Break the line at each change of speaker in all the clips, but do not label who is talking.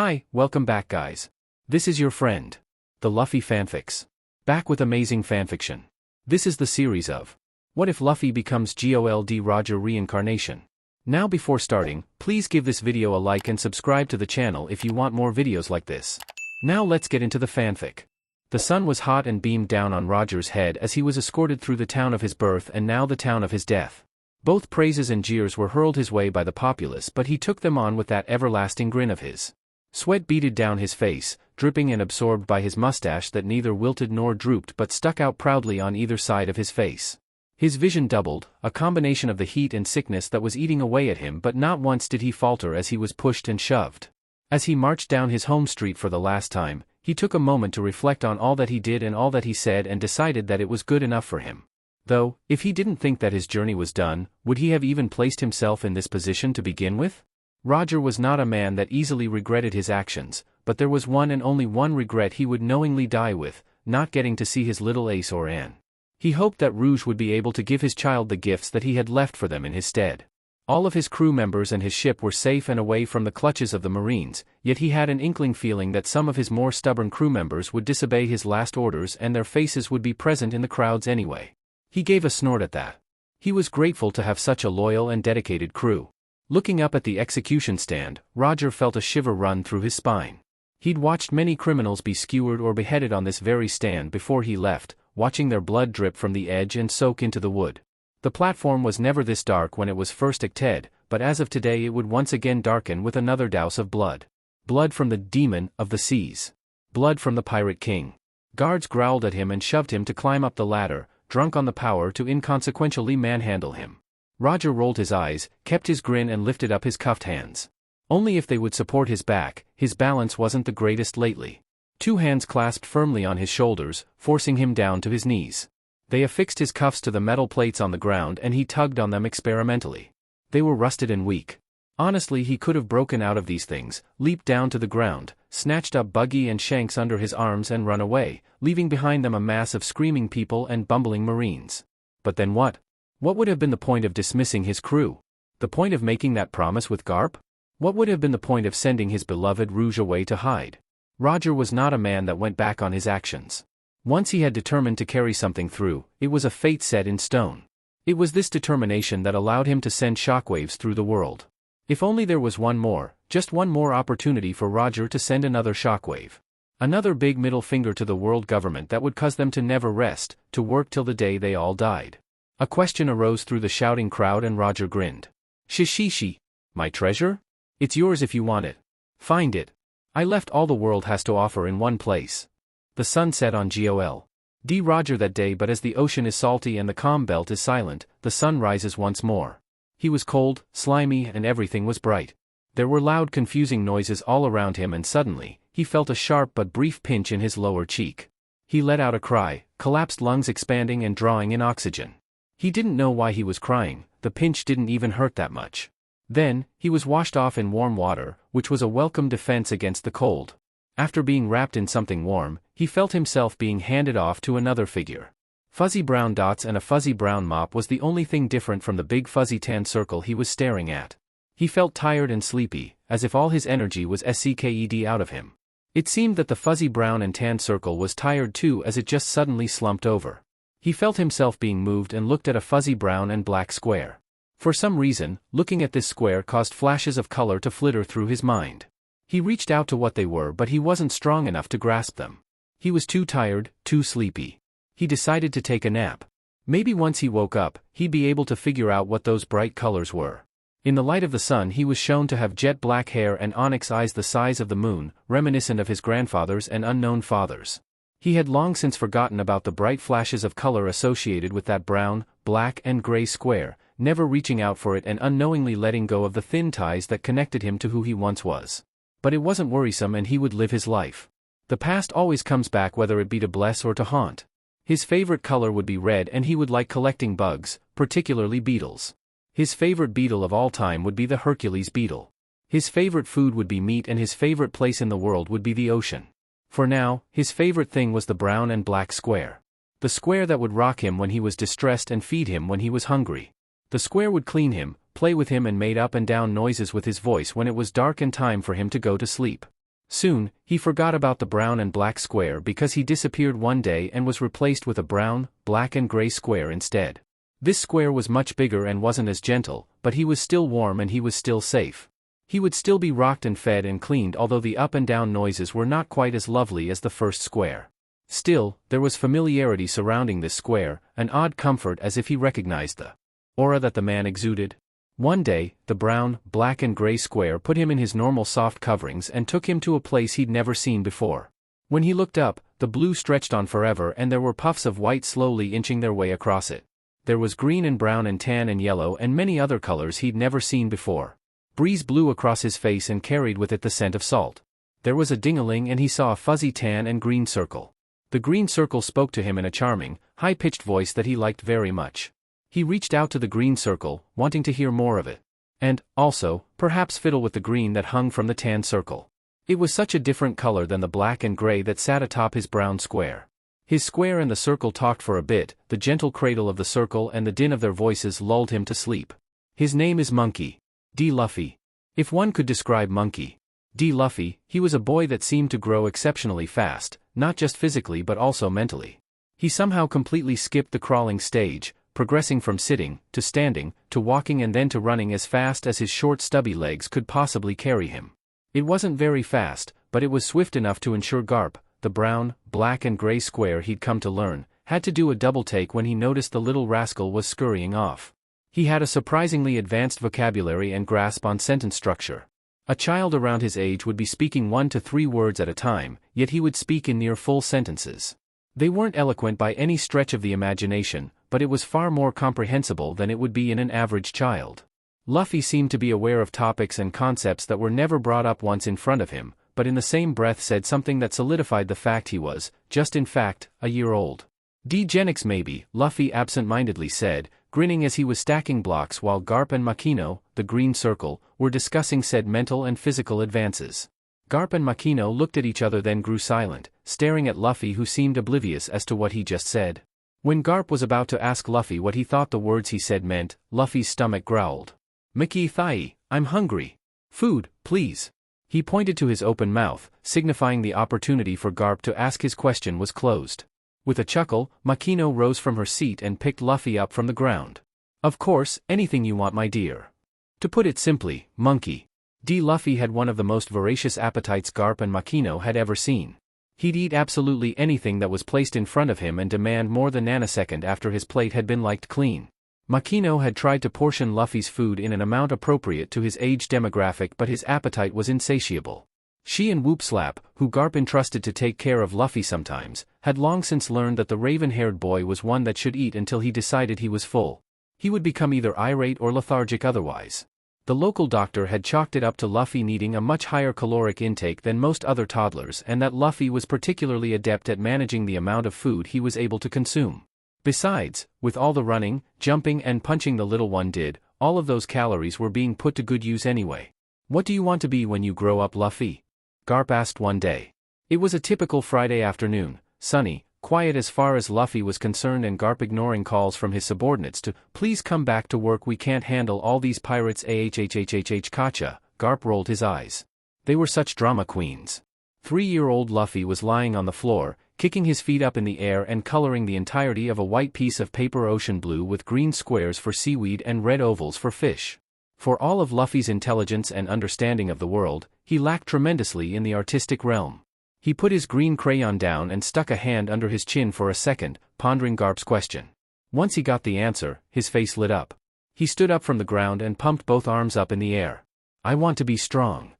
Hi, welcome back guys. This is your friend, the Luffy Fanfics. Back with amazing fanfiction. This is the series of What if Luffy becomes Gol D Roger Reincarnation. Now before starting, please give this video a like and subscribe to the channel if you want more videos like this. Now let's get into the fanfic. The sun was hot and beamed down on Roger's head as he was escorted through the town of his birth and now the town of his death. Both praises and jeers were hurled his way by the populace, but he took them on with that everlasting grin of his. Sweat beaded down his face, dripping and absorbed by his mustache that neither wilted nor drooped but stuck out proudly on either side of his face. His vision doubled, a combination of the heat and sickness that was eating away at him, but not once did he falter as he was pushed and shoved. As he marched down his home street for the last time, he took a moment to reflect on all that he did and all that he said and decided that it was good enough for him. Though, if he didn't think that his journey was done, would he have even placed himself in this position to begin with? Roger was not a man that easily regretted his actions, but there was one and only one regret he would knowingly die with, not getting to see his little Ace or Anne. He hoped that Rouge would be able to give his child the gifts that he had left for them in his stead. All of his crew members and his ship were safe and away from the clutches of the Marines, yet he had an inkling feeling that some of his more stubborn crew members would disobey his last orders and their faces would be present in the crowds anyway. He gave a snort at that. He was grateful to have such a loyal and dedicated crew. Looking up at the execution stand, Roger felt a shiver run through his spine. He'd watched many criminals be skewered or beheaded on this very stand before he left, watching their blood drip from the edge and soak into the wood. The platform was never this dark when it was first acted, but as of today it would once again darken with another douse of blood. Blood from the demon of the seas. Blood from the Pirate King. Guards growled at him and shoved him to climb up the ladder, drunk on the power to inconsequentially manhandle him. Roger rolled his eyes, kept his grin and lifted up his cuffed hands. Only if they would support his back, his balance wasn't the greatest lately. Two hands clasped firmly on his shoulders, forcing him down to his knees. They affixed his cuffs to the metal plates on the ground and he tugged on them experimentally. They were rusted and weak. Honestly, he could have broken out of these things, leaped down to the ground, snatched up Buggy and Shanks under his arms and run away, leaving behind them a mass of screaming people and bumbling Marines. But then what? What would have been the point of dismissing his crew? The point of making that promise with Garp? What would have been the point of sending his beloved Rouge away to hide? Roger was not a man that went back on his actions. Once he had determined to carry something through, it was a fate set in stone. It was this determination that allowed him to send shockwaves through the world. If only there was one more, just one more opportunity for Roger to send another shockwave. Another big middle finger to the world government that would cause them to never rest, to work till the day they all died. A question arose through the shouting crowd and Roger grinned. Shishishi. My treasure? It's yours if you want it. Find it. I left all the world has to offer in one place. The sun set on Gol D Roger that day, but as the ocean is salty and the calm belt is silent, the sun rises once more. He was cold, slimy, and everything was bright. There were loud confusing noises all around him and suddenly, he felt a sharp but brief pinch in his lower cheek. He let out a cry, collapsed lungs expanding and drawing in oxygen. He didn't know why he was crying, the pinch didn't even hurt that much. Then, he was washed off in warm water, which was a welcome defense against the cold. After being wrapped in something warm, he felt himself being handed off to another figure. Fuzzy brown dots and a fuzzy brown mop was the only thing different from the big fuzzy tan circle he was staring at. He felt tired and sleepy, as if all his energy was sucked out of him. It seemed that the fuzzy brown and tan circle was tired too, as it just suddenly slumped over. He felt himself being moved and looked at a fuzzy brown and black square. For some reason, looking at this square caused flashes of color to flitter through his mind. He reached out to what they were, but he wasn't strong enough to grasp them. He was too tired, too sleepy. He decided to take a nap. Maybe once he woke up, he'd be able to figure out what those bright colors were. In the light of the sun he was shown to have jet black hair and onyx eyes the size of the moon, reminiscent of his grandfather's and unknown father's. He had long since forgotten about the bright flashes of color associated with that brown, black and gray square, never reaching out for it and unknowingly letting go of the thin ties that connected him to who he once was. But it wasn't worrisome and he would live his life. The past always comes back, whether it be to bless or to haunt. His favorite color would be red and he would like collecting bugs, particularly beetles. His favorite beetle of all time would be the Hercules beetle. His favorite food would be meat and his favorite place in the world would be the ocean. For now, his favorite thing was the brown and black square. The square that would rock him when he was distressed and feed him when he was hungry. The square would clean him, play with him and made up and down noises with his voice when it was dark and time for him to go to sleep. Soon, he forgot about the brown and black square because he disappeared one day and was replaced with a brown, black and gray square instead. This square was much bigger and wasn't as gentle, but he was still warm and he was still safe. He would still be rocked and fed and cleaned, although the up and down noises were not quite as lovely as the first square. Still, there was familiarity surrounding this square, an odd comfort as if he recognized the aura that the man exuded. One day, the brown, black and gray square put him in his normal soft coverings and took him to a place he'd never seen before. When he looked up, the blue stretched on forever and there were puffs of white slowly inching their way across it. There was green and brown and tan and yellow and many other colors he'd never seen before. Breeze blew across his face and carried with it the scent of salt. There was a ding-a-ling and he saw a fuzzy tan and green circle. The green circle spoke to him in a charming, high-pitched voice that he liked very much. He reached out to the green circle, wanting to hear more of it. And, also, perhaps fiddle with the green that hung from the tan circle. It was such a different color than the black and gray that sat atop his brown square. His square and the circle talked for a bit, the gentle cradle of the circle and the din of their voices lulled him to sleep. His name is Monkey D Luffy. If one could describe Monkey D Luffy, he was a boy that seemed to grow exceptionally fast, not just physically but also mentally. He somehow completely skipped the crawling stage, progressing from sitting, to standing, to walking and then to running as fast as his short stubby legs could possibly carry him. It wasn't very fast, but it was swift enough to ensure Garp, the brown, black and gray square he'd come to learn, had to do a double take when he noticed the little rascal was scurrying off. He had a surprisingly advanced vocabulary and grasp on sentence structure. A child around his age would be speaking 1 to 3 words at a time, yet he would speak in near full sentences. They weren't eloquent by any stretch of the imagination, but it was far more comprehensible than it would be in an average child. Luffy seemed to be aware of topics and concepts that were never brought up once in front of him, but in the same breath said something that solidified the fact he was, just in fact, a year old. Degenics maybe, Luffy absent-mindedly said, grinning as he was stacking blocks while Garp and Makino, the green circle, were discussing said mental and physical advances. Garp and Makino looked at each other then grew silent, staring at Luffy who seemed oblivious as to what he just said. When Garp was about to ask Luffy what he thought the words he said meant, Luffy's stomach growled. "Miki Thai, I'm hungry. Food, please." He pointed to his open mouth, signifying the opportunity for Garp to ask his question was closed. With a chuckle, Makino rose from her seat and picked Luffy up from the ground. "Of course, anything you want, my dear." To put it simply, Monkey D. Luffy had one of the most voracious appetites Garp and Makino had ever seen. He'd eat absolutely anything that was placed in front of him and demand more than nanosecond after his plate had been licked clean. Makino had tried to portion Luffy's food in an amount appropriate to his age demographic, but his appetite was insatiable. She and Whoopslap, who Garp entrusted to take care of Luffy sometimes, had long since learned that the raven-haired boy was one that should eat until he decided he was full. He would become either irate or lethargic otherwise. The local doctor had chalked it up to Luffy needing a much higher caloric intake than most other toddlers and that Luffy was particularly adept at managing the amount of food he was able to consume. Besides, with all the running, jumping and punching the little one did, all of those calories were being put to good use anyway. "What do you want to be when you grow up, Luffy?" Garp asked one day. It was a typical Friday afternoon, sunny, quiet as far as Luffy was concerned, and Garp ignoring calls from his subordinates to, "Please come back to work, we can't handle all these pirates Kacha." Garp rolled his eyes. They were such drama queens. 3-year-old Luffy was lying on the floor, kicking his feet up in the air and coloring the entirety of a white piece of paper ocean blue with green squares for seaweed and red ovals for fish. For all of Luffy's intelligence and understanding of the world, he lacked tremendously in the artistic realm. He put his green crayon down and stuck a hand under his chin for a second, pondering Garp's question. Once he got the answer, his face lit up. He stood up from the ground and pumped both arms up in the air. "I want to be strong."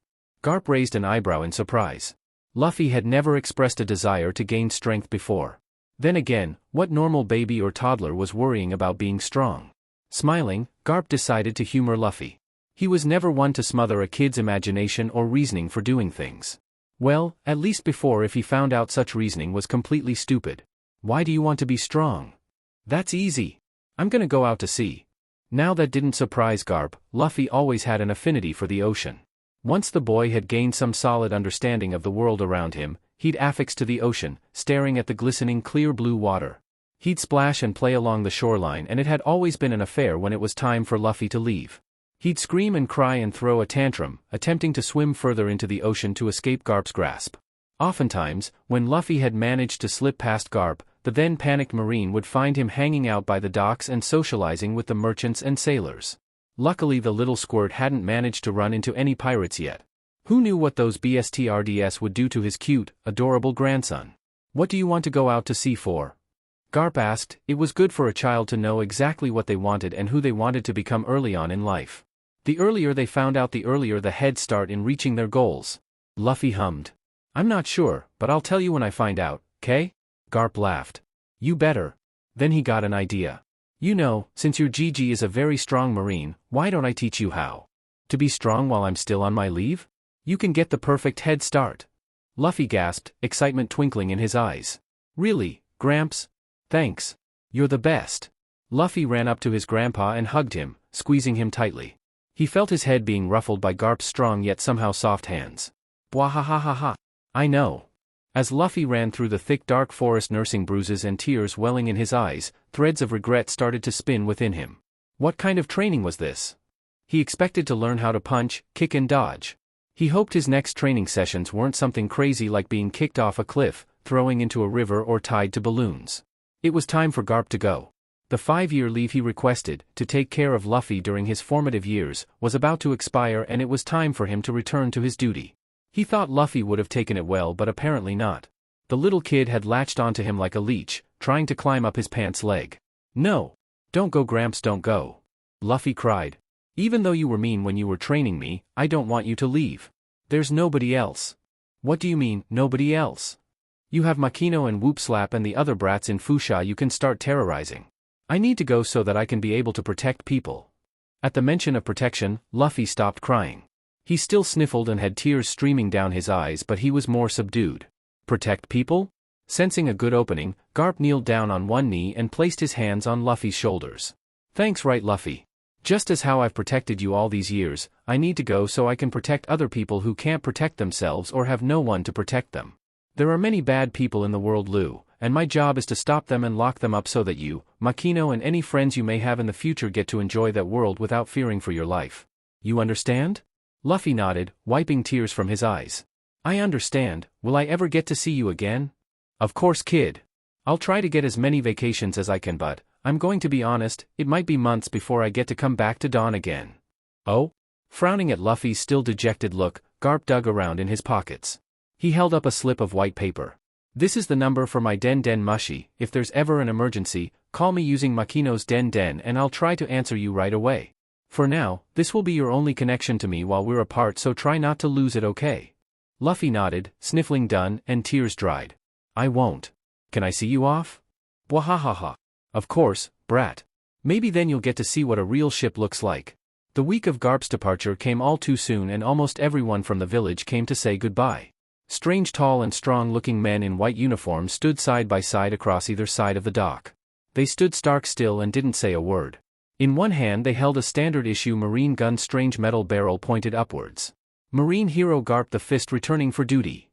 Garp raised an eyebrow in surprise. Luffy had never expressed a desire to gain strength before. Then again, what normal baby or toddler was worrying about being strong? Smiling, Garp decided to humor Luffy. He was never one to smother a kid's imagination or reasoning for doing things. Well, at least before, if he found out such reasoning was completely stupid. "Why do you want to be strong?" "That's easy. I'm gonna go out to sea." Now that didn't surprise Garp. Luffy always had an affinity for the ocean. Once the boy had gained some solid understanding of the world around him, he'd affix to the ocean, staring at the glistening clear blue water. He'd splash and play along the shoreline, and it had always been an affair when it was time for Luffy to leave. He'd scream and cry and throw a tantrum, attempting to swim further into the ocean to escape Garp's grasp. Oftentimes, when Luffy had managed to slip past Garp, the then panicked Marine would find him hanging out by the docks and socializing with the merchants and sailors. Luckily the little squirt hadn't managed to run into any pirates yet. Who knew what those BSTRDS would do to his cute, adorable grandson? "What do you want to go out to sea for?" Garp asked. It was good for a child to know exactly what they wanted and who they wanted to become early on in life. The earlier they found out, the earlier the head start in reaching their goals. Luffy hummed. "I'm not sure, but I'll tell you when I find out, 'kay?" Garp laughed. "You better." Then he got an idea. "You know, since your GG is a very strong Marine, why don't I teach you how to be strong while I'm still on my leave? You can get the perfect head start." Luffy gasped, excitement twinkling in his eyes. "Really, Gramps? Thanks. You're the best." Luffy ran up to his grandpa and hugged him, squeezing him tightly. He felt his head being ruffled by Garp's strong yet somehow soft hands. "Bwahahaha. I know." As Luffy ran through the thick dark forest nursing bruises and tears welling in his eyes, threads of regret started to spin within him. What kind of training was this? He expected to learn how to punch, kick and dodge. He hoped his next training sessions weren't something crazy like being kicked off a cliff, throwing into a river or tied to balloons. It was time for Garp to go. The 5-year leave he requested, to take care of Luffy during his formative years, was about to expire and it was time for him to return to his duty. He thought Luffy would have taken it well, but apparently not. The little kid had latched onto him like a leech, trying to climb up his pants leg. "No! Don't go, Gramps, don't go!" Luffy cried. "Even though you were mean when you were training me, I don't want you to leave. There's nobody else." "What do you mean, nobody else?" "You have Makino and Whoop Slap and the other brats in Fusha you can start terrorizing. I need to go so that I can be able to protect people." At the mention of protection, Luffy stopped crying. He still sniffled and had tears streaming down his eyes, but he was more subdued. Protect people? Sensing a good opening, Garp kneeled down on one knee and placed his hands on Luffy's shoulders. "Thanks, right, Luffy. Just as how I've protected you all these years, I need to go so I can protect other people who can't protect themselves or have no one to protect them. There are many bad people in the world, Lou, and my job is to stop them and lock them up so that you, Makino and any friends you may have in the future get to enjoy that world without fearing for your life. You understand?" Luffy nodded, wiping tears from his eyes. "I understand. Will I ever get to see you again?" "Of course, kid. I'll try to get as many vacations as I can, but, I'm going to be honest, it might be months before I get to come back to Dawn again." "Oh?" Frowning at Luffy's still dejected look, Garp dug around in his pockets. He held up a slip of white paper. "This is the number for my Den Den Mushi. If there's ever an emergency, call me using Makino's Den Den and I'll try to answer you right away. For now, this will be your only connection to me while we're apart, so try not to lose it, okay?" Luffy nodded, sniffling done, and tears dried. "I won't. Can I see you off?" "Bwahahaha. Of course, brat. Maybe then you'll get to see what a real ship looks like." The week of Garp's departure came all too soon and almost everyone from the village came to say goodbye. Strange tall and strong-looking men in white uniforms stood side by side across either side of the dock. They stood stark still and didn't say a word. In one hand they held a standard-issue Marine gun, strange metal barrel pointed upwards. "Marine hero Garp the Fist returning for duty,"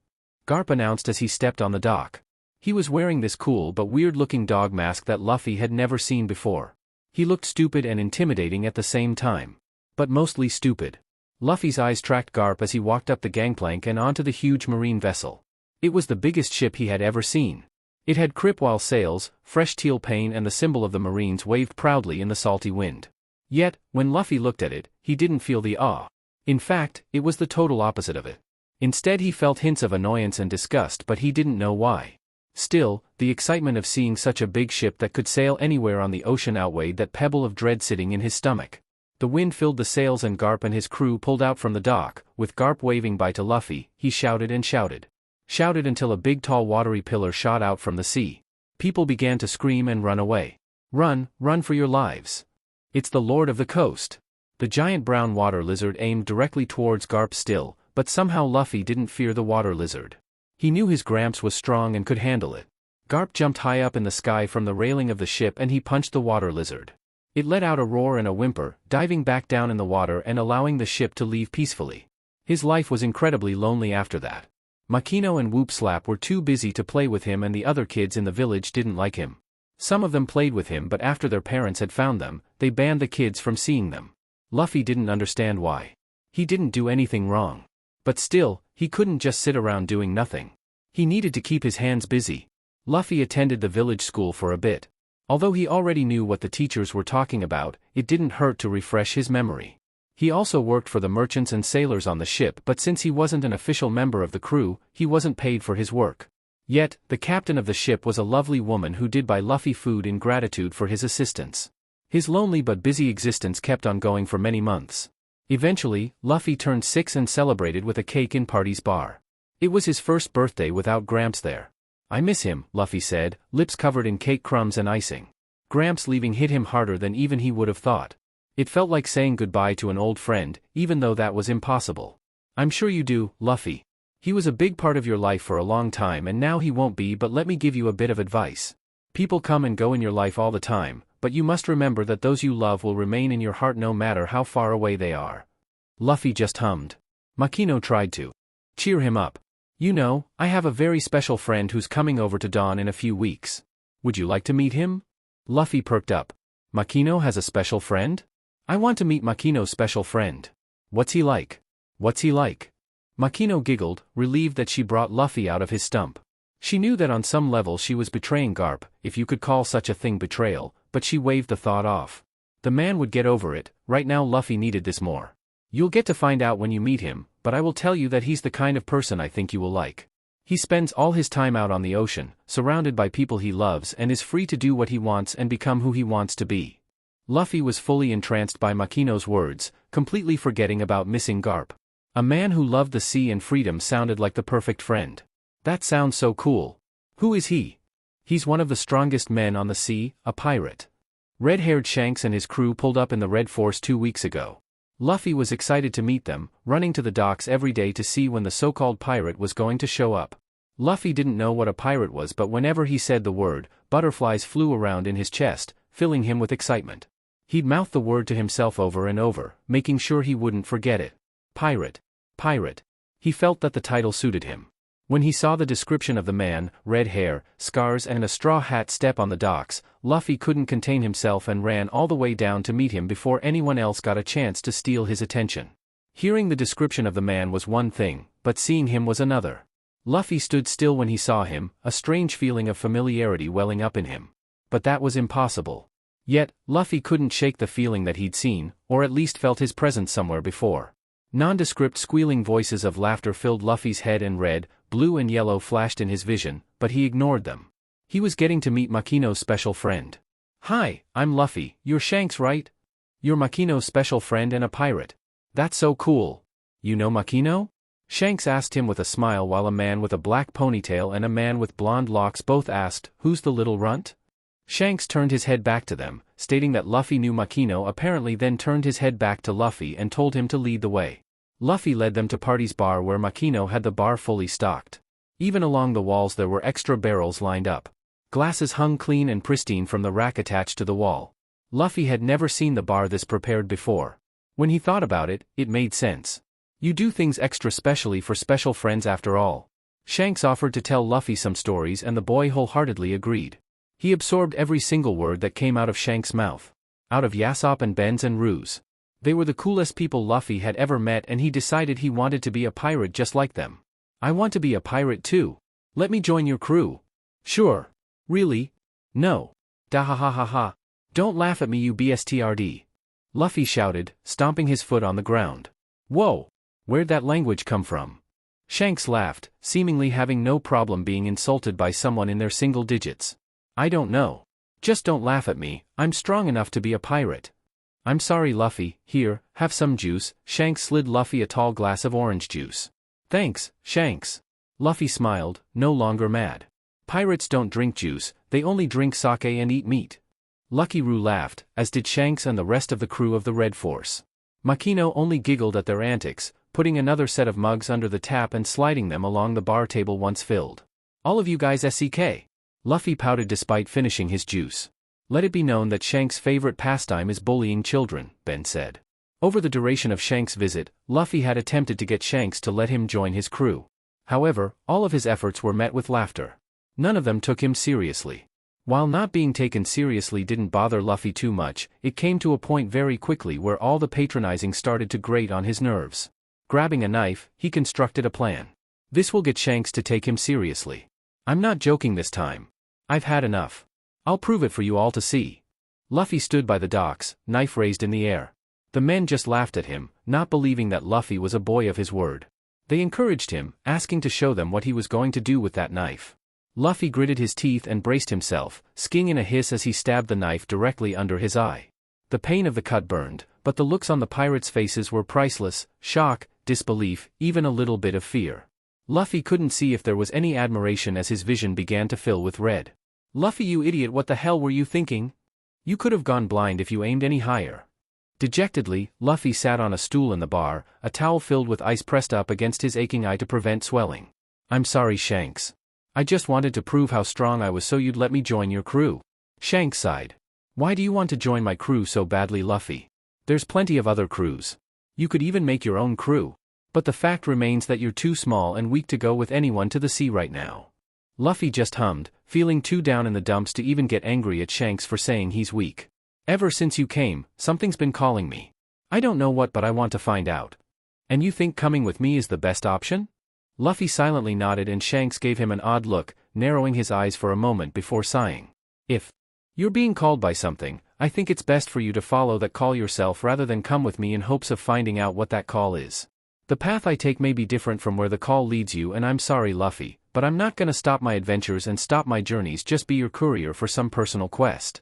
Garp announced as he stepped on the dock. He was wearing this cool but weird-looking dog mask that Luffy had never seen before. He looked stupid and intimidating at the same time. But mostly stupid. Luffy's eyes tracked Garp as he walked up the gangplank and onto the huge marine vessel. It was the biggest ship he had ever seen. It had cripwell sails, fresh teal paint, and the symbol of the Marines waved proudly in the salty wind. Yet, when Luffy looked at it, he didn't feel the awe. In fact, it was the total opposite of it. Instead he felt hints of annoyance and disgust, but he didn't know why. Still, the excitement of seeing such a big ship that could sail anywhere on the ocean outweighed that pebble of dread sitting in his stomach. The wind filled the sails and Garp and his crew pulled out from the dock. With Garp waving bye to Luffy, he shouted and shouted. Shouted until a big tall watery pillar shot out from the sea. People began to scream and run away. "Run, run for your lives. It's the Lord of the Coast." The giant brown water lizard aimed directly towards Garp still, but somehow Luffy didn't fear the water lizard. He knew his Gramps was strong and could handle it. Garp jumped high up in the sky from the railing of the ship and he punched the water lizard. It let out a roar and a whimper, diving back down in the water and allowing the ship to leave peacefully. His life was incredibly lonely after that. Makino and Whoop Slap were too busy to play with him and the other kids in the village didn't like him. Some of them played with him, but after their parents had found them, they banned the kids from seeing them. Luffy didn't understand why. He didn't do anything wrong. But still, he couldn't just sit around doing nothing. He needed to keep his hands busy. Luffy attended the village school for a bit. Although he already knew what the teachers were talking about, it didn't hurt to refresh his memory. He also worked for the merchants and sailors on the ship, but since he wasn't an official member of the crew, he wasn't paid for his work. Yet, the captain of the ship was a lovely woman who did buy Luffy food in gratitude for his assistance. His lonely but busy existence kept on going for many months. Eventually, Luffy turned 6 and celebrated with a cake in Party's bar. It was his first birthday without Gramps there. "I miss him," Luffy said, lips covered in cake crumbs and icing. Gramps leaving hit him harder than even he would have thought. It felt like saying goodbye to an old friend, even though that was impossible. "I'm sure you do, Luffy. He was a big part of your life for a long time and now he won't be, but let me give you a bit of advice. People come and go in your life all the time, but you must remember that those you love will remain in your heart no matter how far away they are." Luffy just hummed. Makino tried to cheer him up. "You know, I have a very special friend who's coming over to Dawn in a few weeks. Would you like to meet him?" Luffy perked up. "Makino has a special friend? I want to meet Makino's special friend. What's he like? What's he like?" Makino giggled, relieved that she brought Luffy out of his stump. She knew that on some level she was betraying Garp, if you could call such a thing betrayal, but she waved the thought off. The man would get over it, right now Luffy needed this more. "You'll get to find out when you meet him, but I will tell you that he's the kind of person I think you will like. He spends all his time out on the ocean, surrounded by people he loves and is free to do what he wants and become who he wants to be." Luffy was fully entranced by Makino's words, completely forgetting about missing Garp. A man who loved the sea and freedom sounded like the perfect friend. That sounds so cool. "Who is he?" "He's one of the strongest men on the sea, a pirate." Red-haired Shanks and his crew pulled up in the Red Force 2 weeks ago. Luffy was excited to meet them, running to the docks every day to see when the so-called pirate was going to show up. Luffy didn't know what a pirate was, but whenever he said the word, butterflies flew around in his chest, filling him with excitement. He'd mouth the word to himself over and over, making sure he wouldn't forget it. Pirate. Pirate. He felt that the title suited him. When he saw the description of the man, red hair, scars and a straw hat step on the docks, Luffy couldn't contain himself and ran all the way down to meet him before anyone else got a chance to steal his attention. Hearing the description of the man was one thing, but seeing him was another. Luffy stood still when he saw him, a strange feeling of familiarity welling up in him. But that was impossible. Yet, Luffy couldn't shake the feeling that he'd seen, or at least felt his presence somewhere before. Nondescript squealing voices of laughter filled Luffy's head and red, blue and yellow flashed in his vision, but he ignored them. He was getting to meet Makino's special friend. "Hi, I'm Luffy, you're Shanks, right? You're Makino's special friend and a pirate. That's so cool. You know Makino?" Shanks asked him with a smile while a man with a black ponytail and a man with blonde locks both asked, "Who's the little runt?" Shanks turned his head back to them, stating that Luffy knew Makino, apparently then turned his head back to Luffy and told him to lead the way. Luffy led them to Party's bar where Makino had the bar fully stocked. Even along the walls there were extra barrels lined up. Glasses hung clean and pristine from the rack attached to the wall. Luffy had never seen the bar this prepared before. When he thought about it, it made sense. You do things extra specially for special friends after all. Shanks offered to tell Luffy some stories and the boy wholeheartedly agreed. He absorbed every single word that came out of Shanks' mouth. Out of Yasopp and Benz and Ruse. They were the coolest people Luffy had ever met and he decided he wanted to be a pirate just like them. "I want to be a pirate too. Let me join your crew." "Sure." "Really?" "No." "Dahahaha. Don't laugh at me, you bstrd." Luffy shouted, stomping his foot on the ground. "Whoa! Where'd that language come from?" Shanks laughed, seemingly having no problem being insulted by someone in their single digits. "I don't know. Just don't laugh at me, I'm strong enough to be a pirate." "I'm sorry, Luffy, here, have some juice." Shanks slid Luffy a tall glass of orange juice. "Thanks, Shanks." Luffy smiled, no longer mad. Pirates don't drink juice, they only drink sake and eat meat. Lucky Roo laughed, as did Shanks and the rest of the crew of the Red Force. Makino only giggled at their antics, putting another set of mugs under the tap and sliding them along the bar table once filled. "All of you guys SEK." Luffy pouted despite finishing his juice. "Let it be known that Shanks' favorite pastime is bullying children," Ben said. Over the duration of Shanks' visit, Luffy had attempted to get Shanks to let him join his crew. However, all of his efforts were met with laughter. None of them took him seriously. While not being taken seriously didn't bother Luffy too much, it came to a point very quickly where all the patronizing started to grate on his nerves. Grabbing a knife, he constructed a plan. This will get Shanks to take him seriously. I'm not joking this time. I've had enough. I'll prove it for you all to see. Luffy stood by the docks, knife raised in the air. The men just laughed at him, not believing that Luffy was a boy of his word. They encouraged him, asking to show them what he was going to do with that knife. Luffy gritted his teeth and braced himself, skiing in a hiss as he stabbed the knife directly under his eye. The pain of the cut burned, but the looks on the pirates' faces were priceless: shock, disbelief, even a little bit of fear. Luffy couldn't see if there was any admiration as his vision began to fill with red. Luffy, you idiot, what the hell were you thinking? You could have gone blind if you aimed any higher. Dejectedly, Luffy sat on a stool in the bar, a towel filled with ice pressed up against his aching eye to prevent swelling. I'm sorry, Shanks. I just wanted to prove how strong I was so you'd let me join your crew. Shanks sighed. Why do you want to join my crew so badly, Luffy? There's plenty of other crews. You could even make your own crew. But the fact remains that you're too small and weak to go with anyone to the sea right now. Luffy just hummed, feeling too down in the dumps to even get angry at Shanks for saying he's weak. Ever since you came, something's been calling me. I don't know what, but I want to find out. And you think coming with me is the best option? Luffy silently nodded and Shanks gave him an odd look, narrowing his eyes for a moment before sighing. If you're being called by something, I think it's best for you to follow that call yourself rather than come with me in hopes of finding out what that call is. The path I take may be different from where the call leads you, and I'm sorry, Luffy, but I'm not gonna stop my adventures and stop my journeys just be your courier for some personal quest.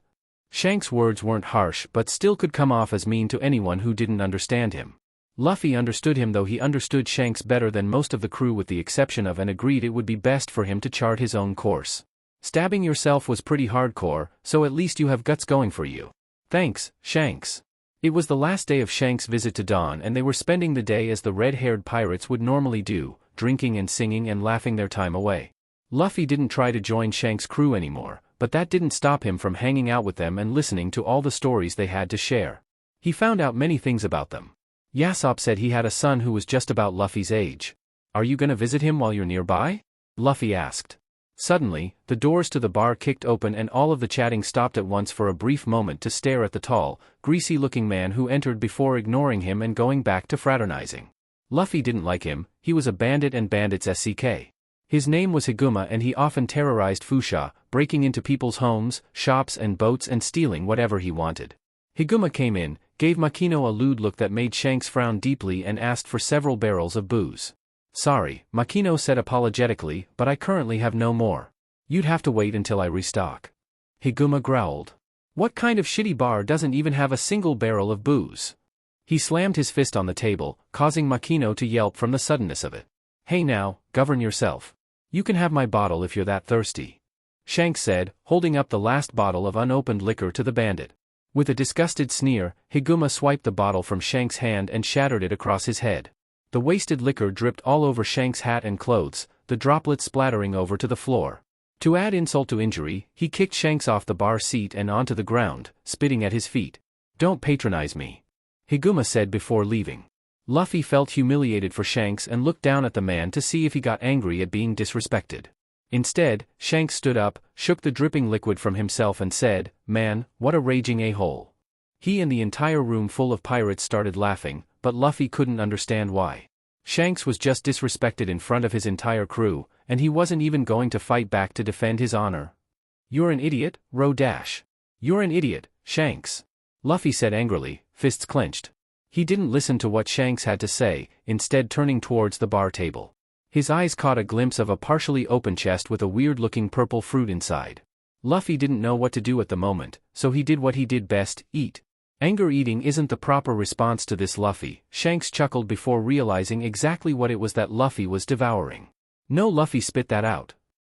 Shanks' words weren't harsh but still could come off as mean to anyone who didn't understand him. Luffy understood him, though he understood Shanks better than most of the crew with the exception of, and agreed it would be best for him to chart his own course. Stabbing yourself was pretty hardcore, so at least you have guts going for you. Thanks, Shanks. It was the last day of Shanks' visit to Dawn and they were spending the day as the red-haired pirates would normally do, drinking and singing and laughing their time away. Luffy didn't try to join Shanks' crew anymore, but that didn't stop him from hanging out with them and listening to all the stories they had to share. He found out many things about them. Yasopp said he had a son who was just about Luffy's age. Are you gonna visit him while you're nearby? Luffy asked. Suddenly, the doors to the bar kicked open and all of the chatting stopped at once for a brief moment to stare at the tall, greasy-looking man who entered before ignoring him and going back to fraternizing. Luffy didn't like him. He was a bandit and bandits SCK. His name was Higuma and he often terrorized Fuchsia, breaking into people's homes, shops and boats and stealing whatever he wanted. Higuma came in, gave Makino a lewd look that made Shanks frown deeply and asked for several barrels of booze. Sorry, Makino said apologetically, but I currently have no more. You'd have to wait until I restock. Higuma growled. What kind of shitty bar doesn't even have a single barrel of booze? He slammed his fist on the table, causing Makino to yelp from the suddenness of it. Hey now, govern yourself. You can have my bottle if you're that thirsty. Shanks said, holding up the last bottle of unopened liquor to the bandit. With a disgusted sneer, Higuma swiped the bottle from Shanks' hand and shattered it across his head. The wasted liquor dripped all over Shanks' hat and clothes, the droplets splattering over to the floor. To add insult to injury, he kicked Shanks off the bar seat and onto the ground, spitting at his feet. Don't patronize me, Higuma said before leaving. Luffy felt humiliated for Shanks and looked down at the man to see if he got angry at being disrespected. Instead, Shanks stood up, shook the dripping liquid from himself and said, "Man, what a raging a-hole." He and the entire room full of pirates started laughing, but Luffy couldn't understand why. Shanks was just disrespected in front of his entire crew, and he wasn't even going to fight back to defend his honor. You're an idiot, Dash. You're an idiot, Shanks. Luffy said angrily, fists clenched. He didn't listen to what Shanks had to say, instead turning towards the bar table. His eyes caught a glimpse of a partially open chest with a weird-looking purple fruit inside. Luffy didn't know what to do at the moment, so he did what he did best, eat. Anger eating isn't the proper response to this, Luffy, Shanks chuckled before realizing exactly what it was that Luffy was devouring. No, Luffy, spit that out,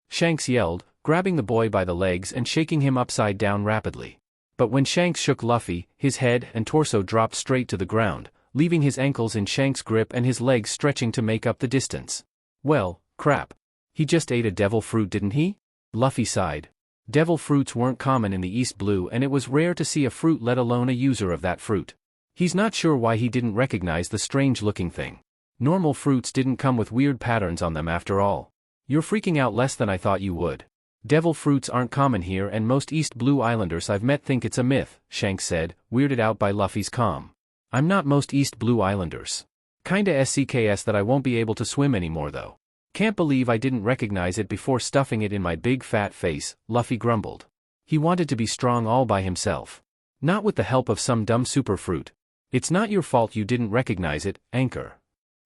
Shanks yelled, grabbing the boy by the legs and shaking him upside down rapidly. But when Shanks shook Luffy, his head and torso dropped straight to the ground, leaving his ankles in Shanks' grip and his legs stretching to make up the distance. Well, crap. He just ate a devil fruit, didn't he? Luffy sighed. Devil fruits weren't common in the East Blue and it was rare to see a fruit, let alone a user of that fruit. He's not sure why he didn't recognize the strange-looking thing. Normal fruits didn't come with weird patterns on them after all. You're freaking out less than I thought you would. Devil fruits aren't common here and most East Blue Islanders I've met think it's a myth, Shanks said, weirded out by Luffy's calm. I'm not most East Blue Islanders. Kinda SCKS that I won't be able to swim anymore though. Can't believe I didn't recognize it before stuffing it in my big fat face, Luffy grumbled. He wanted to be strong all by himself. Not with the help of some dumb superfruit. It's not your fault you didn't recognize it, Anchor.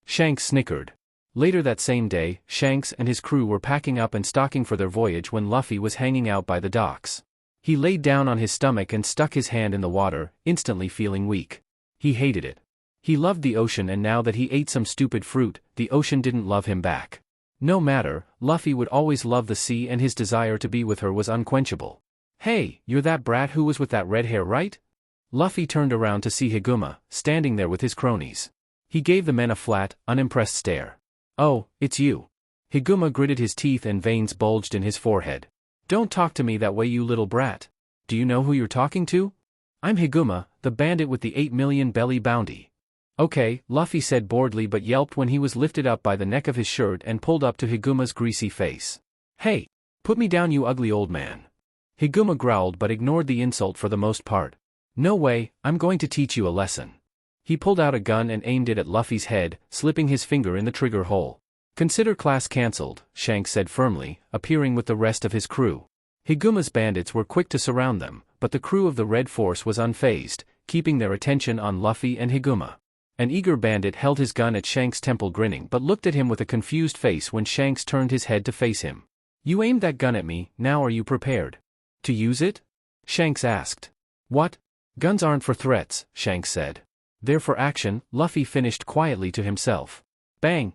Shanks snickered. Later that same day, Shanks and his crew were packing up and stocking for their voyage when Luffy was hanging out by the docks. He laid down on his stomach and stuck his hand in the water, instantly feeling weak. He hated it. He loved the ocean and now that he ate some stupid fruit, the ocean didn't love him back. No matter, Luffy would always love the sea and his desire to be with her was unquenchable. Hey, you're that brat who was with that red hair, right? Luffy turned around to see Higuma, standing there with his cronies. He gave the men a flat, unimpressed stare. Oh, it's you. Higuma gritted his teeth and veins bulged in his forehead. Don't talk to me that way, you little brat. Do you know who you're talking to? I'm Higuma, the bandit with the 8 million belly bounty. Okay, Luffy said boredly but yelped when he was lifted up by the neck of his shirt and pulled up to Higuma's greasy face. Hey, put me down, you ugly old man. Higuma growled but ignored the insult for the most part. No way, I'm going to teach you a lesson. He pulled out a gun and aimed it at Luffy's head, slipping his finger in the trigger hole. Consider class cancelled, Shanks said firmly, appearing with the rest of his crew. Higuma's bandits were quick to surround them, but the crew of the Red Force was unfazed, keeping their attention on Luffy and Higuma. An eager bandit held his gun at Shanks' temple grinning but looked at him with a confused face when Shanks turned his head to face him. You aimed that gun at me, now are you prepared to use it? Shanks asked. What? Guns aren't for threats, Shanks said. They're for action, Luffy finished quietly to himself. Bang!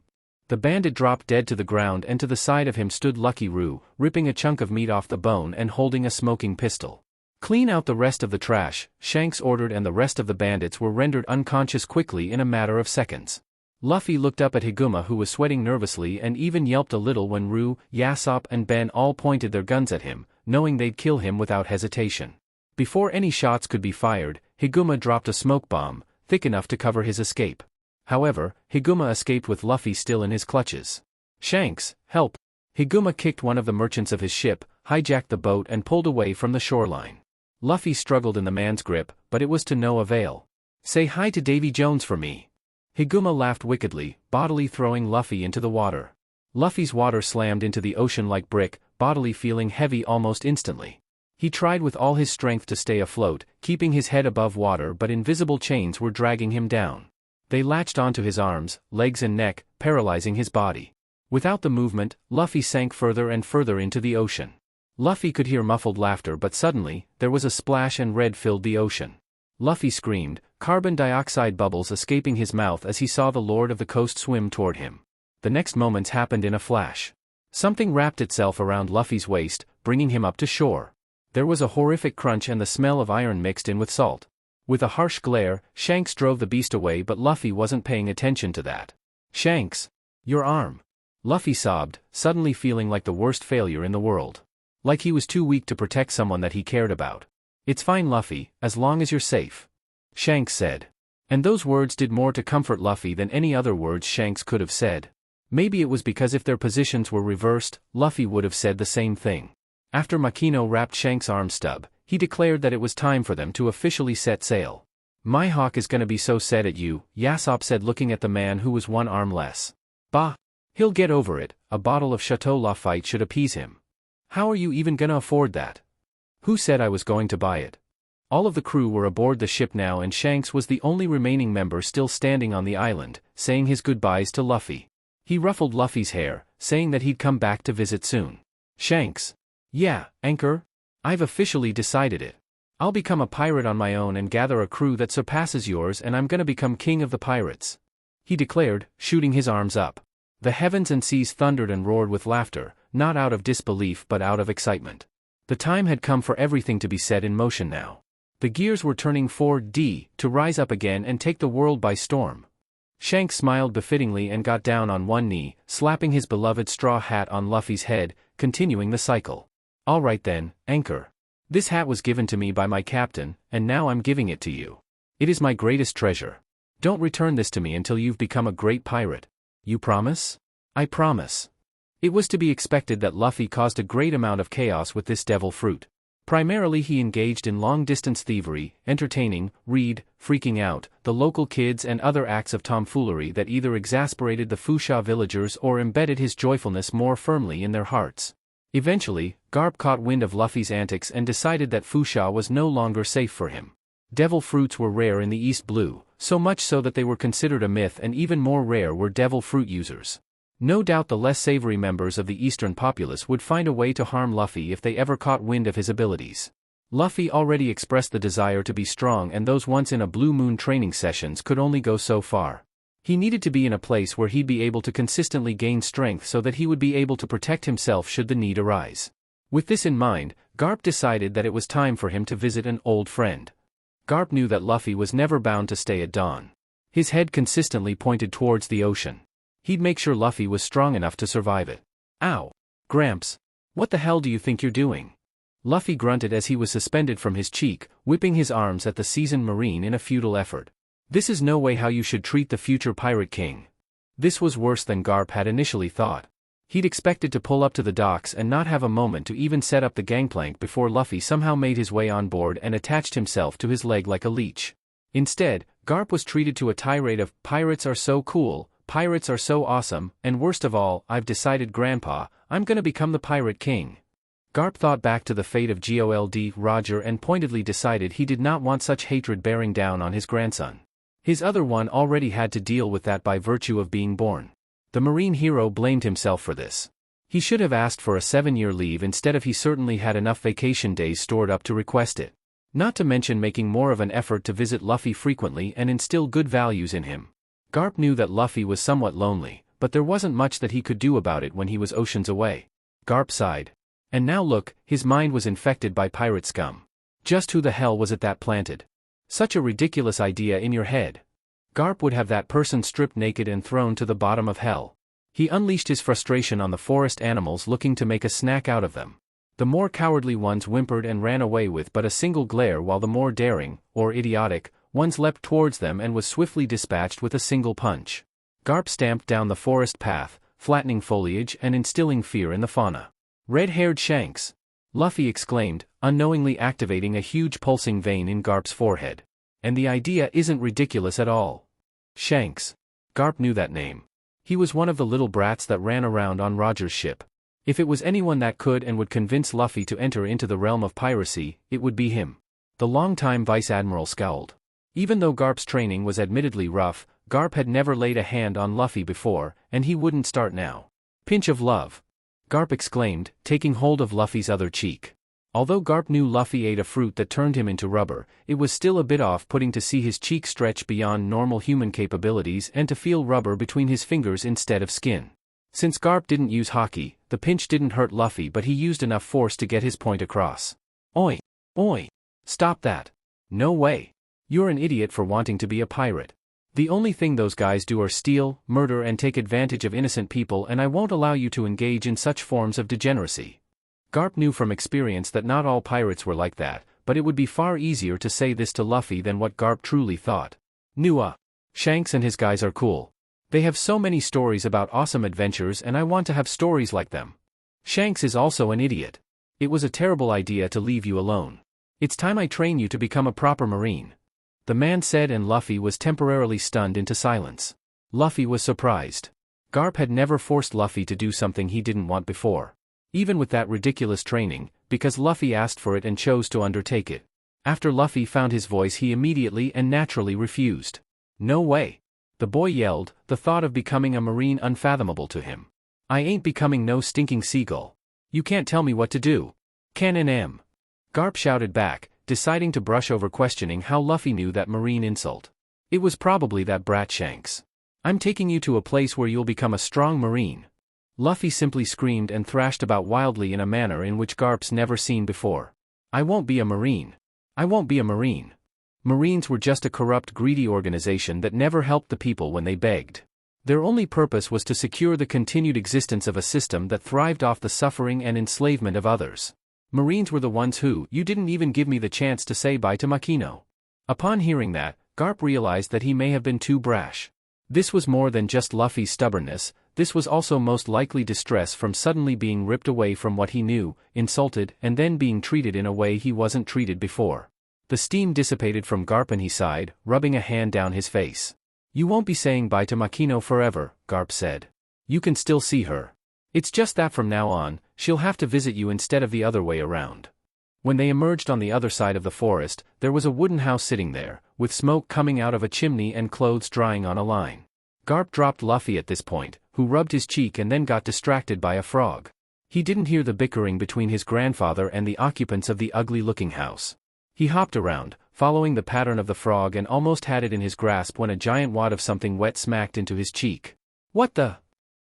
The bandit dropped dead to the ground and to the side of him stood Lucky Roo, ripping a chunk of meat off the bone and holding a smoking pistol. Clean out the rest of the trash, Shanks ordered, and the rest of the bandits were rendered unconscious quickly in a matter of seconds. Luffy looked up at Higuma who was sweating nervously and even yelped a little when Roo, Yasopp and Ben all pointed their guns at him, knowing they'd kill him without hesitation. Before any shots could be fired, Higuma dropped a smoke bomb, thick enough to cover his escape. However, Higuma escaped with Luffy still in his clutches. Shanks, help! Higuma kicked one of the merchants of his ship, hijacked the boat and pulled away from the shoreline. Luffy struggled in the man's grip, but it was to no avail. Say hi to Davy Jones for me. Higuma laughed wickedly, bodily throwing Luffy into the water. Luffy's water slammed into the ocean like brick, bodily feeling heavy almost instantly. He tried with all his strength to stay afloat, keeping his head above water, but invisible chains were dragging him down. They latched onto his arms, legs and neck, paralyzing his body. Without the movement, Luffy sank further and further into the ocean. Luffy could hear muffled laughter, but suddenly, there was a splash and red filled the ocean. Luffy screamed, carbon dioxide bubbles escaping his mouth as he saw the Lord of the Coast swim toward him. The next moments happened in a flash. Something wrapped itself around Luffy's waist, bringing him up to shore. There was a horrific crunch and the smell of iron mixed in with salt. With a harsh glare, Shanks drove the beast away, but Luffy wasn't paying attention to that. Shanks! Your arm! Luffy sobbed, suddenly feeling like the worst failure in the world. Like he was too weak to protect someone that he cared about. It's fine, Luffy, as long as you're safe. Shanks said. And those words did more to comfort Luffy than any other words Shanks could have said. Maybe it was because if their positions were reversed, Luffy would have said the same thing. After Makino wrapped Shanks' arm stub, he declared that it was time for them to officially set sail. My hawk is gonna be so sad at you, Yasopp said, looking at the man who was one arm less. Bah! He'll get over it, a bottle of Chateau Lafite should appease him. How are you even gonna afford that? Who said I was going to buy it? All of the crew were aboard the ship now and Shanks was the only remaining member still standing on the island, saying his goodbyes to Luffy. He ruffled Luffy's hair, saying that he'd come back to visit soon. Shanks. Yeah, Anchor? I've officially decided it. I'll become a pirate on my own and gather a crew that surpasses yours, and I'm gonna become king of the pirates. He declared, shooting his arms up. The heavens and seas thundered and roared with laughter, not out of disbelief but out of excitement. The time had come for everything to be set in motion now. The gears were turning for D to rise up again and take the world by storm. Shanks smiled befittingly and got down on one knee, slapping his beloved straw hat on Luffy's head, continuing the cycle. All right then, Anchor. This hat was given to me by my captain, and now I'm giving it to you. It is my greatest treasure. Don't return this to me until you've become a great pirate. You promise? I promise. It was to be expected that Luffy caused a great amount of chaos with this devil fruit. Primarily he engaged in long-distance thievery, entertaining, freaking out, the local kids and other acts of tomfoolery that either exasperated the Fusha villagers or embedded his joyfulness more firmly in their hearts. Eventually, Garp caught wind of Luffy's antics and decided that Fusha was no longer safe for him. Devil fruits were rare in the East Blue, so much so that they were considered a myth, and even more rare were devil fruit users. No doubt the less savory members of the eastern populace would find a way to harm Luffy if they ever caught wind of his abilities. Luffy already expressed the desire to be strong, and those once-in-a-blue moon training sessions could only go so far. He needed to be in a place where he'd be able to consistently gain strength so that he would be able to protect himself should the need arise. With this in mind, Garp decided that it was time for him to visit an old friend. Garp knew that Luffy was never bound to stay at dawn. His head consistently pointed towards the ocean. He'd make sure Luffy was strong enough to survive it. Ow! Gramps! What the hell do you think you're doing? Luffy grunted as he was suspended from his cheek, whipping his arms at the seasoned marine in a futile effort. This is no way how you should treat the future Pirate King. This was worse than Garp had initially thought. He'd expected to pull up to the docks and not have a moment to even set up the gangplank before Luffy somehow made his way on board and attached himself to his leg like a leech. Instead, Garp was treated to a tirade of, "Pirates are so cool, pirates are so awesome, and worst of all, I've decided, Grandpa, I'm gonna become the Pirate King." Garp thought back to the fate of Gol D Roger and pointedly decided he did not want such hatred bearing down on his grandson. His other one already had to deal with that by virtue of being born. The marine hero blamed himself for this. He should have asked for a 7-year leave instead of he certainly had enough vacation days stored up to request it. Not to mention making more of an effort to visit Luffy frequently and instill good values in him. Garp knew that Luffy was somewhat lonely, but there wasn't much that he could do about it when he was oceans away. Garp sighed. And now look, his mind was infected by pirate scum. Just who the hell was it that planted such a ridiculous idea in your head? Garp would have that person stripped naked and thrown to the bottom of hell. He unleashed his frustration on the forest animals, looking to make a snack out of them. The more cowardly ones whimpered and ran away with but a single glare, while the more daring, or idiotic, ones leapt towards them and was swiftly dispatched with a single punch. Garp stamped down the forest path, flattening foliage and instilling fear in the fauna. "Red-haired Shanks!" Luffy exclaimed, unknowingly activating a huge pulsing vein in Garp's forehead. And the idea isn't ridiculous at all. Shanks. Garp knew that name. He was one of the little brats that ran around on Roger's ship. If it was anyone that could and would convince Luffy to enter into the realm of piracy, it would be him. The longtime Vice Admiral scowled. Even though Garp's training was admittedly rough, Garp had never laid a hand on Luffy before, and he wouldn't start now. "Pinch of love," Garp exclaimed, taking hold of Luffy's other cheek. Although Garp knew Luffy ate a fruit that turned him into rubber, it was still a bit off-putting to see his cheek stretch beyond normal human capabilities and to feel rubber between his fingers instead of skin. Since Garp didn't use hockey, the pinch didn't hurt Luffy, but he used enough force to get his point across. "Oi! Oi! Stop that! No way! You're an idiot for wanting to be a pirate. The only thing those guys do are steal, murder and take advantage of innocent people, and I won't allow you to engage in such forms of degeneracy." Garp knew from experience that not all pirates were like that, but it would be far easier to say this to Luffy than what Garp truly thought. "Nua. Shanks and his guys are cool. They have so many stories about awesome adventures, and I want to have stories like them. Shanks is also an idiot. It was a terrible idea to leave you alone. It's time I train you to become a proper marine," the man said, and Luffy was temporarily stunned into silence. Luffy was surprised. Garp had never forced Luffy to do something he didn't want before. Even with that ridiculous training, because Luffy asked for it and chose to undertake it. After Luffy found his voice, he immediately and naturally refused. "No way!" the boy yelled, the thought of becoming a marine unfathomable to him. "I ain't becoming no stinking seagull. You can't tell me what to do. Cannon M." Garp shouted back, deciding to brush over questioning how Luffy knew that marine insult. "It was probably that brat Shanks. I'm taking you to a place where you'll become a strong marine." Luffy simply screamed and thrashed about wildly in a manner in which Garp's never seen before. "I won't be a marine. I won't be a marine." Marines were just a corrupt, greedy organization that never helped the people when they begged. Their only purpose was to secure the continued existence of a system that thrived off the suffering and enslavement of others. Marines were the ones who, "You didn't even give me the chance to say bye to Makino." Upon hearing that, Garp realized that he may have been too brash. This was more than just Luffy's stubbornness, this was also most likely distress from suddenly being ripped away from what he knew, insulted, and then being treated in a way he wasn't treated before. The steam dissipated from Garp and he sighed, rubbing a hand down his face. You won't be saying bye to Makino forever, Garp said. You can still see her. It's just that from now on, she'll have to visit you instead of the other way around. When they emerged on the other side of the forest, there was a wooden house sitting there, with smoke coming out of a chimney and clothes drying on a line. Garp dropped Luffy at this point, who rubbed his cheek and then got distracted by a frog. He didn't hear the bickering between his grandfather and the occupants of the ugly-looking house. He hopped around, following the pattern of the frog and almost had it in his grasp when a giant wad of something wet smacked into his cheek. What the?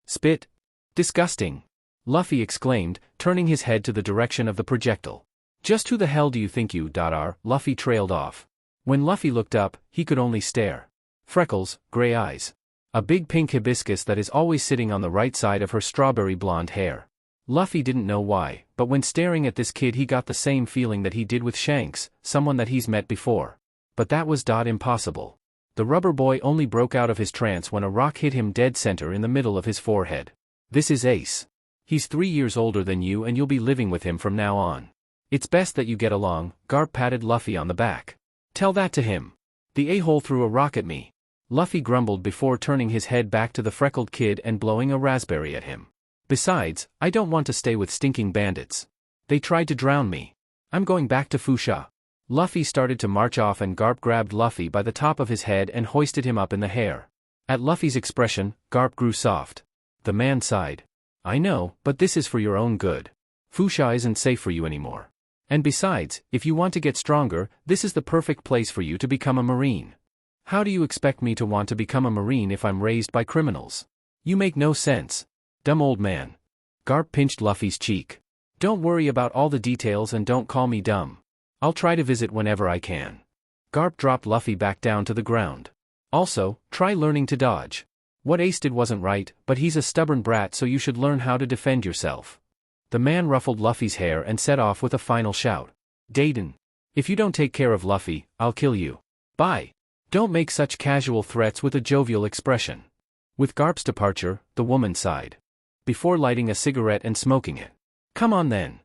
Spit? Disgusting! Luffy exclaimed, turning his head to the direction of the projectile. Just who the hell do you think you are? Luffy trailed off. When Luffy looked up, he could only stare. Freckles, gray eyes. A big pink hibiscus that is always sitting on the right side of her strawberry blonde hair. Luffy didn't know why, but when staring at this kid he got the same feeling that he did with Shanks, someone that he's met before. But that was impossible. The rubber boy only broke out of his trance when a rock hit him dead center in the middle of his forehead. This is Ace. He's 3 years older than you and you'll be living with him from now on. It's best that you get along, Garp patted Luffy on the back. Tell that to him. The a-hole threw a rock at me. Luffy grumbled before turning his head back to the freckled kid and blowing a raspberry at him. Besides, I don't want to stay with stinking bandits. They tried to drown me. I'm going back to Fuchsia. Luffy started to march off and Garp grabbed Luffy by the top of his head and hoisted him up in the hair. At Luffy's expression, Garp grew soft. The man sighed. I know, but this is for your own good. Fuchsia isn't safe for you anymore. And besides, if you want to get stronger, this is the perfect place for you to become a Marine. How do you expect me to want to become a Marine if I'm raised by criminals? You make no sense. Dumb old man. Garp pinched Luffy's cheek. Don't worry about all the details and don't call me dumb. I'll try to visit whenever I can. Garp dropped Luffy back down to the ground. Also, try learning to dodge. What Ace did wasn't right, but he's a stubborn brat so you should learn how to defend yourself. The man ruffled Luffy's hair and set off with a final shout. Dayton. If you don't take care of Luffy, I'll kill you. Bye. Don't make such casual threats with a jovial expression. With Garp's departure, the woman sighed. Before lighting a cigarette and smoking it. Come on then.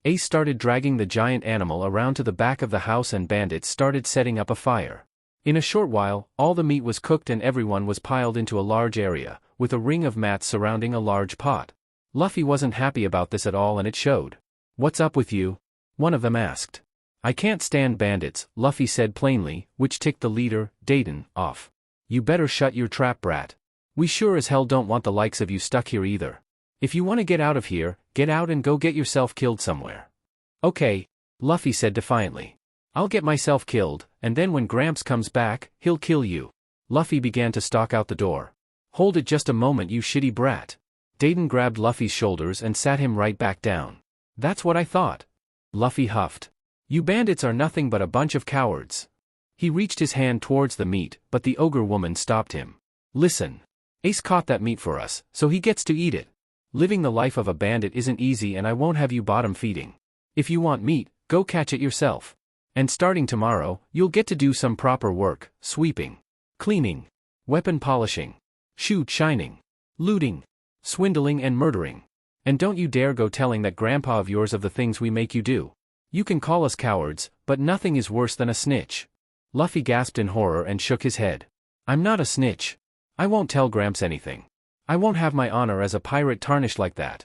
Ace started dragging the giant animal around to the back of the house and bandits started setting up a fire. In a short while, all the meat was cooked and everyone was piled into a large area, with a ring of mats surrounding a large pot. Luffy wasn't happy about this at all and it showed. What's up with you? One of them asked. I can't stand bandits, Luffy said plainly, which ticked the leader, Dayton, off. You better shut your trap, brat. We sure as hell don't want the likes of you stuck here either. If you want to get out of here, get out and go get yourself killed somewhere. Okay, Luffy said defiantly. I'll get myself killed, and then when Gramps comes back, he'll kill you. Luffy began to stalk out the door. Hold it just a moment, you shitty brat. Dayton grabbed Luffy's shoulders and sat him right back down. That's what I thought. Luffy huffed. You bandits are nothing but a bunch of cowards. He reached his hand towards the meat, but the ogre woman stopped him. Listen. Ace caught that meat for us, so he gets to eat it. Living the life of a bandit isn't easy and I won't have you bottom feeding. If you want meat, go catch it yourself. And starting tomorrow, you'll get to do some proper work, sweeping, cleaning, weapon polishing, shoe shining, looting, swindling and murdering. And don't you dare go telling that grandpa of yours of the things we make you do. You can call us cowards, but nothing is worse than a snitch. Luffy gasped in horror and shook his head. I'm not a snitch. I won't tell Gramps anything. I won't have my honor as a pirate tarnished like that.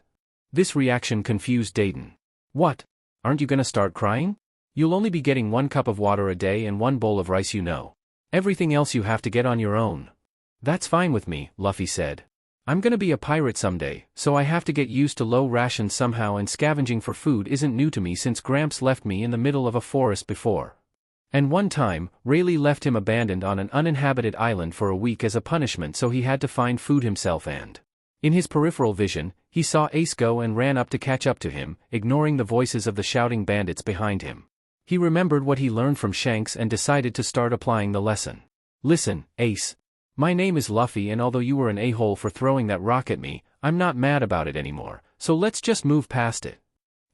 This reaction confused Dayton. What? Aren't you gonna start crying? You'll only be getting 1 cup of water a day and 1 bowl of rice, you know. Everything else you have to get on your own. That's fine with me, Luffy said. I'm gonna be a pirate someday, so I have to get used to low rations somehow and scavenging for food isn't new to me since Gramps left me in the middle of a forest before. And one time, Rayleigh left him abandoned on an uninhabited island for a week as a punishment so he had to find food himself and... In his peripheral vision, he saw Ace go and ran up to catch up to him, ignoring the voices of the shouting bandits behind him. He remembered what he learned from Shanks and decided to start applying the lesson. Listen, Ace. My name is Luffy and although you were an a-hole for throwing that rock at me, I'm not mad about it anymore, so let's just move past it.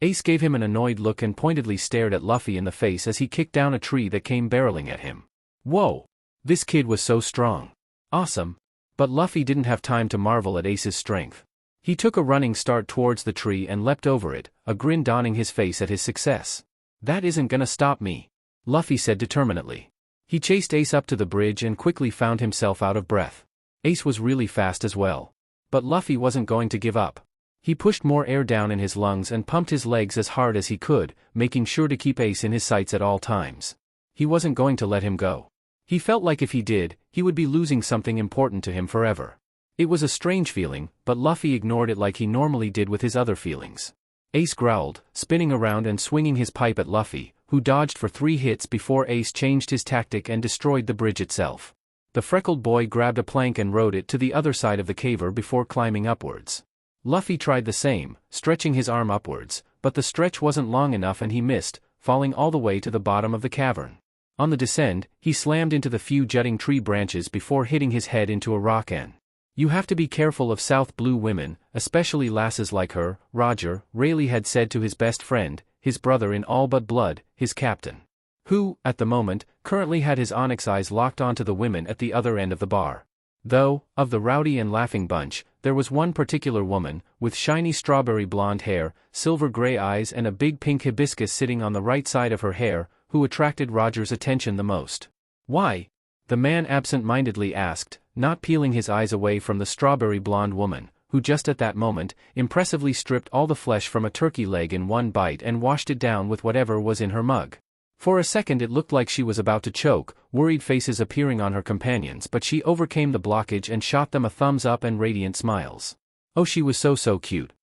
Ace gave him an annoyed look and pointedly stared at Luffy in the face as he kicked down a tree that came barreling at him. Whoa! This kid was so strong. Awesome. But Luffy didn't have time to marvel at Ace's strength. He took a running start towards the tree and leapt over it, a grin dawning his face at his success. "That isn't gonna stop me," Luffy said determinedly. He chased Ace up to the bridge and quickly found himself out of breath. Ace was really fast as well. But Luffy wasn't going to give up. He pushed more air down in his lungs and pumped his legs as hard as he could, making sure to keep Ace in his sights at all times. He wasn't going to let him go. He felt like if he did, he would be losing something important to him forever. It was a strange feeling, but Luffy ignored it like he normally did with his other feelings. Ace growled, spinning around and swinging his pipe at Luffy, who dodged for 3 hits before Ace changed his tactic and destroyed the bridge itself. The freckled boy grabbed a plank and rode it to the other side of the caver before climbing upwards. Luffy tried the same, stretching his arm upwards, but the stretch wasn't long enough and he missed, falling all the way to the bottom of the cavern. On the descend, he slammed into the few jutting tree branches before hitting his head into a rock end. "You have to be careful of South Blue women, especially lasses like her, Roger," Rayleigh had said to his best friend, his brother in all but blood, his captain. Who, at the moment, currently had his onyx eyes locked onto the women at the other end of the bar. Though, of the rowdy and laughing bunch, there was one particular woman, with shiny strawberry blonde hair, silver gray eyes and a big pink hibiscus sitting on the right side of her hair, who attracted Roger's attention the most. "Why?" the man absent-mindedly asked, not peeling his eyes away from the strawberry blonde woman, who just at that moment, impressively stripped all the flesh from a turkey leg in one bite and washed it down with whatever was in her mug. For a second it looked like she was about to choke, worried faces appearing on her companions, but she overcame the blockage and shot them a thumbs up and radiant smiles. "Oh, she was so cute.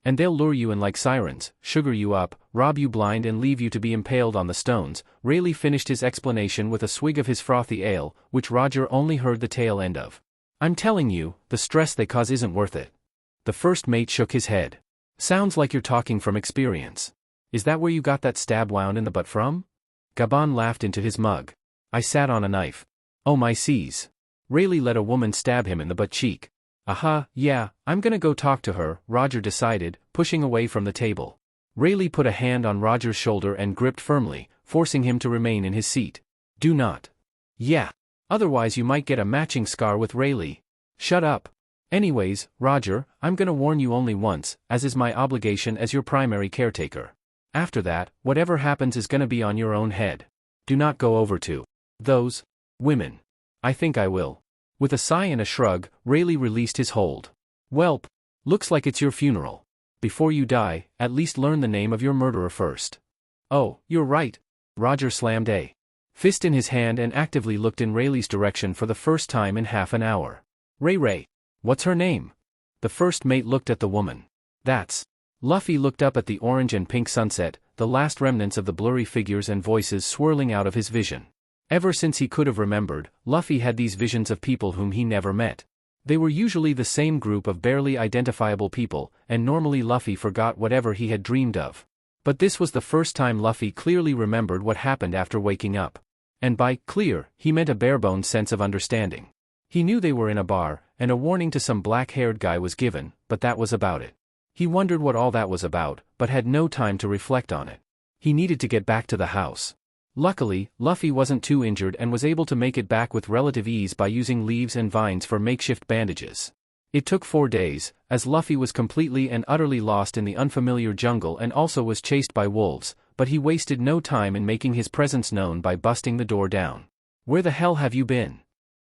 And they'll lure you in like sirens, sugar you up, rob you blind and leave you to be impaled on the stones." Rayleigh finished his explanation with a swig of his frothy ale, which Roger only heard the tail end of. "I'm telling you, the stress they cause isn't worth it." The first mate shook his head. "Sounds like you're talking from experience. Is that where you got that stab wound in the butt from?" Gabon laughed into his mug. "I sat on a knife." "Oh my seas. Rayleigh let a woman stab him in the butt cheek." "Aha, yeah, I'm gonna go talk to her," Roger decided, pushing away from the table. Rayleigh put a hand on Roger's shoulder and gripped firmly, forcing him to remain in his seat. "Do not." "Yeah. Otherwise you might get a matching scar with Rayleigh." "Shut up. Anyways, Roger, I'm gonna warn you only once, as is my obligation as your primary caretaker. After that, whatever happens is gonna be on your own head. Do not go over to those women." "I think I will." With a sigh and a shrug, Rayleigh released his hold. "Welp, looks like it's your funeral. Before you die, at least learn the name of your murderer first." "Oh, you're right." Roger slammed a fist in his hand and actively looked in Rayleigh's direction for the first time in half an hour. Ray. What's her name?" The first mate looked at the woman. "That's..." Luffy looked up at the orange and pink sunset, the last remnants of the blurry figures and voices swirling out of his vision. Ever since he could have remembered, Luffy had these visions of people whom he never met. They were usually the same group of barely identifiable people, and normally Luffy forgot whatever he had dreamed of. But this was the first time Luffy clearly remembered what happened after waking up. And by clear, he meant a bare-bones sense of understanding. He knew they were in a bar, and a warning to some black-haired guy was given, but that was about it. He wondered what all that was about, but had no time to reflect on it. He needed to get back to the house. Luckily, Luffy wasn't too injured and was able to make it back with relative ease by using leaves and vines for makeshift bandages. It took 4 days, as Luffy was completely and utterly lost in the unfamiliar jungle and also was chased by wolves, but he wasted no time in making his presence known by busting the door down. "Where the hell have you been?"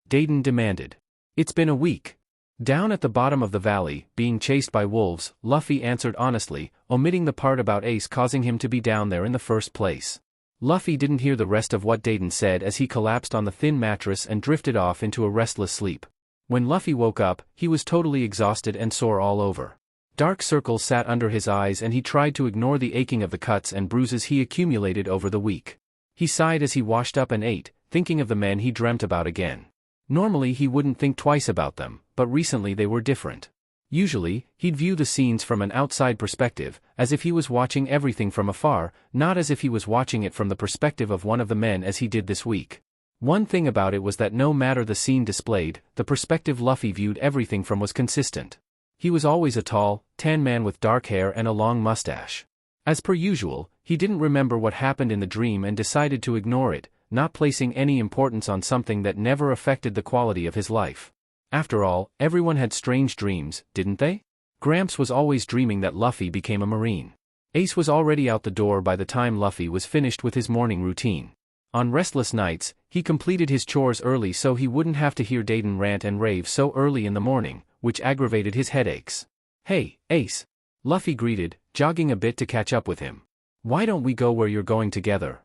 Dayton demanded. "It's been a week." "Down at the bottom of the valley, being chased by wolves," Luffy answered honestly, omitting the part about Ace causing him to be down there in the first place. Luffy didn't hear the rest of what Dayton said as he collapsed on the thin mattress and drifted off into a restless sleep. When Luffy woke up, he was totally exhausted and sore all over. Dark circles sat under his eyes and he tried to ignore the aching of the cuts and bruises he accumulated over the week. He sighed as he washed up and ate, thinking of the men he dreamt about again. Normally he wouldn't think twice about them, but recently they were different. Usually, he'd view the scenes from an outside perspective, as if he was watching everything from afar, not as if he was watching it from the perspective of one of the men as he did this week. One thing about it was that no matter the scene displayed, the perspective Luffy viewed everything from was consistent. He was always a tall, tan man with dark hair and a long mustache. As per usual, he didn't remember what happened in the dream and decided to ignore it, not placing any importance on something that never affected the quality of his life. After all, everyone had strange dreams, didn't they? Gramps was always dreaming that Luffy became a Marine. Ace was already out the door by the time Luffy was finished with his morning routine. On restless nights, he completed his chores early so he wouldn't have to hear Dayton rant and rave so early in the morning, which aggravated his headaches. "Hey, Ace," Luffy greeted, jogging a bit to catch up with him. "Why don't we go where you're going together?"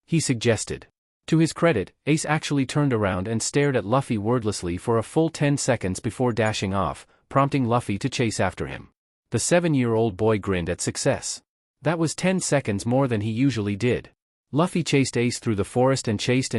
he suggested. To his credit, Ace actually turned around and stared at Luffy wordlessly for a full 10 seconds before dashing off, prompting Luffy to chase after him. The 7-year-old boy grinned at success. That was 10 seconds more than he usually did. Luffy chased Ace through the forest and chased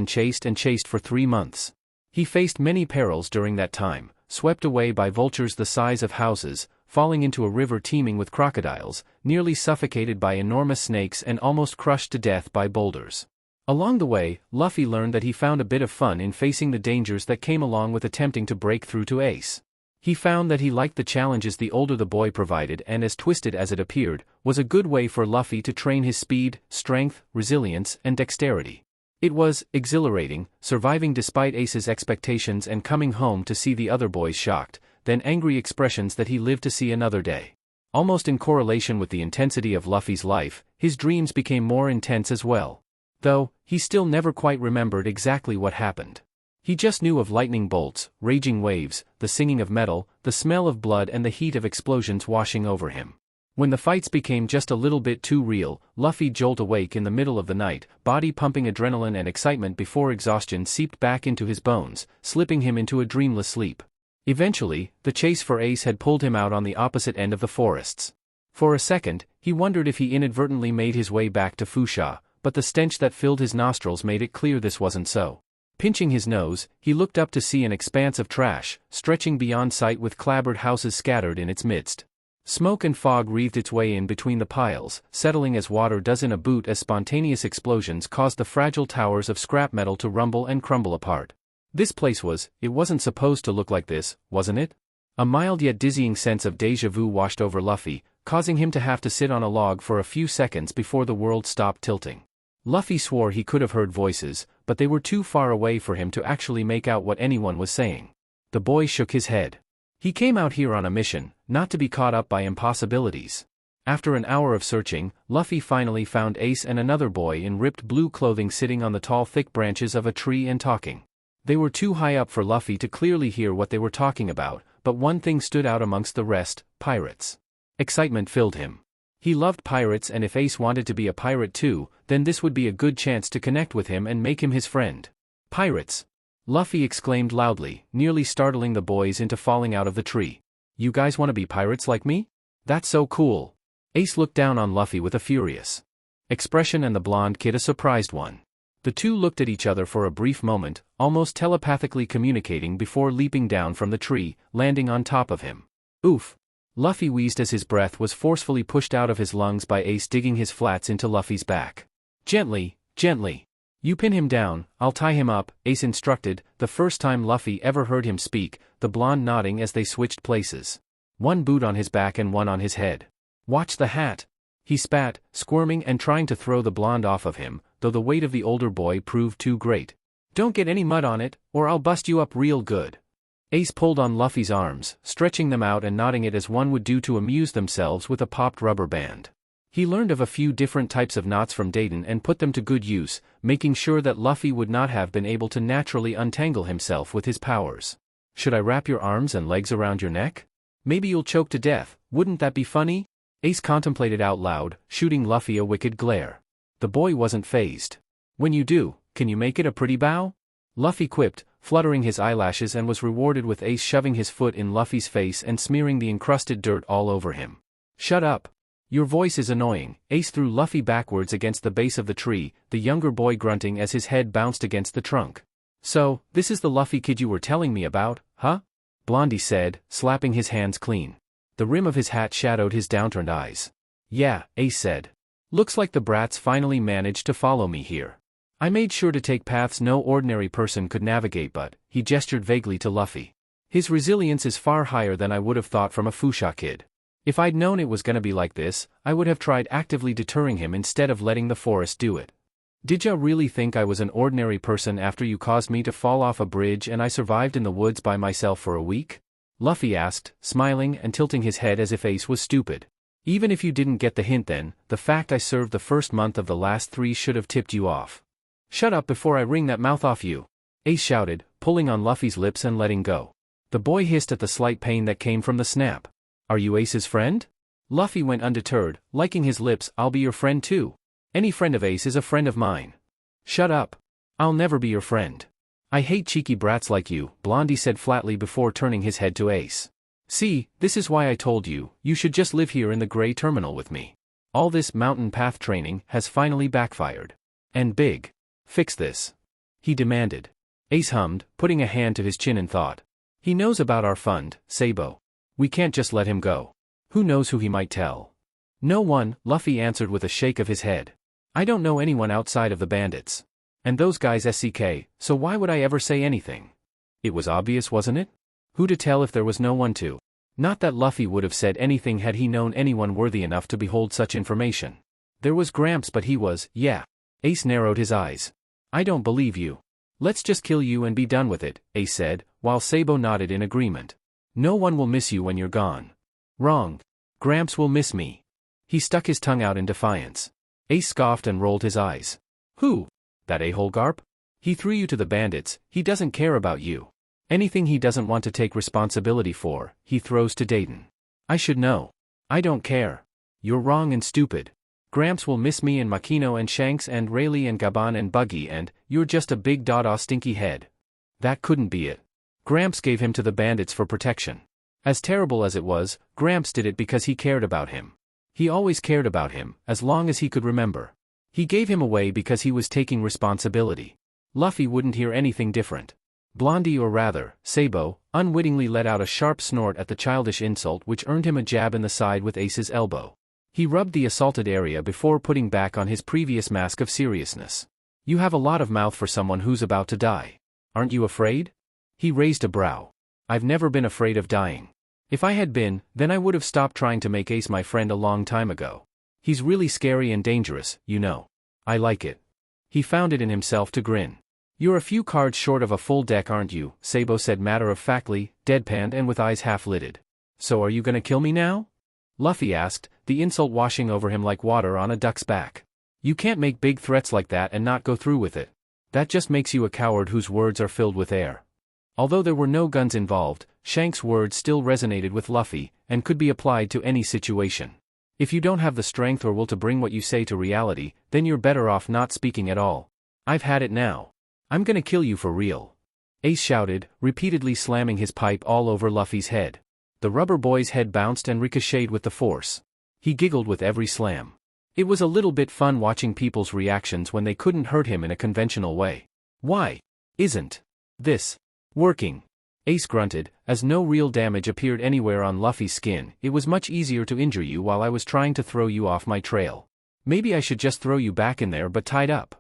for 3 months. He faced many perils during that time, swept away by vultures the size of houses, falling into a river teeming with crocodiles, nearly suffocated by enormous snakes and almost crushed to death by boulders. Along the way, Luffy learned that he found a bit of fun in facing the dangers that came along with attempting to break through to Ace. He found that he liked the challenges the older the boy provided, and as twisted as it appeared, was a good way for Luffy to train his speed, strength, resilience, and dexterity. It was exhilarating, surviving despite Ace's expectations and coming home to see the other boys shocked, then angry expressions that he lived to see another day. Almost in correlation with the intensity of Luffy's life, his dreams became more intense as well. Though, he still never quite remembered exactly what happened. He just knew of lightning bolts, raging waves, the singing of metal, the smell of blood and the heat of explosions washing over him. When the fights became just a little bit too real, Luffy jolted awake in the middle of the night, body pumping adrenaline and excitement before exhaustion seeped back into his bones, slipping him into a dreamless sleep. Eventually, the chase for Ace had pulled him out on the opposite end of the forests. For a second, he wondered if he inadvertently made his way back to Fusha, but the stench that filled his nostrils made it clear this wasn't so. Pinching his nose, he looked up to see an expanse of trash, stretching beyond sight with clapboard houses scattered in its midst. Smoke and fog wreathed its way in between the piles, settling as water does in a boot as spontaneous explosions caused the fragile towers of scrap metal to rumble and crumble apart. This place it wasn't supposed to look like this, wasn't it? A mild yet dizzying sense of déjà vu washed over Luffy, causing him to have to sit on a log for a few seconds before the world stopped tilting. Luffy swore he could have heard voices, but they were too far away for him to actually make out what anyone was saying. The boy shook his head. He came out here on a mission, not to be caught up by impossibilities. After an hour of searching, Luffy finally found Ace and another boy in ripped blue clothing sitting on the tall thick branches of a tree and talking. They were too high up for Luffy to clearly hear what they were talking about, but one thing stood out amongst the rest: pirates. Excitement filled him. He loved pirates, and if Ace wanted to be a pirate too, then this would be a good chance to connect with him and make him his friend. "Pirates!" Luffy exclaimed loudly, nearly startling the boys into falling out of the tree. "You guys want to be pirates like me? That's so cool." Ace looked down on Luffy with a furious expression and the blonde kid a surprised one. The two looked at each other for a brief moment, almost telepathically communicating before leaping down from the tree, landing on top of him. "Oof!" Luffy wheezed as his breath was forcefully pushed out of his lungs by Ace digging his flats into Luffy's back. "Gently, gently. You pin him down, I'll tie him up," Ace instructed, the first time Luffy ever heard him speak, the blonde nodding as they switched places. One boot on his back and one on his head. "Watch the hat!" He spat, squirming and trying to throw the blonde off of him, though the weight of the older boy proved too great. "Don't get any mud on it, or I'll bust you up real good." Ace pulled on Luffy's arms, stretching them out and knotting it as one would do to amuse themselves with a popped rubber band. He learned of a few different types of knots from Dayton and put them to good use, making sure that Luffy would not have been able to naturally untangle himself with his powers. "Should I wrap your arms and legs around your neck? Maybe you'll choke to death, wouldn't that be funny?" Ace contemplated out loud, shooting Luffy a wicked glare. The boy wasn't fazed. "When you do, can you make it a pretty bow?" Luffy quipped, fluttering his eyelashes, and was rewarded with Ace shoving his foot in Luffy's face and smearing the encrusted dirt all over him. "Shut up. Your voice is annoying." Ace threw Luffy backwards against the base of the tree, the younger boy grunting as his head bounced against the trunk. "So, this is the Luffy kid you were telling me about, huh?" Blondie said, slapping his hands clean. The rim of his hat shadowed his downturned eyes. "Yeah," Ace said. "Looks like the brats finally managed to follow me here. I made sure to take paths no ordinary person could navigate, but," he gestured vaguely to Luffy. "His resilience is far higher than I would have thought from a Fusha kid. If I'd known it was gonna be like this, I would have tried actively deterring him instead of letting the forest do it." Did ya really think I was an ordinary person after you caused me to fall off a bridge and I survived in the woods by myself for a week? Luffy asked, smiling and tilting his head as if Ace was stupid. Even if you didn't get the hint then, the fact I served the first month of the last 3 should have tipped you off. Shut up before I wring that mouth off you, Ace shouted, pulling on Luffy's lips and letting go. The boy hissed at the slight pain that came from the snap. Are you Ace's friend? Luffy went undeterred, liking his lips. I'll be your friend too. Any friend of Ace is a friend of mine. Shut up. I'll never be your friend. I hate cheeky brats like you, Blondie said flatly before turning his head to Ace. See, this is why I told you, you should just live here in the gray terminal with me. All this mountain path training has finally backfired. And big. Fix this. He demanded. Ace hummed, putting a hand to his chin in thought. He knows about our fund, Sabo. We can't just let him go. Who knows who he might tell? No one, Luffy answered with a shake of his head. I don't know anyone outside of the bandits. And those guys SCK, so why would I ever say anything? It was obvious, wasn't it? Who to tell if there was no one to? Not that Luffy would have said anything had he known anyone worthy enough to behold such information. There was Gramps, but he was, yeah. Ace narrowed his eyes. I don't believe you. Let's just kill you and be done with it, Ace said, while Sabo nodded in agreement. No one will miss you when you're gone. Wrong. Gramps will miss me. He stuck his tongue out in defiance. Ace scoffed and rolled his eyes. Who? That a-hole Garp? He threw you to the bandits. He doesn't care about you. Anything he doesn't want to take responsibility for, he throws to Dayton. I should know. I don't care. You're wrong and stupid. Gramps will miss me and Makino and Shanks and Rayleigh and Gaban and Buggy, and you're just a big dada stinky head. That couldn't be it. Gramps gave him to the bandits for protection. As terrible as it was, Gramps did it because he cared about him. He always cared about him, as long as he could remember. He gave him away because he was taking responsibility. Luffy wouldn't hear anything different. Blondie, or rather, Sabo, unwittingly let out a sharp snort at the childish insult, which earned him a jab in the side with Ace's elbow. He rubbed the assaulted area before putting back on his previous mask of seriousness. You have a lot of mouth for someone who's about to die. Aren't you afraid? He raised a brow. I've never been afraid of dying. If I had been, then I would have stopped trying to make Ace my friend a long time ago. He's really scary and dangerous, you know. I like it. He found it in himself to grin. You're a few cards short of a full deck, aren't you? Sabo said matter-of-factly, deadpanned and with eyes half-lidded. So are you gonna kill me now? Luffy asked, the insult washing over him like water on a duck's back. You can't make big threats like that and not go through with it. That just makes you a coward whose words are filled with air. Although there were no guns involved, Shanks' words still resonated with Luffy, and could be applied to any situation. If you don't have the strength or will to bring what you say to reality, then you're better off not speaking at all. I've had it now. I'm gonna kill you for real. Ace shouted, repeatedly slamming his pipe all over Luffy's head. The rubber boy's head bounced and ricocheted with the force. He giggled with every slam. It was a little bit fun watching people's reactions when they couldn't hurt him in a conventional way. Why isn't this working? Ace grunted, as no real damage appeared anywhere on Luffy's skin. It was much easier to injure you while I was trying to throw you off my trail. Maybe I should just throw you back in there but tied up.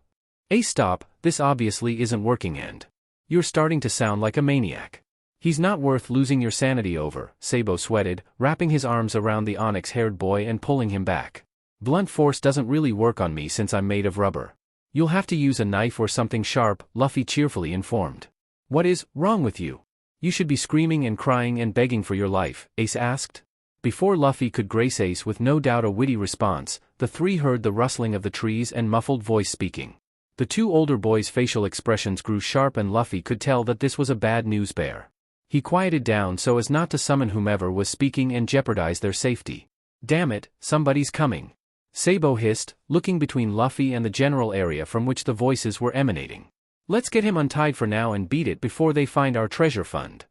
Ace, stop, this obviously isn't working and you're starting to sound like a maniac. He's not worth losing your sanity over, Sabo sweated, wrapping his arms around the onyx-haired boy and pulling him back. Blunt force doesn't really work on me since I'm made of rubber. You'll have to use a knife or something sharp, Luffy cheerfully informed. What is wrong with you? You should be screaming and crying and begging for your life, Ace asked. Before Luffy could grace Ace with no doubt a witty response, the three heard the rustling of the trees and muffled voice speaking. The two older boys' facial expressions grew sharp and Luffy could tell that this was a bad news bear. He quieted down so as not to summon whomever was speaking and jeopardize their safety. Damn it, somebody's coming. Sabo hissed, looking between Luffy and the general area from which the voices were emanating. Let's get him untied for now and beat it before they find our treasure fund.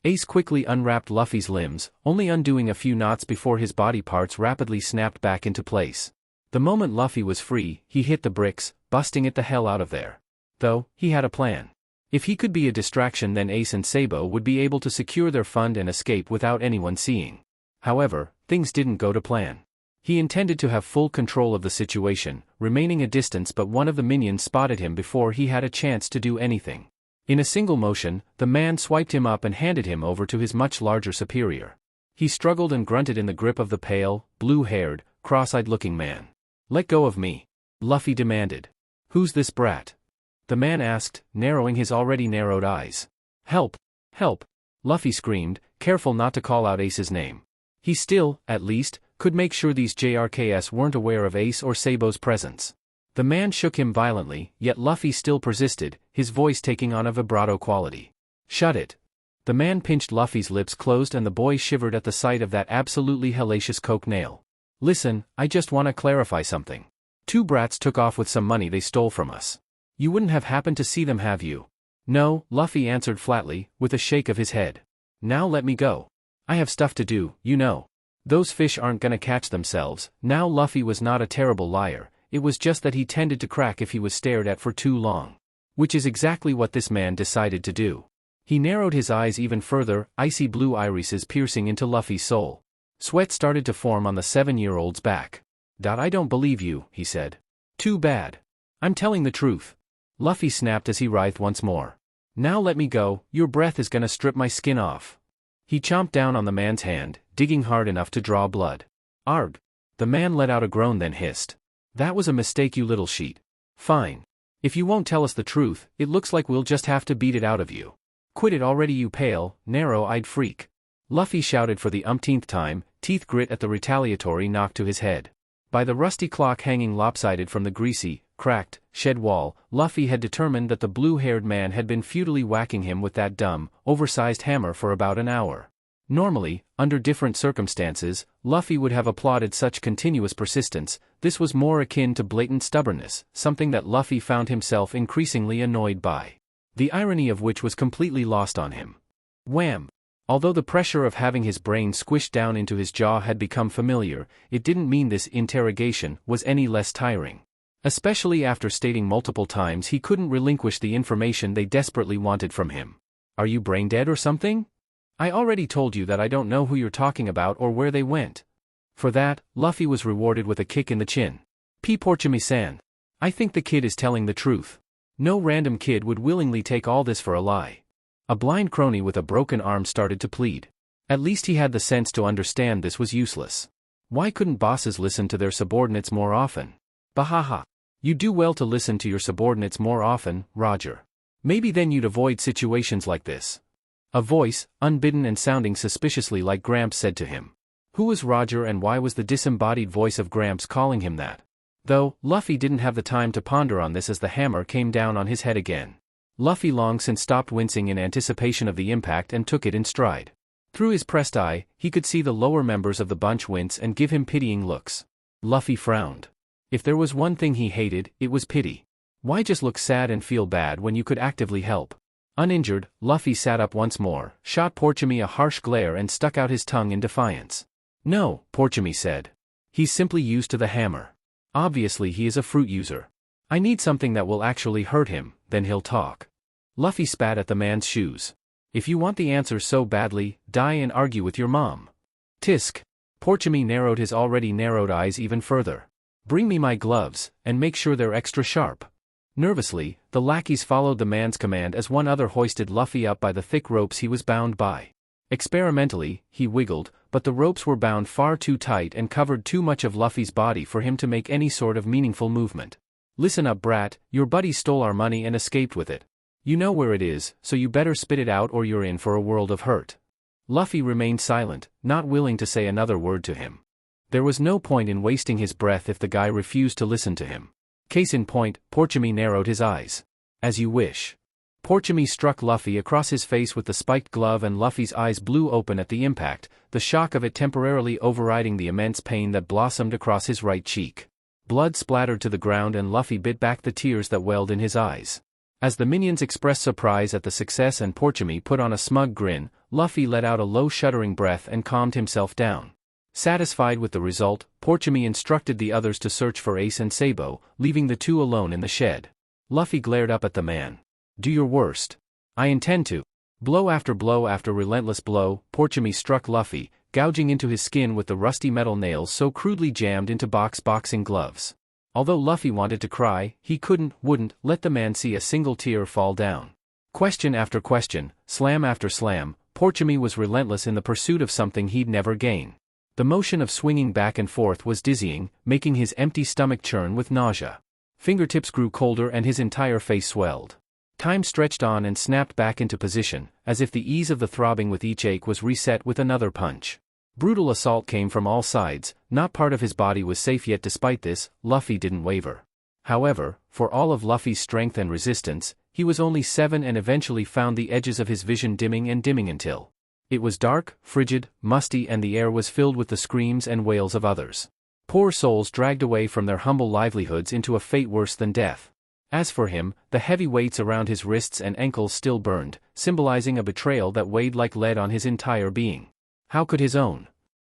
Ace quickly unwrapped Luffy's limbs, only undoing a few knots before his body parts rapidly snapped back into place. The moment Luffy was free, he hit the bricks, busting it the hell out of there. Though, he had a plan. If he could be a distraction, then Ace and Sabo would be able to secure their fund and escape without anyone seeing. However, things didn't go to plan. He intended to have full control of the situation, remaining a distance, but one of the minions spotted him before he had a chance to do anything. In a single motion, the man swiped him up and handed him over to his much larger superior. He struggled and grunted in the grip of the pale, blue-haired, cross-eyed looking man. Let go of me, Luffy demanded. Who's this brat? The man asked, narrowing his already narrowed eyes. Help! Help! Luffy screamed, careful not to call out Ace's name. He still, at least, could make sure these JRKS weren't aware of Ace or Sabo's presence. The man shook him violently, yet Luffy still persisted, his voice taking on a vibrato quality. Shut it! The man pinched Luffy's lips closed and the boy shivered at the sight of that absolutely hellacious coke nail. Listen, I just want to clarify something. 2 brats took off with some money they stole from us. You wouldn't have happened to see them, have you? No, Luffy answered flatly, with a shake of his head. Now let me go. I have stuff to do, you know. Those fish aren't gonna catch themselves. Now Luffy was not a terrible liar, it was just that he tended to crack if he was stared at for too long. Which is exactly what this man decided to do. He narrowed his eyes even further, icy blue irises piercing into Luffy's soul. Sweat started to form on the 7-year-old's back. I don't believe you, he said. Too bad. I'm telling the truth. Luffy snapped as he writhed once more. Now let me go, your breath is gonna strip my skin off. He chomped down on the man's hand, digging hard enough to draw blood. Arg! The man let out a groan then hissed. That was a mistake, you little sheet. Fine. If you won't tell us the truth, it looks like we'll just have to beat it out of you. Quit it already, you pale, narrow-eyed freak. Luffy shouted for the umpteenth time, teeth grit at the retaliatory knock to his head. By the rusty clock hanging lopsided from the greasy, cracked, shed wall, Luffy had determined that the blue-haired man had been futilely whacking him with that dumb, oversized hammer for about an hour. Normally, under different circumstances, Luffy would have applauded such continuous persistence. This was more akin to blatant stubbornness, something that Luffy found himself increasingly annoyed by. The irony of which was completely lost on him. Wham! Although the pressure of having his brain squished down into his jaw had become familiar, it didn't mean this interrogation was any less tiring. Especially after stating multiple times he couldn't relinquish the information they desperately wanted from him. Are you brain dead or something? I already told you that I don't know who you're talking about or where they went. For that, Luffy was rewarded with a kick in the chin. Porchimi-san. I think the kid is telling the truth. No random kid would willingly take all this for a lie. A blind crony with a broken arm started to plead. At least he had the sense to understand this was useless. Why couldn't bosses listen to their subordinates more often? Bahaha. You do well to listen to your subordinates more often, Roger. Maybe then you'd avoid situations like this. A voice, unbidden and sounding suspiciously like Gramps, said to him. Who was Roger and why was the disembodied voice of Gramps calling him that? Though, Luffy didn't have the time to ponder on this as the hammer came down on his head again. Luffy long since stopped wincing in anticipation of the impact and took it in stride. Through his pressed eye, he could see the lower members of the bunch wince and give him pitying looks. Luffy frowned. If there was one thing he hated, it was pity. Why just look sad and feel bad when you could actively help? Uninjured, Luffy sat up once more, shot Porchimi a harsh glare and stuck out his tongue in defiance. No, Porchimi said. He's simply used to the hammer. Obviously he is a fruit user. I need something that will actually hurt him, then he'll talk. Luffy spat at the man's shoes. If you want the answer so badly, die and argue with your mom. Tisk. Porchimi narrowed his already narrowed eyes even further. Bring me my gloves, and make sure they're extra sharp. Nervously, the lackeys followed the man's command as one other hoisted Luffy up by the thick ropes he was bound by. Experimentally, he wiggled, but the ropes were bound far too tight and covered too much of Luffy's body for him to make any sort of meaningful movement. Listen up, brat, your buddy stole our money and escaped with it. You know where it is, so you better spit it out or you're in for a world of hurt. Luffy remained silent, not willing to say another word to him. There was no point in wasting his breath if the guy refused to listen to him. Case in point, Porchimi narrowed his eyes. As you wish. Porchimi struck Luffy across his face with the spiked glove and Luffy's eyes blew open at the impact, the shock of it temporarily overriding the immense pain that blossomed across his right cheek. Blood splattered to the ground and Luffy bit back the tears that welled in his eyes. As the minions expressed surprise at the success and Porchimi put on a smug grin, Luffy let out a low shuddering breath and calmed himself down. Satisfied with the result, Porchimi instructed the others to search for Ace and Sabo, leaving the two alone in the shed. Luffy glared up at the man. Do your worst. I intend to. Blow after relentless blow, Porchimi struck Luffy, gouging into his skin with the rusty metal nails so crudely jammed into boxing gloves. Although Luffy wanted to cry, he wouldn't let the man see a single tear fall down. Question after question, slam after slam, Porchimi was relentless in the pursuit of something he'd never gain. The motion of swinging back and forth was dizzying, making his empty stomach churn with nausea. Fingertips grew colder and his entire face swelled. Time stretched on and snapped back into position, as if the ease of the throbbing with each ache was reset with another punch. Brutal assault came from all sides. Not part of his body was safe yet. Despite this, Luffy didn't waver. However, for all of Luffy's strength and resistance, he was only 7 and eventually found the edges of his vision dimming and dimming until it was dark, frigid, musty, and the air was filled with the screams and wails of others. Poor souls dragged away from their humble livelihoods into a fate worse than death. As for him, the heavy weights around his wrists and ankles still burned, symbolizing a betrayal that weighed like lead on his entire being. How could his own?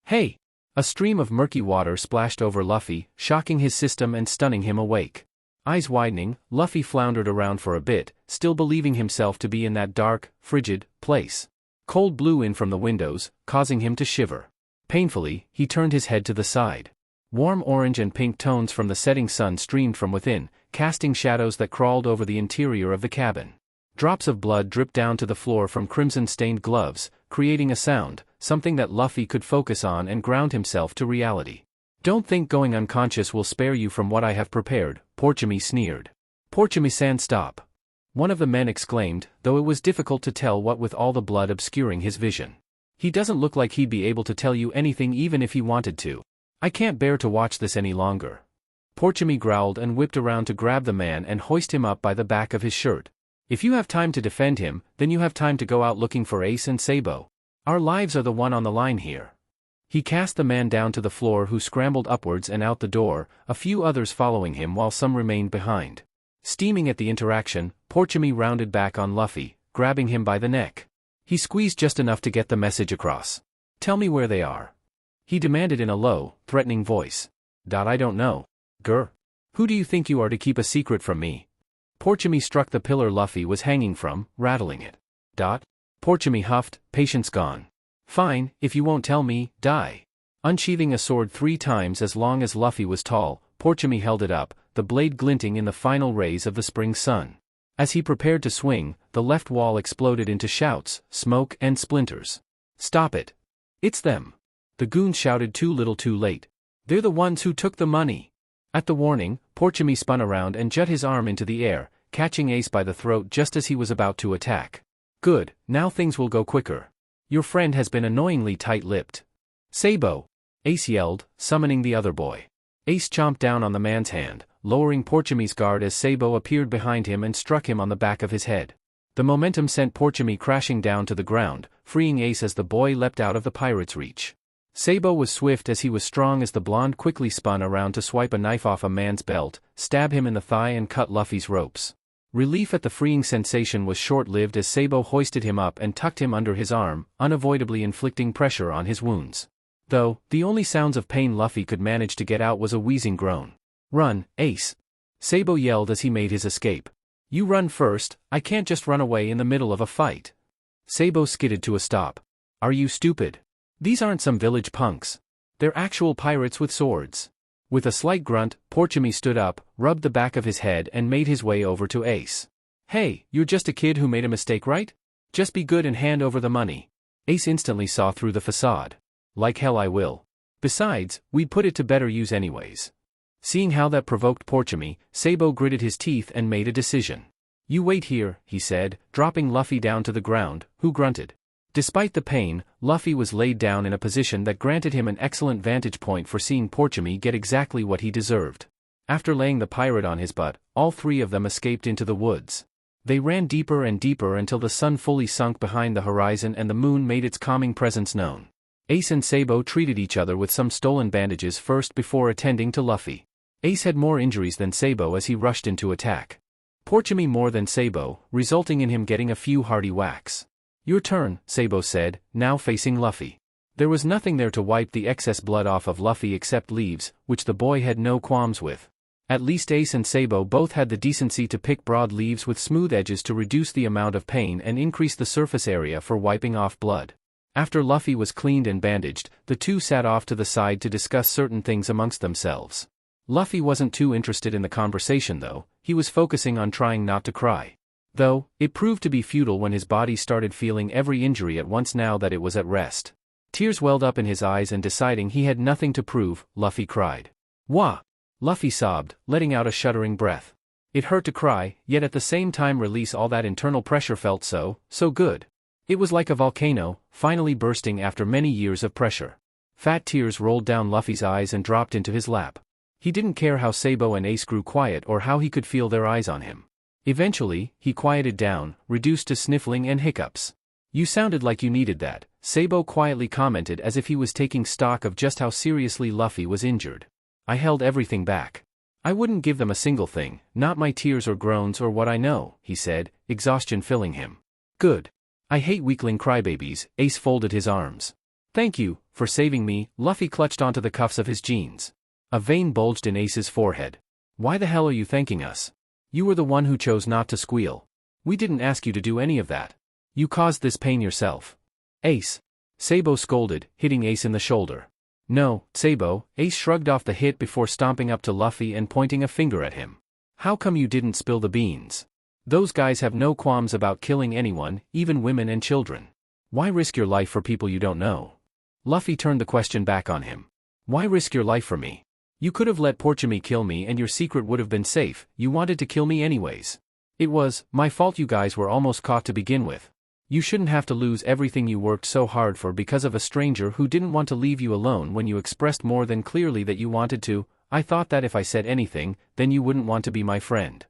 Hey! A stream of murky water splashed over Luffy, shocking his system and stunning him awake. Eyes widening, Luffy floundered around for a bit, still believing himself to be in that dark, frigid place. Cold blew in from the windows, causing him to shiver. Painfully, he turned his head to the side. Warm orange and pink tones from the setting sun streamed from within, casting shadows that crawled over the interior of the cabin. Drops of blood dripped down to the floor from crimson-stained gloves, creating a sound, something that Luffy could focus on and ground himself to reality. "Don't think going unconscious will spare you from what I have prepared," Porchimi sneered. "Porchimi-san, stop," one of the men exclaimed, though it was difficult to tell what with all the blood obscuring his vision. "He doesn't look like he'd be able to tell you anything even if he wanted to. I can't bear to watch this any longer." Porchimi growled and whipped around to grab the man and hoist him up by the back of his shirt. "If you have time to defend him, then you have time to go out looking for Ace and Sabo. Our lives are the one on the line here." He cast the man down to the floor, who scrambled upwards and out the door, a few others following him while some remained behind. Steaming at the interaction, Porchimi rounded back on Luffy, grabbing him by the neck. He squeezed just enough to get the message across. "Tell me where they are," he demanded in a low, threatening voice. "I don't know. Grr. Who do you think you are to keep a secret from me?" Porchimi struck the pillar Luffy was hanging from, rattling it. Porchimi huffed, patience gone. "Fine, if you won't tell me, die." Unsheathing a sword 3 times as long as Luffy was tall, Porchimi held it up, the blade glinting in the final rays of the spring sun. As he prepared to swing, the left wall exploded into shouts, smoke, and splinters. "Stop it. It's them!" The goons shouted too little too late. "They're the ones who took the money." At the warning, Porchimi spun around and jut his arm into the air, catching Ace by the throat just as he was about to attack. "Good, now things will go quicker. Your friend has been annoyingly tight-lipped." "Sabo!" Ace yelled, summoning the other boy. Ace chomped down on the man's hand, lowering Porchimi's guard as Sabo appeared behind him and struck him on the back of his head. The momentum sent Porchimi crashing down to the ground, freeing Ace as the boy leapt out of the pirate's reach. Sabo was swift as he was strong as the blonde quickly spun around to swipe a knife off a man's belt, stab him in the thigh and cut Luffy's ropes. Relief at the freeing sensation was short-lived as Sabo hoisted him up and tucked him under his arm, unavoidably inflicting pressure on his wounds. Though, the only sounds of pain Luffy could manage to get out was a wheezing groan. "Run, Ace!" Sabo yelled as he made his escape. "You run first, I can't just run away in the middle of a fight." Sabo skidded to a stop. "Are you stupid? These aren't some village punks. They're actual pirates with swords." With a slight grunt, Porchimi stood up, rubbed the back of his head and made his way over to Ace. "Hey, you're just a kid who made a mistake, right? Just be good and hand over the money." Ace instantly saw through the facade. "Like hell I will. Besides, we'd put it to better use anyways." Seeing how that provoked Porchimi, Sabo gritted his teeth and made a decision. "You wait here," he said, dropping Luffy down to the ground, who grunted. Despite the pain, Luffy was laid down in a position that granted him an excellent vantage point for seeing Porchimi get exactly what he deserved. After laying the pirate on his butt, all 3 of them escaped into the woods. They ran deeper and deeper until the sun fully sunk behind the horizon and the moon made its calming presence known. Ace and Sabo treated each other with some stolen bandages first before attending to Luffy. Ace had more injuries than Sabo as he rushed into attack. Porchimi more than Sabo, resulting in him getting a few hearty whacks. "Your turn," Sabo said, now facing Luffy. There was nothing there to wipe the excess blood off of Luffy except leaves, which the boy had no qualms with. At least Ace and Sabo both had the decency to pick broad leaves with smooth edges to reduce the amount of pain and increase the surface area for wiping off blood. After Luffy was cleaned and bandaged, the two sat off to the side to discuss certain things amongst themselves. Luffy wasn't too interested in the conversation though, he was focusing on trying not to cry. Though, it proved to be futile when his body started feeling every injury at once now that it was at rest. Tears welled up in his eyes and deciding he had nothing to prove, Luffy cried. "Wah! Luffy sobbed, letting out a shuddering breath. It hurt to cry, yet at the same time release all that internal pressure felt so good. It was like a volcano, finally bursting after many years of pressure. Fat tears rolled down Luffy's eyes and dropped into his lap. He didn't care how Sabo and Ace grew quiet or how he could feel their eyes on him. Eventually, he quieted down, reduced to sniffling and hiccups. "You sounded like you needed that," Sabo quietly commented as if he was taking stock of just how seriously Luffy was injured. "I held everything back. I wouldn't give them a single thing, not my tears or groans or what I know," he said, exhaustion filling him. "Good. I hate weakling crybabies," Ace folded his arms. "Thank you, for saving me," Luffy clutched onto the cuffs of his jeans. A vein bulged in Ace's forehead. "Why the hell are you thanking us? You were the one who chose not to squeal. We didn't ask you to do any of that. You caused this pain yourself." "Ace!" Sabo scolded, hitting Ace in the shoulder. "No, Sabo," Ace shrugged off the hit before stomping up to Luffy and pointing a finger at him. "How come you didn't spill the beans? Those guys have no qualms about killing anyone, even women and children. Why risk your life for people you don't know?" Luffy turned the question back on him. "Why risk your life for me? You could have let Porchimi kill me and your secret would have been safe. You wanted to kill me anyways. It was my fault you guys were almost caught to begin with. You shouldn't have to lose everything you worked so hard for because of a stranger who didn't want to leave you alone when you expressed more than clearly that you wanted to. I thought that if I said anything, then you wouldn't want to be my friend."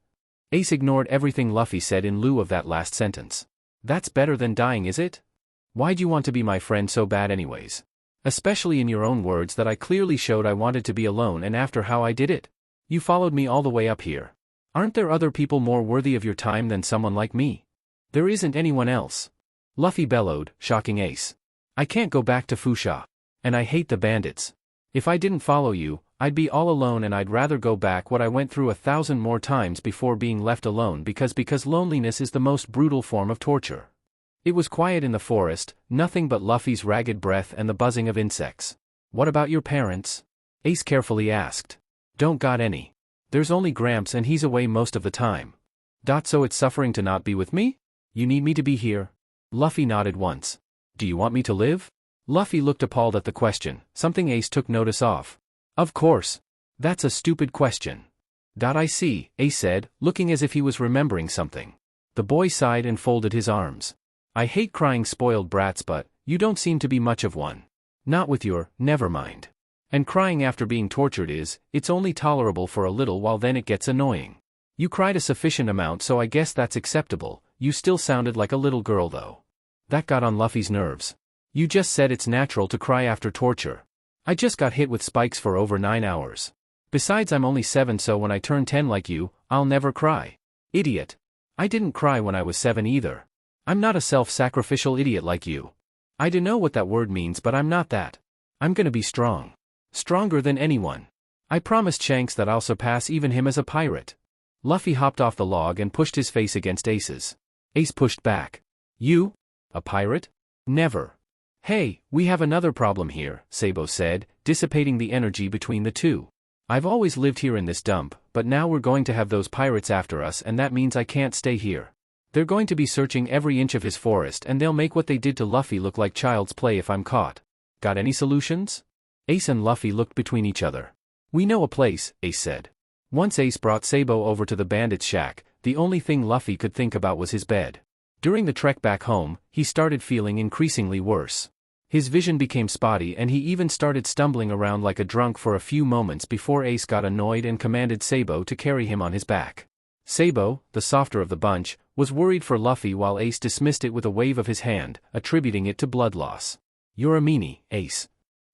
Ace ignored everything Luffy said in lieu of that last sentence. "That's better than dying, is it? Why'd you want to be my friend so bad anyways? Especially in your own words that I clearly showed I wanted to be alone and after how I did it? You followed me all the way up here. Aren't there other people more worthy of your time than someone like me? There isn't anyone else." Luffy bellowed, shocking Ace. "I can't go back to Fusha. And I hate the bandits. If I didn't follow you, I'd be all alone and I'd rather go back what I went through 1,000 more times before being left alone because loneliness is the most brutal form of torture." It was quiet in the forest, nothing but Luffy's ragged breath and the buzzing of insects. "What about your parents?" Ace carefully asked. "Don't got any. There's only Gramps and he's away most of the time." So it's suffering to not be with me? You need me to be here?" Luffy nodded once. "Do you want me to live?" Luffy looked appalled at the question, something Ace took notice of. "Of course. That's a stupid question." "I see," Ace said, looking as if he was remembering something. The boy sighed and folded his arms. "I hate crying spoiled brats, but you don't seem to be much of one. Not with your, never mind. And crying after being tortured it's only tolerable for a little while, then it gets annoying. You cried a sufficient amount, so I guess that's acceptable. You still sounded like a little girl though." That got on Luffy's nerves. "You just said it's natural to cry after torture. I just got hit with spikes for over 9 hours. Besides, I'm only 7, so when I turn 10 like you, I'll never cry." "Idiot. I didn't cry when I was 7 either. I'm not a self-sacrificial idiot like you. I don't know what that word means, but I'm not that. I'm gonna be strong. Stronger than anyone. I promised Shanks that I'll surpass even him as a pirate." Luffy hopped off the log and pushed his face against Ace's. Ace pushed back. "You? A pirate? Never." "Hey, we have another problem here," Sabo said, dissipating the energy between the two. "I've always lived here in this dump, but now we're going to have those pirates after us and that means I can't stay here. They're going to be searching every inch of his forest and they'll make what they did to Luffy look like child's play if I'm caught. Got any solutions?" Ace and Luffy looked between each other. "We know a place," Ace said. Once Ace brought Sabo over to the bandit's shack, the only thing Luffy could think about was his bed. During the trek back home, he started feeling increasingly worse. His vision became spotty and he even started stumbling around like a drunk for a few moments before Ace got annoyed and commanded Sabo to carry him on his back. Sabo, the softer of the bunch, was worried for Luffy while Ace dismissed it with a wave of his hand, attributing it to blood loss. "You're a meanie, Ace."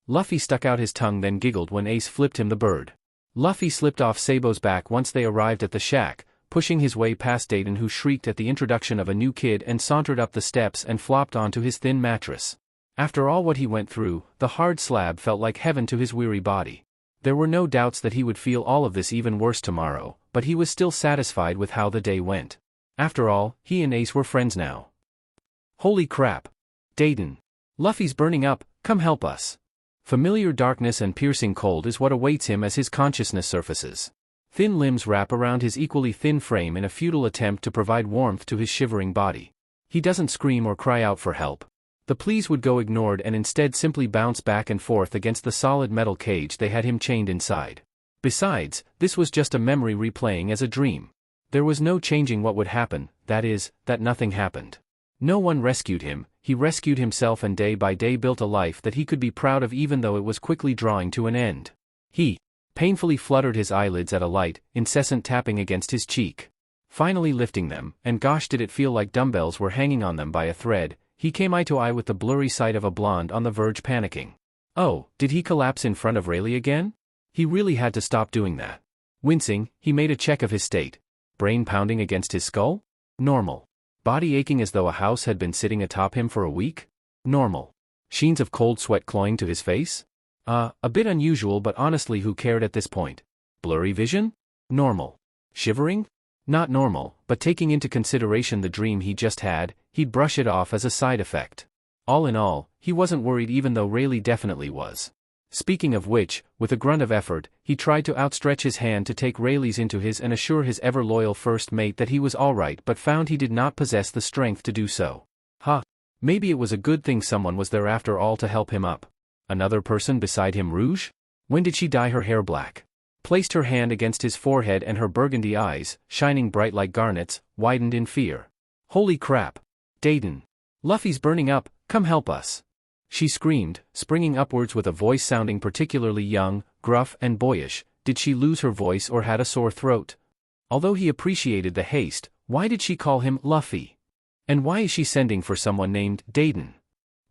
Luffy stuck out his tongue then giggled when Ace flipped him the bird. Luffy slipped off Sabo's back once they arrived at the shack, pushing his way past Dayton, who shrieked at the introduction of a new kid and sauntered up the steps and flopped onto his thin mattress. After all what he went through, the hard slab felt like heaven to his weary body. There were no doubts that he would feel all of this even worse tomorrow, but he was still satisfied with how the day went. After all, he and Ace were friends now. "Holy crap. Dayton. Luffy's burning up, come help us." Familiar darkness and piercing cold is what awaits him as his consciousness surfaces. Thin limbs wrap around his equally thin frame in a futile attempt to provide warmth to his shivering body. He doesn't scream or cry out for help. The pleas would go ignored and instead simply bounce back and forth against the solid metal cage they had him chained inside. Besides, this was just a memory replaying as a dream. There was no changing what would happen, that is, that nothing happened. No one rescued him, he rescued himself and day by day built a life that he could be proud of even though it was quickly drawing to an end. He painfully fluttered his eyelids at a light, incessant tapping against his cheek. Finally lifting them, and gosh did it feel like dumbbells were hanging on them by a thread, he came eye to eye with the blurry sight of a blonde on the verge panicking. Oh, did he collapse in front of Rayleigh again? He really had to stop doing that. Wincing, he made a check of his state. Brain pounding against his skull? Normal. Body aching as though a house had been sitting atop him for a week? Normal. Sheens of cold sweat cloying to his face? A bit unusual, but honestly who cared at this point? Blurry vision? Normal. Shivering? Not normal, but taking into consideration the dream he just had, he'd brush it off as a side effect. All in all, he wasn't worried even though Rayleigh definitely was. Speaking of which, with a grunt of effort, he tried to outstretch his hand to take Rayleigh's into his and assure his ever-loyal first mate that he was alright but found he did not possess the strength to do so. Maybe it was a good thing someone was there after all to help him up. Another person beside him? Rouge? When did she dye her hair black? Placed her hand against his forehead and her burgundy eyes, shining bright like garnets, widened in fear. Holy crap! Dayton! Luffy's burning up, come help us! She screamed, springing upwards with a voice sounding particularly young, gruff and boyish. Did she lose her voice or had a sore throat? Although he appreciated the haste, why did she call him Luffy? And why is she sending for someone named Dayton?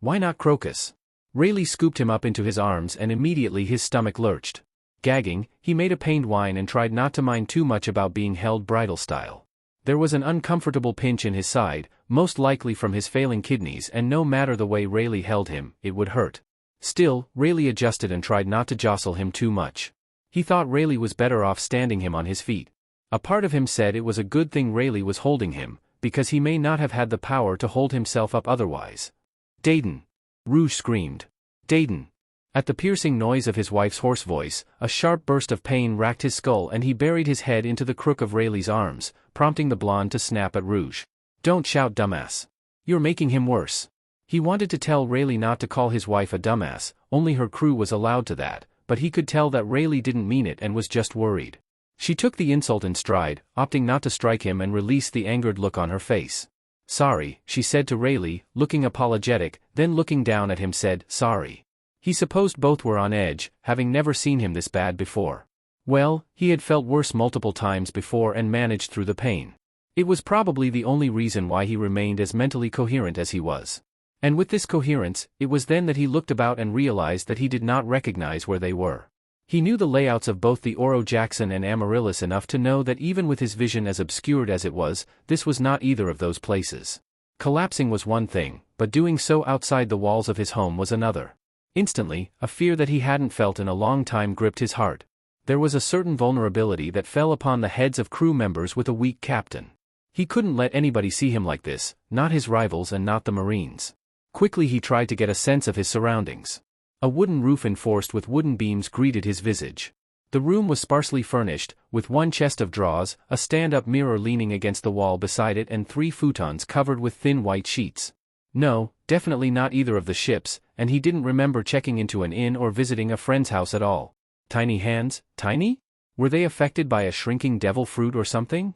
Why not Crocus? Rayleigh scooped him up into his arms and immediately his stomach lurched. Gagging, he made a pained whine and tried not to mind too much about being held bridal style. There was an uncomfortable pinch in his side, most likely from his failing kidneys, and no matter the way Rayleigh held him, it would hurt. Still, Rayleigh adjusted and tried not to jostle him too much. He thought Rayleigh was better off standing him on his feet. A part of him said it was a good thing Rayleigh was holding him, because he may not have had the power to hold himself up otherwise. Dayton! Rouge screamed. Dayton! At the piercing noise of his wife's hoarse voice, a sharp burst of pain racked his skull and he buried his head into the crook of Rayleigh's arms, prompting the blonde to snap at Rouge. Don't shout, dumbass. You're making him worse. He wanted to tell Rayleigh not to call his wife a dumbass, only her crew was allowed to that, but he could tell that Rayleigh didn't mean it and was just worried. She took the insult in stride, opting not to strike him and released the angered look on her face. Sorry, she said to Rayleigh, looking apologetic, then looking down at him said, sorry. He supposed both were on edge, having never seen him this bad before. Well, he had felt worse multiple times before and managed through the pain. It was probably the only reason why he remained as mentally coherent as he was. And with this coherence, it was then that he looked about and realized that he did not recognize where they were. He knew the layouts of both the Oro Jackson and Amaryllis enough to know that even with his vision as obscured as it was, this was not either of those places. Collapsing was one thing, but doing so outside the walls of his home was another. Instantly, a fear that he hadn't felt in a long time gripped his heart. There was a certain vulnerability that fell upon the heads of crew members with a weak captain. He couldn't let anybody see him like this, not his rivals and not the Marines. Quickly he tried to get a sense of his surroundings. A wooden roof enforced with wooden beams greeted his visage. The room was sparsely furnished, with one chest of drawers, a stand-up mirror leaning against the wall beside it and 3 futons covered with thin white sheets. No, definitely not either of the ships, and he didn't remember checking into an inn or visiting a friend's house at all. Tiny hands, tiny? Were they affected by a shrinking devil fruit or something?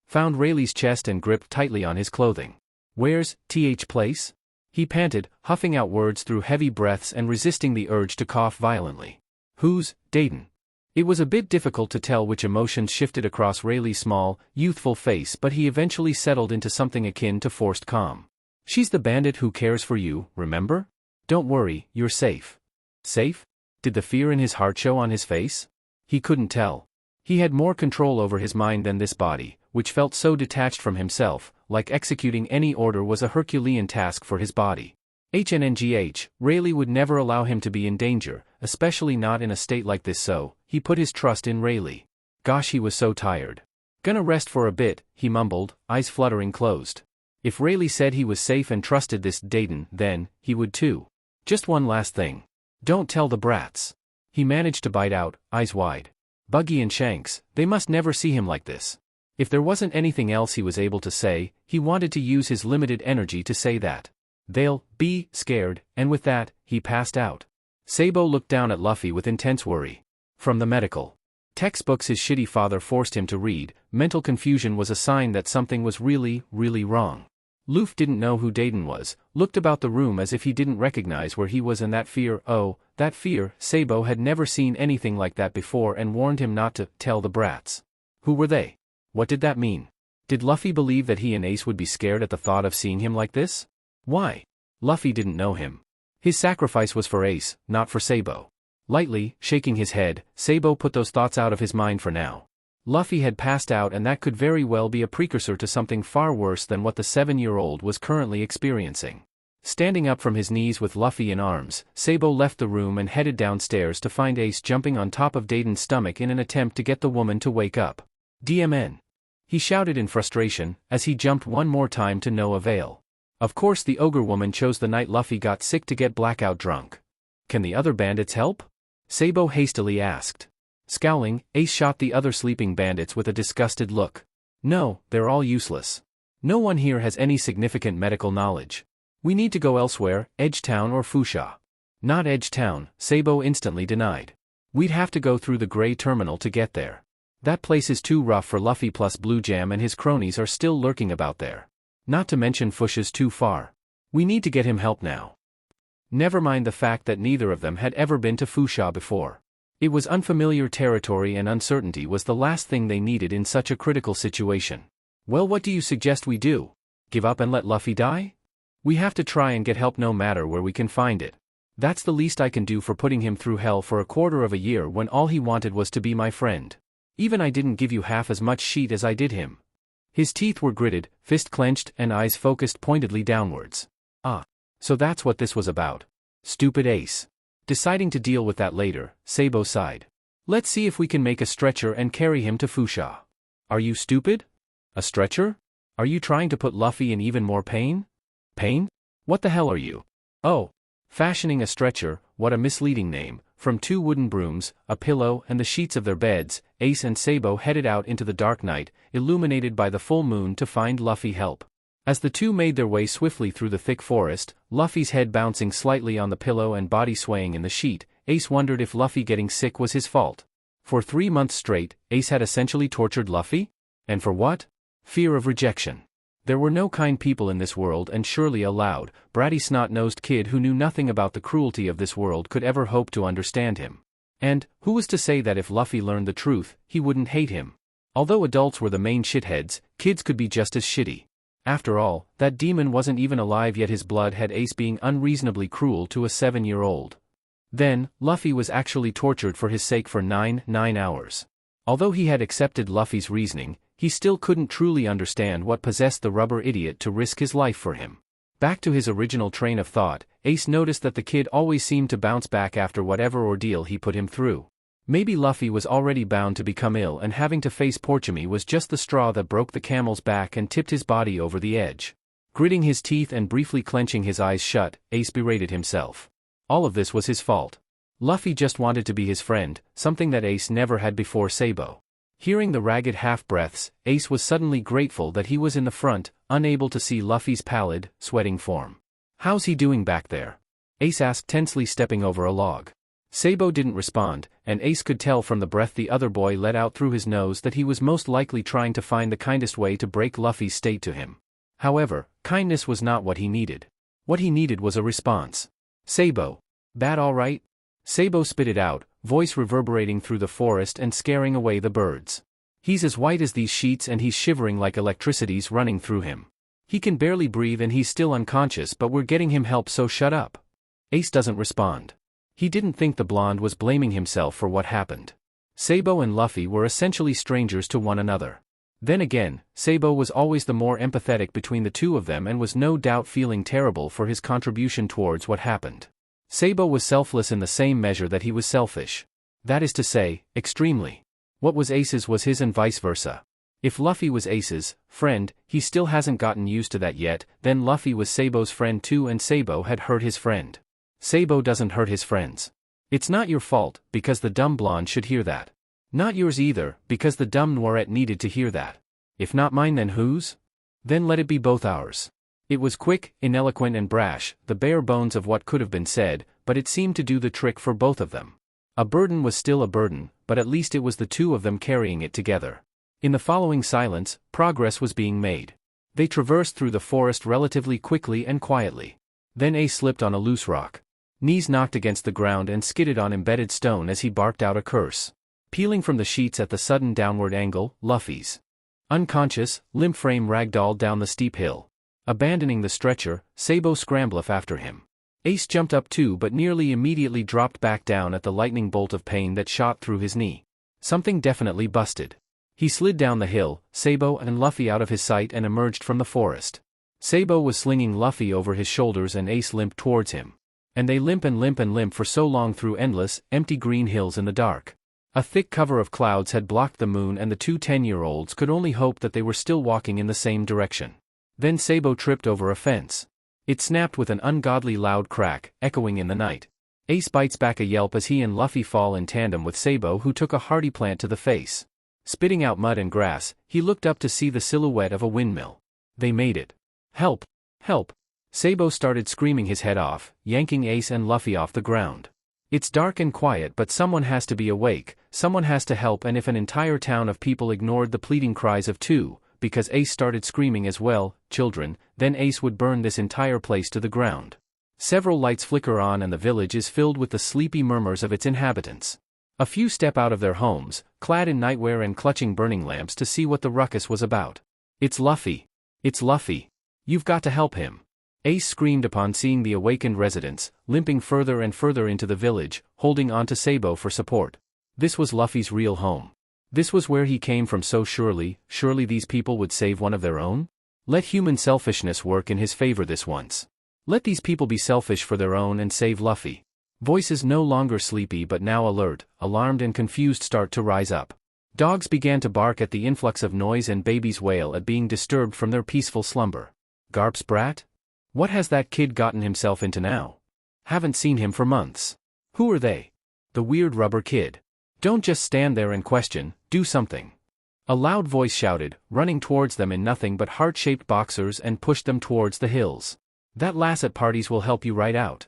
Found Rayleigh's chest and gripped tightly on his clothing. Where's th place? He panted, huffing out words through heavy breaths and resisting the urge to cough violently. Who's Dayton? It was a bit difficult to tell which emotions shifted across Rayleigh's small, youthful face, but he eventually settled into something akin to forced calm. She's the bandit who cares for you, remember? Don't worry, you're safe. Safe? Did the fear in his heart show on his face? He couldn't tell. He had more control over his mind than this body, which felt so detached from himself, like executing any order was a Herculean task for his body. HNNGH, Rayleigh would never allow him to be in danger, especially not in a state like this, so he put his trust in Rayleigh. Gosh, he was so tired. Gonna rest for a bit, he mumbled, eyes fluttering closed. If Rayleigh said he was safe and trusted this Dayton, then he would too. Just one last thing. Don't tell the brats. He managed to bite out, eyes wide. Buggy and Shanks, they must never see him like this. If there wasn't anything else he was able to say, he wanted to use his limited energy to say that. They'll be scared, and with that, he passed out. Sabo looked down at Luffy with intense worry. From the medical Textbooks his shitty father forced him to read. Mental confusion was a sign that something was really, really wrong. Luffy didn't know who Dayton was, looked about the room as if he didn't recognize where he was, and that fear, Sabo had never seen anything like that before and warned him not to tell the brats. Who were they? What did that mean? Did Luffy believe that he and Ace would be scared at the thought of seeing him like this? Why? Luffy didn't know him. His sacrifice was for Ace, not for Sabo. Lightly, shaking his head, Sabo put those thoughts out of his mind for now. Luffy had passed out, and that could very well be a precursor to something far worse than what the 7-year-old was currently experiencing. Standing up from his knees with Luffy in arms, Sabo left the room and headed downstairs to find Ace jumping on top of Dayton's stomach in an attempt to get the woman to wake up. DMN! He shouted in frustration, as he jumped one more time to no avail. Of course the ogre woman chose the night Luffy got sick to get blackout drunk. Can the other bandits help? Sabo hastily asked. Scowling, Ace shot the other sleeping bandits with a disgusted look. No, they're all useless. No one here has any significant medical knowledge. We need to go elsewhere, Edgetown or Fuchsia. Not Edgetown, Sabo instantly denied. We'd have to go through the gray terminal to get there. That place is too rough for Luffy, plus Blue Jam and his cronies are still lurking about there. Not to mention Fuchsia's too far. We need to get him help now. Never mind the fact that neither of them had ever been to Fuchsia before. It was unfamiliar territory, and uncertainty was the last thing they needed in such a critical situation. Well, what do you suggest we do? Give up and let Luffy die? We have to try and get help no matter where we can find it. That's the least I can do for putting him through hell for a quarter of a year when all he wanted was to be my friend. Even I didn't give you half as much shit as I did him. His teeth were gritted, fist clenched, and eyes focused pointedly downwards. Ah. So that's what this was about. Stupid Ace. Deciding to deal with that later, Sabo sighed. Let's see if we can make a stretcher and carry him to Fuchsia. Are you stupid? A stretcher? Are you trying to put Luffy in even more pain? Pain? What the hell are you? Oh. Fashioning a stretcher, what a misleading name. From 2 wooden brooms, a pillow, and the sheets of their beds, Ace and Sabo headed out into the dark night, illuminated by the full moon, to find Luffy help. As the two made their way swiftly through the thick forest, Luffy's head bouncing slightly on the pillow and body swaying in the sheet, Ace wondered if Luffy getting sick was his fault. For 3 months straight, Ace had essentially tortured Luffy? And for what? Fear of rejection. There were no kind people in this world, and surely a loud, bratty snot-nosed kid who knew nothing about the cruelty of this world could ever hope to understand him. And, who was to say that if Luffy learned the truth, he wouldn't hate him? Although adults were the main shitheads, kids could be just as shitty. After all, that demon wasn't even alive yet his blood had Ace being unreasonably cruel to a 7-year-old. Then, Luffy was actually tortured for his sake for 9 hours. Although he had accepted Luffy's reasoning, he still couldn't truly understand what possessed the rubber idiot to risk his life for him. Back to his original train of thought, Ace noticed that the kid always seemed to bounce back after whatever ordeal he put him through. Maybe Luffy was already bound to become ill, and having to face Porchemy was just the straw that broke the camel's back and tipped his body over the edge. Gritting his teeth and briefly clenching his eyes shut, Ace berated himself. All of this was his fault. Luffy just wanted to be his friend, something that Ace never had before Sabo. Hearing the ragged half-breaths, Ace was suddenly grateful that he was in the front, unable to see Luffy's pallid, sweating form. "How's he doing back there?" Ace asked, tensely stepping over a log. Sabo didn't respond, and Ace could tell from the breath the other boy let out through his nose that he was most likely trying to find the kindest way to break Luffy's state to him. However, kindness was not what he needed. What he needed was a response. "Sabo. Bad all right?" Sabo spit it out, voice reverberating through the forest and scaring away the birds. "He's as white as these sheets and he's shivering like electricity's running through him. He can barely breathe and he's still unconscious, but we're getting him help, so shut up." Ace doesn't respond. He didn't think the blonde was blaming himself for what happened. Sabo and Luffy were essentially strangers to one another. Then again, Sabo was always the more empathetic between the two of them and was no doubt feeling terrible for his contribution towards what happened. Sabo was selfless in the same measure that he was selfish. That is to say, extremely. What was Ace's was his and vice versa. If Luffy was Ace's friend, he still hasn't gotten used to that yet, then Luffy was Sabo's friend too, and Sabo had hurt his friend. Sabo doesn't hurt his friends. It's not your fault, because the dumb blonde should hear that. Not yours either, because the dumb noirette needed to hear that. If not mine, then whose? Then let it be both ours. It was quick, ineloquent and brash, the bare bones of what could have been said, but it seemed to do the trick for both of them. A burden was still a burden, but at least it was the two of them carrying it together. In the following silence, progress was being made. They traversed through the forest relatively quickly and quietly. Then Ace slipped on a loose rock. Knees knocked against the ground and skidded on embedded stone as he barked out a curse. Peeling from the sheets at the sudden downward angle, Luffy's unconscious, limp frame ragdolled down the steep hill. Abandoning the stretcher, Sabo scrambled after him. Ace jumped up too but nearly immediately dropped back down at the lightning bolt of pain that shot through his knee. Something definitely busted. He slid down the hill, Sabo and Luffy out of his sight, and emerged from the forest. Sabo was slinging Luffy over his shoulders and Ace limped towards him. And they limp for so long through endless, empty green hills in the dark. A thick cover of clouds had blocked the moon and the two 10-year-olds could only hope that they were still walking in the same direction. Then Sabo tripped over a fence. It snapped with an ungodly loud crack, echoing in the night. Ace bites back a yelp as he and Luffy fall in tandem with Sabo, who took a hearty plant to the face. Spitting out mud and grass, he looked up to see the silhouette of a windmill. They made it. Help! Help! Sabo started screaming his head off, yanking Ace and Luffy off the ground. It's dark and quiet, but someone has to be awake, someone has to help, and if an entire town of people ignored the pleading cries of two, because Ace started screaming as well, children, then Ace would burn this entire place to the ground. Several lights flicker on and the village is filled with the sleepy murmurs of its inhabitants. A few step out of their homes, clad in nightwear and clutching burning lamps, to see what the ruckus was about. It's Luffy! It's Luffy! You've got to help him! Ace screamed upon seeing the awakened residents, limping further and further into the village, holding on to Sabo for support. This was Luffy's real home. This was where he came from, so surely these people would save one of their own? Let human selfishness work in his favor this once. Let these people be selfish for their own and save Luffy. Voices no longer sleepy but now alert, alarmed and confused start to rise up. Dogs began to bark at the influx of noise and babies wail at being disturbed from their peaceful slumber. Garp's brat? What has that kid gotten himself into now? Haven't seen him for months. Who are they? The weird rubber kid. Don't just stand there and question, do something. A loud voice shouted, running towards them in nothing but heart-shaped boxers, and pushed them towards the hills. That lass at parties will help you right out.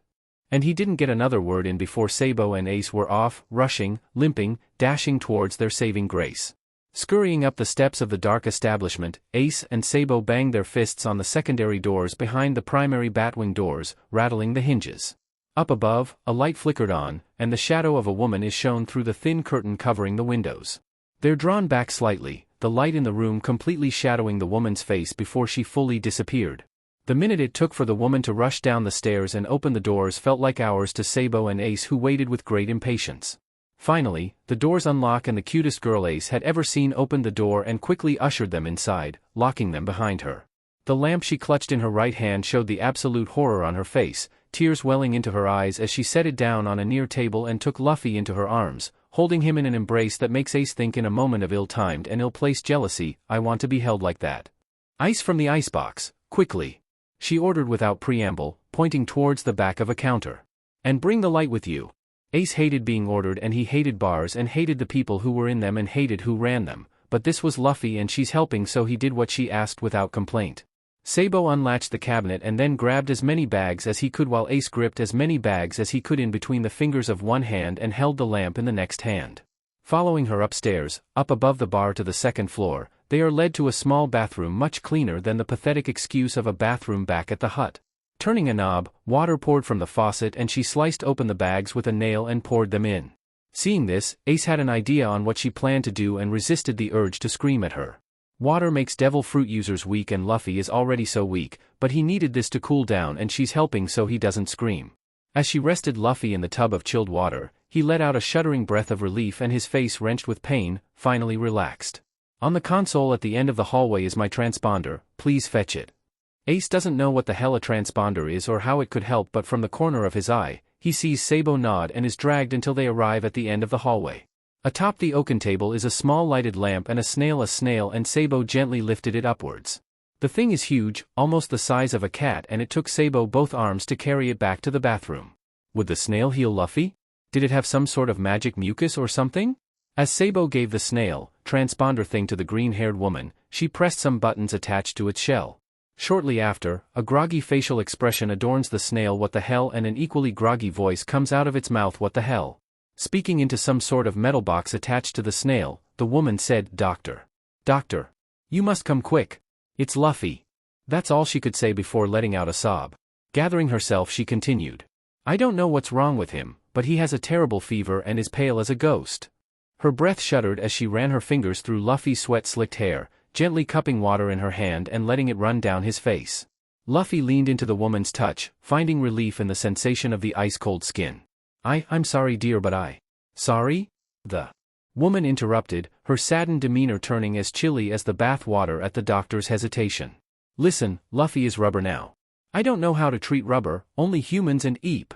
And he didn't get another word in before Sabo and Ace were off, rushing, limping, dashing towards their saving grace. Scurrying up the steps of the dark establishment, Ace and Sabo banged their fists on the secondary doors behind the primary batwing doors, rattling the hinges. Up above, a light flickered on, and the shadow of a woman is shown through the thin curtain covering the windows. They're drawn back slightly, the light in the room completely shadowing the woman's face before she fully disappeared. The minute it took for the woman to rush down the stairs and open the doors felt like hours to Sabo and Ace, who waited with great impatience. Finally, the doors unlock and the cutest girl Ace had ever seen opened the door and quickly ushered them inside, locking them behind her. The lamp she clutched in her right hand showed the absolute horror on her face, tears welling into her eyes as she set it down on a near table and took Luffy into her arms, holding him in an embrace that makes Ace think in a moment of ill-timed and ill-placed jealousy, I want to be held like that. Ice from the icebox, quickly. She ordered without preamble, pointing towards the back of a counter. And bring the light with you. Ace hated being ordered, and he hated bars and hated the people who were in them and hated who ran them, but this was Luffy and she's helping, so he did what she asked without complaint. Sabo unlatched the cabinet and then grabbed as many bags as he could, while Ace gripped as many bags as he could in between the fingers of one hand and held the lamp in the next hand. Following her upstairs, up above the bar to the second floor, they are led to a small bathroom much cleaner than the pathetic excuse of a bathroom back at the hut. Turning a knob, water poured from the faucet and she sliced open the bags with a nail and poured them in. Seeing this, Ace had an idea on what she planned to do and resisted the urge to scream at her. Water makes devil fruit users weak and Luffy is already so weak, but he needed this to cool down and she's helping so he doesn't scream. As she rested Luffy in the tub of chilled water, he let out a shuddering breath of relief and his face wrenched with pain, finally relaxed. On the console at the end of the hallway is my transponder, please fetch it. Ace doesn't know what the hell a transponder is or how it could help, but from the corner of his eye, he sees Sabo nod and is dragged until they arrive at the end of the hallway. Atop the oaken table is a small lighted lamp and a snail, and Sabo gently lifted it upwards. The thing is huge, almost the size of a cat, and it took Sabo both arms to carry it back to the bathroom. Would the snail heal Luffy? Did it have some sort of magic mucus or something? As Sabo gave the snail, transponder thing to the green-haired woman, she pressed some buttons attached to its shell. Shortly after, a groggy facial expression adorns the snail, what the hell, and an equally groggy voice comes out of its mouth, what the hell. Speaking into some sort of metal box attached to the snail, the woman said, "Doctor. Doctor. You must come quick. It's Luffy." That's all she could say before letting out a sob. Gathering herself, she continued. "I don't know what's wrong with him, but he has a terrible fever and is pale as a ghost." Her breath shuddered as she ran her fingers through Luffy's sweat-slicked hair, gently cupping water in her hand and letting it run down his face. Luffy leaned into the woman's touch, finding relief in the sensation of the ice-cold skin. I'm sorry dear, but Sorry?" The woman interrupted, her saddened demeanor turning as chilly as the bath water at the doctor's hesitation. "Listen, Luffy is rubber now. I don't know how to treat rubber, only humans and Eep."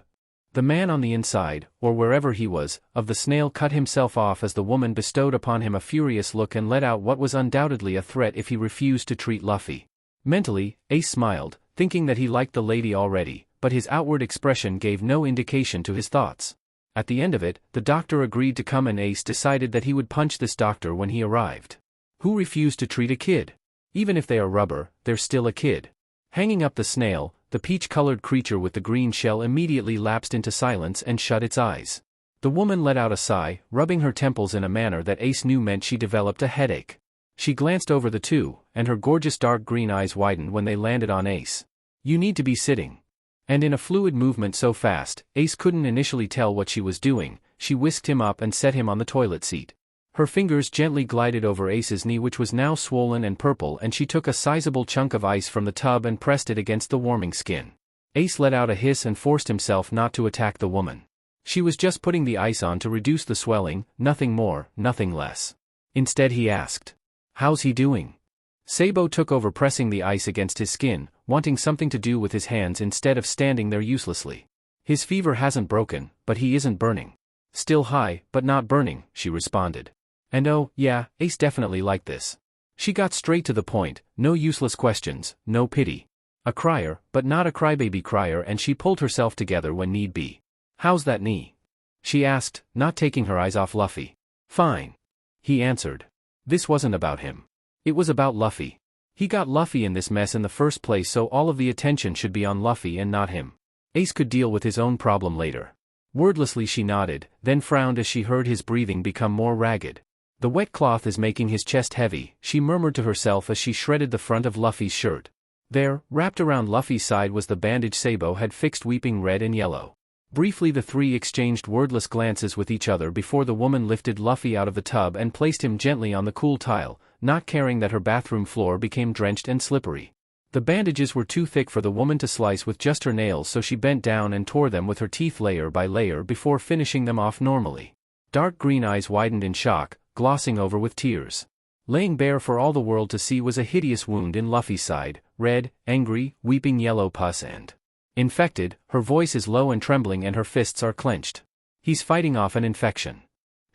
The man on the inside, or wherever he was, of the snail cut himself off as the woman bestowed upon him a furious look and let out what was undoubtedly a threat if he refused to treat Luffy. Mentally, Ace smiled, thinking that he liked the lady already, but his outward expression gave no indication to his thoughts. At the end of it, the doctor agreed to come and Ace decided that he would punch this doctor when he arrived. Who refused to treat a kid? Even if they are rubber, they're still a kid. Hanging up the snail, the peach-colored creature with the green shell immediately lapsed into silence and shut its eyes. The woman let out a sigh, rubbing her temples in a manner that Ace knew meant she developed a headache. She glanced over the two, and her gorgeous dark green eyes widened when they landed on Ace. "You need to be sitting." And in a fluid movement so fast, Ace couldn't initially tell what she was doing, she whisked him up and set him on the toilet seat. Her fingers gently glided over Ace's knee, which was now swollen and purple, and she took a sizable chunk of ice from the tub and pressed it against the warming skin. Ace let out a hiss and forced himself not to attack the woman. She was just putting the ice on to reduce the swelling, nothing more, nothing less. Instead he asked, "How's he doing?" Sabo took over pressing the ice against his skin, wanting something to do with his hands instead of standing there uselessly. "His fever hasn't broken, but he isn't burning." "Still high, but not burning," she responded. And oh, yeah, Ace definitely liked this. She got straight to the point, no useless questions, no pity. A crier, but not a crybaby crier, and she pulled herself together when need be. "How's that knee?" she asked, not taking her eyes off Luffy. "Fine," he answered. This wasn't about him. It was about Luffy. He got Luffy in this mess in the first place, so all of the attention should be on Luffy and not him. Ace could deal with his own problem later. Wordlessly she nodded, then frowned as she heard his breathing become more ragged. "The wet cloth is making his chest heavy," she murmured to herself as she shredded the front of Luffy's shirt. There, wrapped around Luffy's side, was the bandage Sabo had fixed, weeping red and yellow. Briefly the three exchanged wordless glances with each other before the woman lifted Luffy out of the tub and placed him gently on the cool tile, not caring that her bathroom floor became drenched and slippery. The bandages were too thick for the woman to slice with just her nails, so she bent down and tore them with her teeth layer by layer before finishing them off normally. Dark green eyes widened in shock, glossing over with tears. Laying bare for all the world to see was a hideous wound in Luffy's side, red, angry, weeping yellow pus and infected. Her voice is low and trembling and her fists are clenched. "He's fighting off an infection."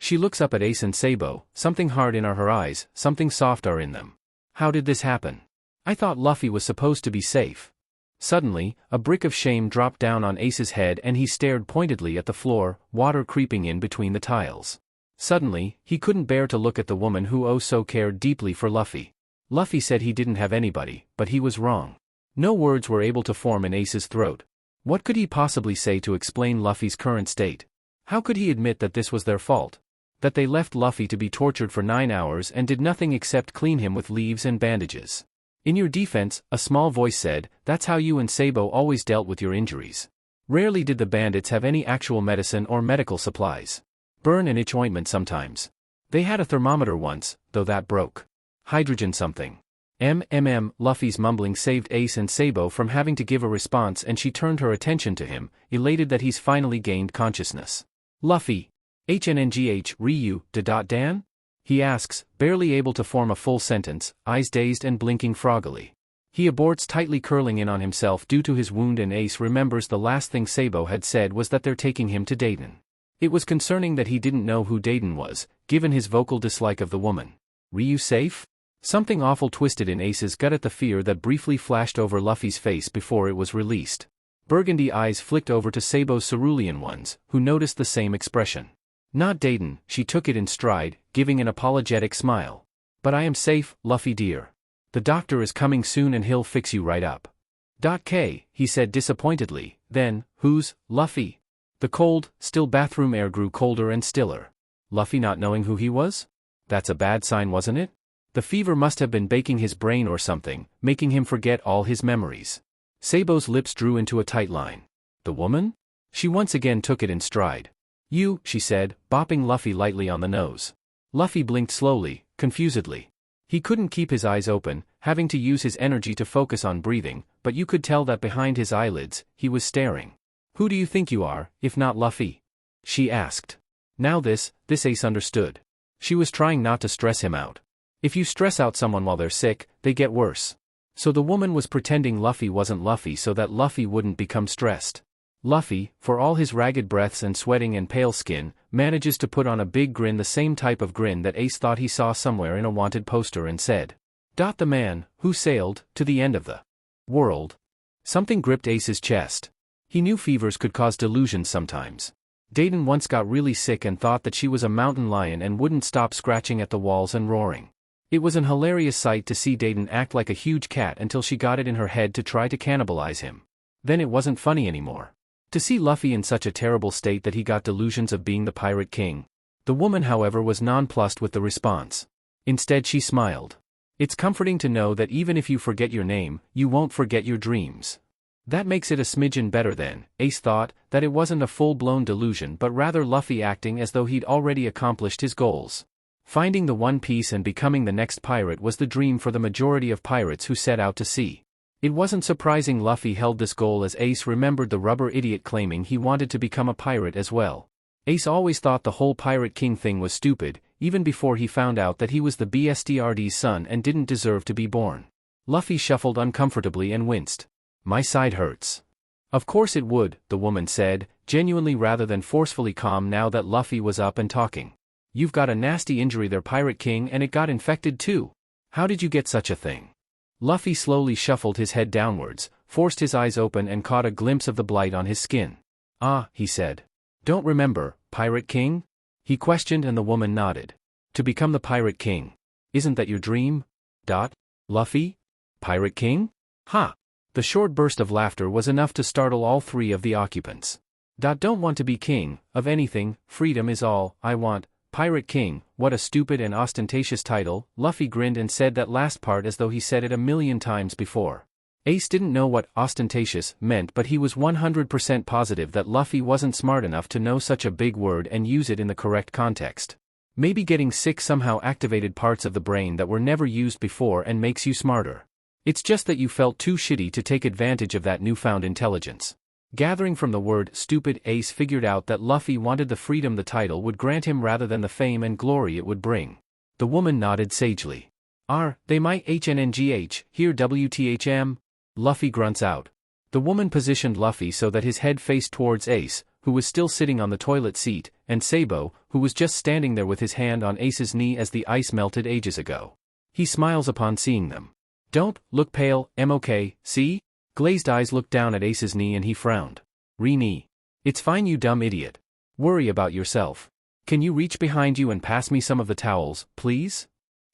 She looks up at Ace and Sabo, something hard in her eyes, something soft are in them. "How did this happen? I thought Luffy was supposed to be safe." Suddenly, a brick of shame dropped down on Ace's head and he stared pointedly at the floor, water creeping in between the tiles. Suddenly, he couldn't bear to look at the woman who oh so cared deeply for Luffy. Luffy said he didn't have anybody, but he was wrong. No words were able to form in Ace's throat. What could he possibly say to explain Luffy's current state? How could he admit that this was their fault? That they left Luffy to be tortured for 9 hours and did nothing except clean him with leaves and bandages? In your defense, a small voice said, that's how you and Sabo always dealt with your injuries. Rarely did the bandits have any actual medicine or medical supplies. Burn and itch ointment sometimes. They had a thermometer once, though that broke. Hydrogen something. Luffy's mumbling saved Ace and Sabo from having to give a response, and she turned her attention to him, elated that he's finally gained consciousness. Luffy. HNNGH Ryu, Dan? He asks, barely able to form a full sentence, eyes dazed and blinking froggily. He aborts, tightly curling in on himself due to his wound, and Ace remembers the last thing Sabo had said was that they're taking him to Dayton. It was concerning that he didn't know who Dayton was, given his vocal dislike of the woman. Ryu safe? Something awful twisted in Ace's gut at the fear that briefly flashed over Luffy's face before it was released. Burgundy eyes flicked over to Sabo's cerulean ones, who noticed the same expression. Not Dayton, she took it in stride, giving an apologetic smile. But I am safe, Luffy dear. The doctor is coming soon and he'll fix you right up. K, he said disappointedly, then, who's Luffy? The cold, still bathroom air grew colder and stiller. Luffy not knowing who he was? That's a bad sign, wasn't it? The fever must have been baking his brain or something, making him forget all his memories. Sabo's lips drew into a tight line. The woman? She once again took it in stride. You, she said, bopping Luffy lightly on the nose. Luffy blinked slowly, confusedly. He couldn't keep his eyes open, having to use his energy to focus on breathing, but you could tell that behind his eyelids, he was staring. Who do you think you are, if not Luffy? She asked. Now this Ace understood. She was trying not to stress him out. If you stress out someone while they're sick, they get worse. So the woman was pretending Luffy wasn't Luffy so that Luffy wouldn't become stressed. Luffy, for all his ragged breaths and sweating and pale skin, manages to put on a big grin, the same type of grin that Ace thought he saw somewhere in a wanted poster, and said, "The man who sailed to the end of the world." Something gripped Ace's chest. He knew fevers could cause delusions sometimes. Dayton once got really sick and thought that she was a mountain lion and wouldn't stop scratching at the walls and roaring. It was an hilarious sight to see Dayton act like a huge cat until she got it in her head to try to cannibalize him. Then it wasn't funny anymore. To see Luffy in such a terrible state that he got delusions of being the Pirate King. The woman, however, was nonplussed with the response. Instead, she smiled. It's comforting to know that even if you forget your name, you won't forget your dreams. That makes it a smidgen better then, Ace thought, that it wasn't a full-blown delusion but rather Luffy acting as though he'd already accomplished his goals. Finding the One Piece and becoming the next pirate was the dream for the majority of pirates who set out to sea. It wasn't surprising Luffy held this goal, as Ace remembered the rubber idiot claiming he wanted to become a pirate as well. Ace always thought the whole Pirate King thing was stupid, even before he found out that he was the BSTRD's son and didn't deserve to be born. Luffy shuffled uncomfortably and winced. My side hurts. Of course it would, the woman said, genuinely rather than forcefully calm now that Luffy was up and talking. You've got a nasty injury there, Pirate King, and it got infected too. How did you get such a thing? Luffy slowly shuffled his head downwards, forced his eyes open and caught a glimpse of the blight on his skin. Ah, he said. Don't remember, Pirate King? He questioned, and the woman nodded. To become the Pirate King. Isn't that your dream? Luffy? Pirate King? Ha! The short burst of laughter was enough to startle all three of the occupants. Don't want to be king of anything, freedom is all I want. Pirate King, what a stupid and ostentatious title. Luffy grinned and said that last part as though he said it a million times before. Ace didn't know what ostentatious meant, but he was 100% positive that Luffy wasn't smart enough to know such a big word and use it in the correct context. Maybe getting sick somehow activated parts of the brain that were never used before and makes you smarter. It's just that you felt too shitty to take advantage of that newfound intelligence. Gathering from the word stupid, Ace figured out that Luffy wanted the freedom the title would grant him rather than the fame and glory it would bring. The woman nodded sagely. They might HNNGH, here WTHM? Luffy grunts out. The woman positioned Luffy so that his head faced towards Ace, who was still sitting on the toilet seat, and Sabo, who was just standing there with his hand on Ace's knee as the ice melted ages ago. He smiles upon seeing them. Don't look pale, I'm okay, see? Glazed eyes looked down at Ace's knee and he frowned. Re-knee. It's fine, you dumb idiot. Worry about yourself. Can you reach behind you and pass me some of the towels, please?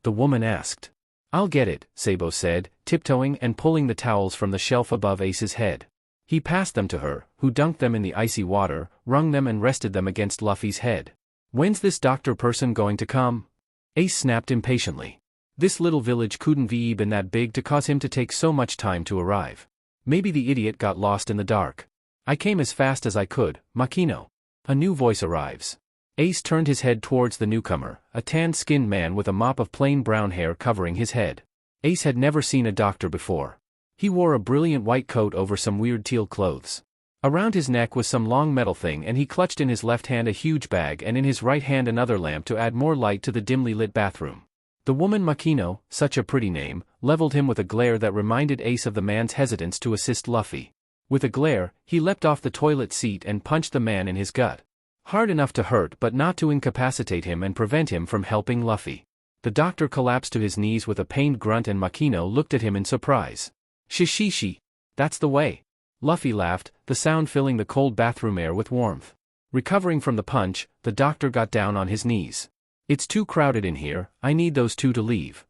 The woman asked. I'll get it, Sabo said, tiptoeing and pulling the towels from the shelf above Ace's head. He passed them to her, who dunked them in the icy water, wrung them and rested them against Luffy's head. When's this doctor person going to come? Ace snapped impatiently. This little village couldn't be been that big to cause him to take so much time to arrive. Maybe the idiot got lost in the dark. I came as fast as I could, Makino. A new voice arrives. Ace turned his head towards the newcomer, a tan-skinned man with a mop of plain brown hair covering his head. Ace had never seen a doctor before. He wore a brilliant white coat over some weird teal clothes. Around his neck was some long metal thing, and he clutched in his left hand a huge bag and in his right hand another lamp to add more light to the dimly lit bathroom. The woman Makino, such a pretty name, leveled him with a glare that reminded Ace of the man's hesitance to assist Luffy. With a glare, he leapt off the toilet seat and punched the man in his gut. Hard enough to hurt but not to incapacitate him and prevent him from helping Luffy. The doctor collapsed to his knees with a pained grunt and Makino looked at him in surprise. Shishishi. That's the way. Luffy laughed, the sound filling the cold bathroom air with warmth. Recovering from the punch, the doctor got down on his knees. It's too crowded in here, I need those two to leave.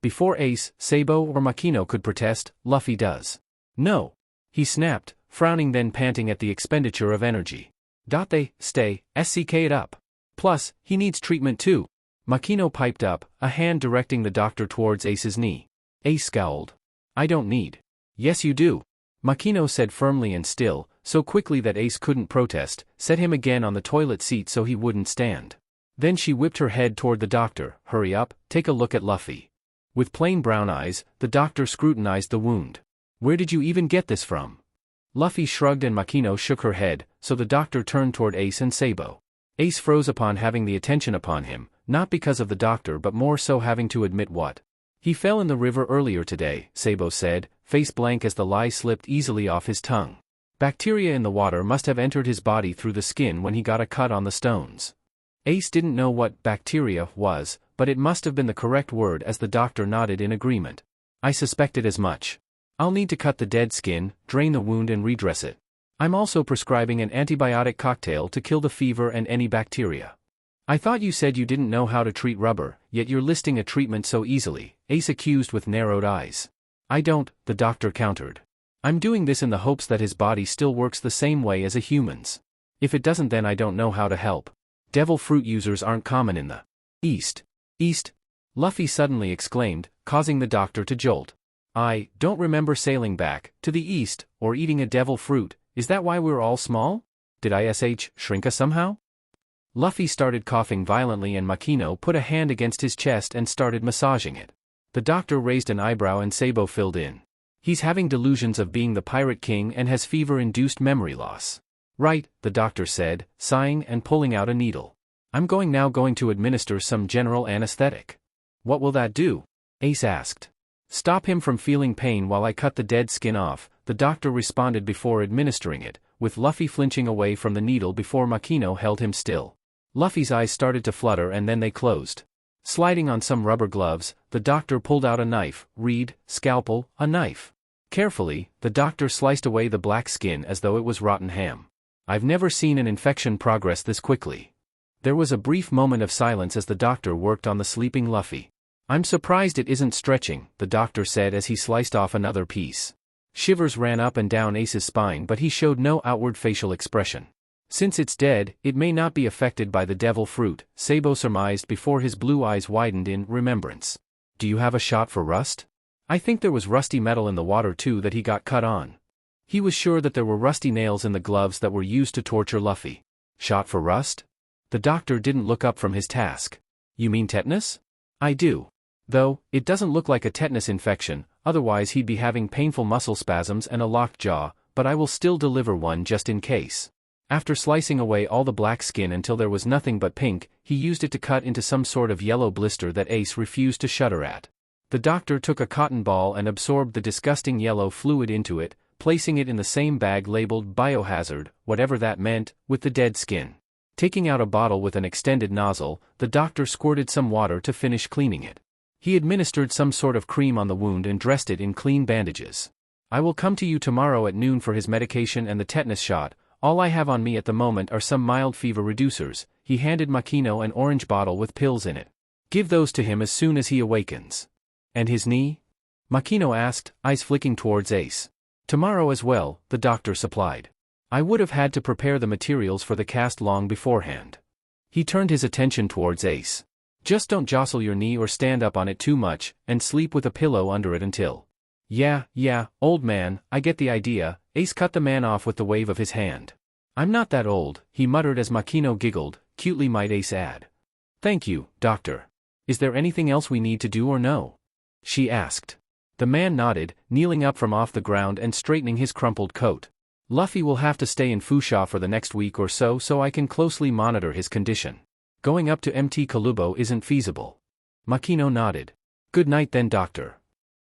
Before Ace, Sabo or Makino could protest, Luffy does. No. He snapped, frowning then panting at the expenditure of energy. They stay, SCK it up. Plus, he needs treatment too. Makino piped up, a hand directing the doctor towards Ace's knee. Ace scowled. I don't need. Yes you do. Makino said firmly and still, so quickly that Ace couldn't protest, set him again on the toilet seat so he wouldn't stand. Then she whipped her head toward the doctor. Hurry up, take a look at Luffy. With plain brown eyes, the doctor scrutinized the wound. Where did you even get this from? Luffy shrugged and Makino shook her head, so the doctor turned toward Ace and Sabo. Ace froze upon having the attention upon him, not because of the doctor but more so having to admit what. He fell in the river earlier today, Sabo said, face blank as the lie slipped easily off his tongue. Bacteria in the water must have entered his body through the skin when he got a cut on the stones. Ace didn't know what bacteria was, but it must have been the correct word as the doctor nodded in agreement. I suspected as much. I'll need to cut the dead skin, drain the wound and redress it. I'm also prescribing an antibiotic cocktail to kill the fever and any bacteria. I thought you said you didn't know how to treat rubber, yet you're listing a treatment so easily, Ace accused with narrowed eyes. I don't, the doctor countered. I'm doing this in the hopes that his body still works the same way as a human's. If it doesn't then I don't know how to help. Devil fruit users aren't common in the East. East? Luffy suddenly exclaimed, causing the doctor to jolt. I don't remember sailing back to the East, or eating a devil fruit. Is that why we're all small? Did ISH shrink us somehow? Luffy started coughing violently and Makino put a hand against his chest and started massaging it. The doctor raised an eyebrow and Sabo filled in. He's having delusions of being the Pirate King and has fever-induced memory loss. Right, the doctor said, sighing and pulling out a needle. I'm going to administer some general anesthetic. What will that do? Ace asked. Stop him from feeling pain while I cut the dead skin off, the doctor responded before administering it, with Luffy flinching away from the needle before Makino held him still. Luffy's eyes started to flutter and then they closed. Sliding on some rubber gloves, the doctor pulled out a knife, scalpel, a knife. Carefully, the doctor sliced away the black skin as though it was rotten ham. I've never seen an infection progress this quickly. There was a brief moment of silence as the doctor worked on the sleeping Luffy. I'm surprised it isn't stretching, the doctor said as he sliced off another piece. Shivers ran up and down Ace's spine but he showed no outward facial expression. Since it's dead, it may not be affected by the devil fruit, Sabo surmised before his blue eyes widened in remembrance. Do you have a shot for rust? I think there was rusty metal in the water too that he got cut on. He was sure that there were rusty nails in the gloves that were used to torture Luffy. Shot for rust? The doctor didn't look up from his task. You mean tetanus? I do. Though, it doesn't look like a tetanus infection, otherwise he'd be having painful muscle spasms and a locked jaw, but I will still deliver one just in case. After slicing away all the black skin until there was nothing but pink, he used it to cut into some sort of yellow blister that Ace refused to shudder at. The doctor took a cotton ball and absorbed the disgusting yellow fluid into it, placing it in the same bag labeled biohazard, whatever that meant, with the dead skin. Taking out a bottle with an extended nozzle, the doctor squirted some water to finish cleaning it. He administered some sort of cream on the wound and dressed it in clean bandages. I will come to you tomorrow at noon for his medication and the tetanus shot. All I have on me at the moment are some mild fever reducers. He handed Makino an orange bottle with pills in it. Give those to him as soon as he awakens. And his knee? Makino asked, eyes flicking towards Ace. Tomorrow as well, the doctor supplied. I would have had to prepare the materials for the cast long beforehand. He turned his attention towards Ace. Just don't jostle your knee or stand up on it too much, and sleep with a pillow under it until. Yeah, old man, I get the idea, Ace cut the man off with the wave of his hand. I'm not that old, he muttered as Makino giggled, cutely might Ace add. Thank you, doctor. Is there anything else we need to do or no? She asked. The man nodded, kneeling up from off the ground and straightening his crumpled coat. Luffy will have to stay in Fusha for the next week or so I can closely monitor his condition. Going up to MT Kalubo isn't feasible. Makino nodded. Good night then, doctor.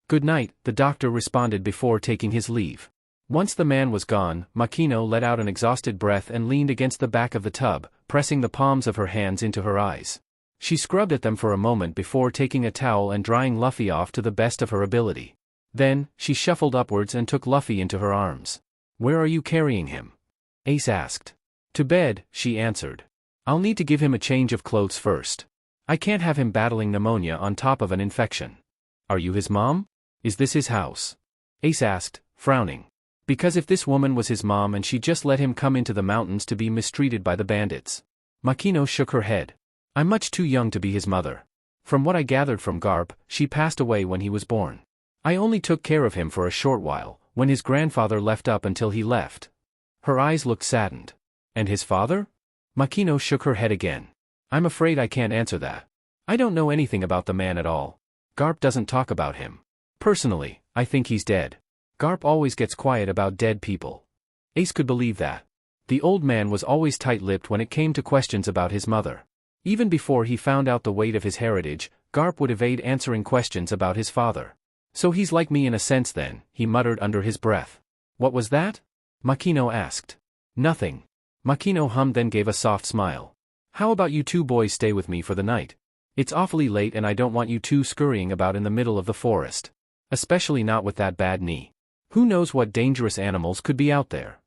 Good night, the doctor responded before taking his leave. Once the man was gone, Makino let out an exhausted breath and leaned against the back of the tub, pressing the palms of her hands into her eyes. She scrubbed at them for a moment before taking a towel and drying Luffy off to the best of her ability. Then, she shuffled upwards and took Luffy into her arms. Where are you carrying him? Ace asked. To bed, she answered. I'll need to give him a change of clothes first. I can't have him battling pneumonia on top of an infection. Are you his mom? Is this his house? Ace asked, frowning. Because if this woman was his mom and she just let him come into the mountains to be mistreated by the bandits. Makino shook her head. I'm much too young to be his mother. From what I gathered from Garp, she passed away when he was born. I only took care of him for a short while, when his grandfather left up until he left. Her eyes looked saddened. And his father? Makino shook her head again. I'm afraid I can't answer that. I don't know anything about the man at all. Garp doesn't talk about him. Personally, I think he's dead. Garp always gets quiet about dead people. Ace could believe that. The old man was always tight-lipped when it came to questions about his mother. Even before he found out the weight of his heritage, Garp would evade answering questions about his father. So he's like me in a sense then, he muttered under his breath. What was that? Makino asked. Nothing. Makino hummed, then gave a soft smile. How about you two boys stay with me for the night? It's awfully late and I don't want you two scurrying about in the middle of the forest. Especially not with that bad knee. Who knows what dangerous animals could be out there?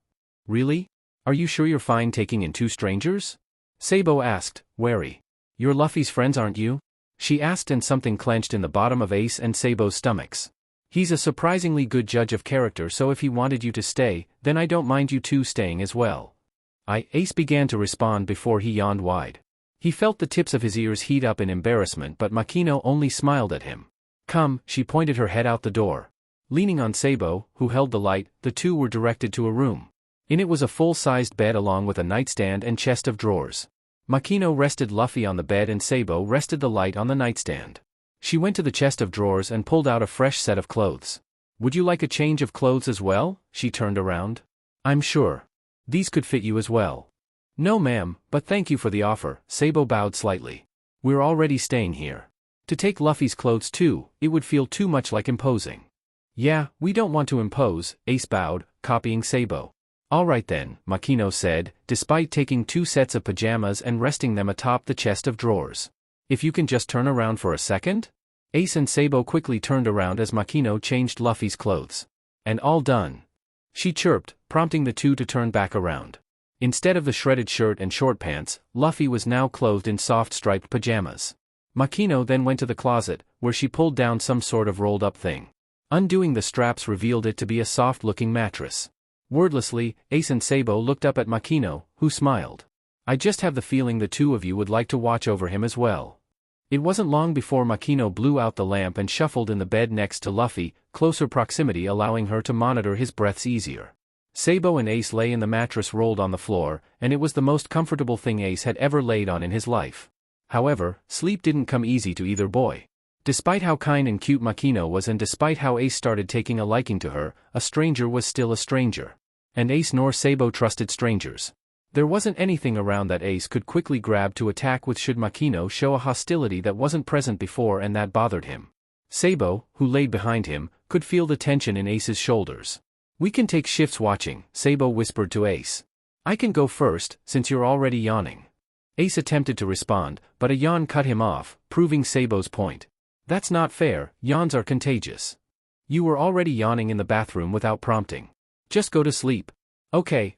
Really? Are you sure you're fine taking in two strangers? Sabo asked, wary. You're Luffy's friends, aren't you? She asked, and something clenched in the bottom of Ace and Sabo's stomachs. He's a surprisingly good judge of character, so if he wanted you to stay, then I don't mind you two staying as well. Ace began to respond before he yawned wide. He felt the tips of his ears heat up in embarrassment, but Makino only smiled at him. Come, she pointed her head out the door. Leaning on Sabo, who held the light, the two were directed to a room. In it was a full-sized bed along with a nightstand and chest of drawers. Makino rested Luffy on the bed and Sabo rested the light on the nightstand. She went to the chest of drawers and pulled out a fresh set of clothes. Would you like a change of clothes as well? She turned around. I'm sure. These could fit you as well. No ma'am, but thank you for the offer, Sabo bowed slightly. We're already staying here. To take Luffy's clothes too, it would feel too much like imposing. Yeah, we don't want to impose, Ace bowed, copying Sabo. All right then, Makino said, despite taking two sets of pajamas and resting them atop the chest of drawers. If you can just turn around for a second? Ace and Sabo quickly turned around as Makino changed Luffy's clothes. And all done. She chirped, prompting the two to turn back around. Instead of the shredded shirt and short pants, Luffy was now clothed in soft striped pajamas. Makino then went to the closet, where she pulled down some sort of rolled-up thing. Undoing the straps revealed it to be a soft-looking mattress. Wordlessly, Ace and Sabo looked up at Makino, who smiled. I just have the feeling the two of you would like to watch over him as well. It wasn't long before Makino blew out the lamp and shuffled in the bed next to Luffy, closer proximity allowing her to monitor his breaths easier. Sabo and Ace lay in the mattress rolled on the floor, and it was the most comfortable thing Ace had ever laid on in his life. However, sleep didn't come easy to either boy. Despite how kind and cute Makino was and despite how Ace started taking a liking to her, a stranger was still a stranger. And Ace nor Sabo trusted strangers. There wasn't anything around that Ace could quickly grab to attack with should Makino show a hostility that wasn't present before, and that bothered him. Sabo, who laid behind him, could feel the tension in Ace's shoulders. We can take shifts watching, Sabo whispered to Ace. I can go first, since you're already yawning. Ace attempted to respond, but a yawn cut him off, proving Sabo's point. That's not fair, yawns are contagious. You were already yawning in the bathroom without prompting. Just go to sleep. Okay,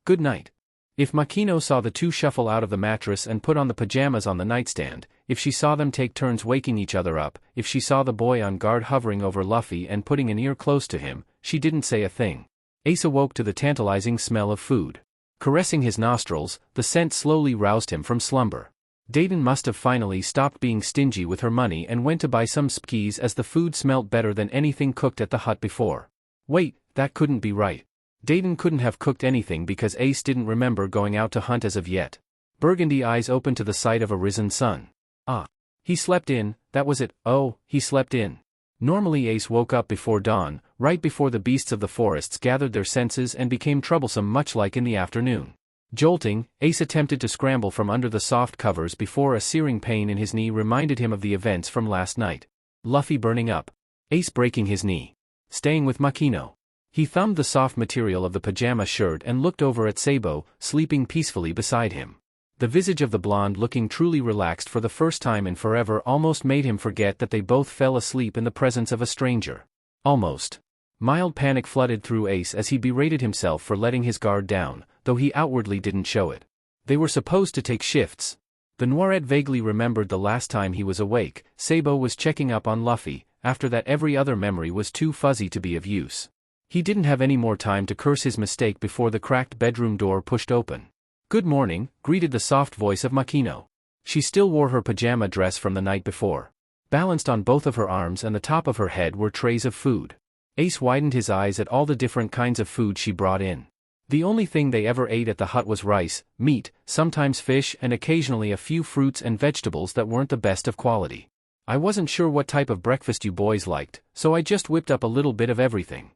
good night. If Makino saw the two shuffle out of the mattress and put on the pajamas on the nightstand, if she saw them take turns waking each other up, if she saw the boy on guard hovering over Luffy and putting an ear close to him, she didn't say a thing. Ace awoke to the tantalizing smell of food. Caressing his nostrils, the scent slowly roused him from slumber. Dayton must have finally stopped being stingy with her money and went to buy some skis as the food smelt better than anything cooked at the hut before. Wait, that couldn't be right. Dayton couldn't have cooked anything because Ace didn't remember going out to hunt as of yet. Burgundy eyes opened to the sight of a risen sun. Ah. He slept in, that was it, oh, he slept in. Normally Ace woke up before dawn, right before the beasts of the forests gathered their senses and became troublesome, much like in the afternoon. Jolting, Ace attempted to scramble from under the soft covers before a searing pain in his knee reminded him of the events from last night. Luffy burning up. Ace breaking his knee. Staying with Makino. He thumbed the soft material of the pajama shirt and looked over at Sabo, sleeping peacefully beside him. The visage of the blonde, looking truly relaxed for the first time in forever, almost made him forget that they both fell asleep in the presence of a stranger. Almost. Mild panic flooded through Ace as he berated himself for letting his guard down, though he outwardly didn't show it. They were supposed to take shifts. The Noiret vaguely remembered the last time he was awake, Sabo was checking up on Luffy. After that every other memory was too fuzzy to be of use. He didn't have any more time to curse his mistake before the cracked bedroom door pushed open. "Good morning," greeted the soft voice of Makino. She still wore her pajama dress from the night before. Balanced on both of her arms and the top of her head were trays of food. Ace widened his eyes at all the different kinds of food she brought in. The only thing they ever ate at the hut was rice, meat, sometimes fish and occasionally a few fruits and vegetables that weren't the best of quality. "I wasn't sure what type of breakfast you boys liked, so I just whipped up a little bit of everything."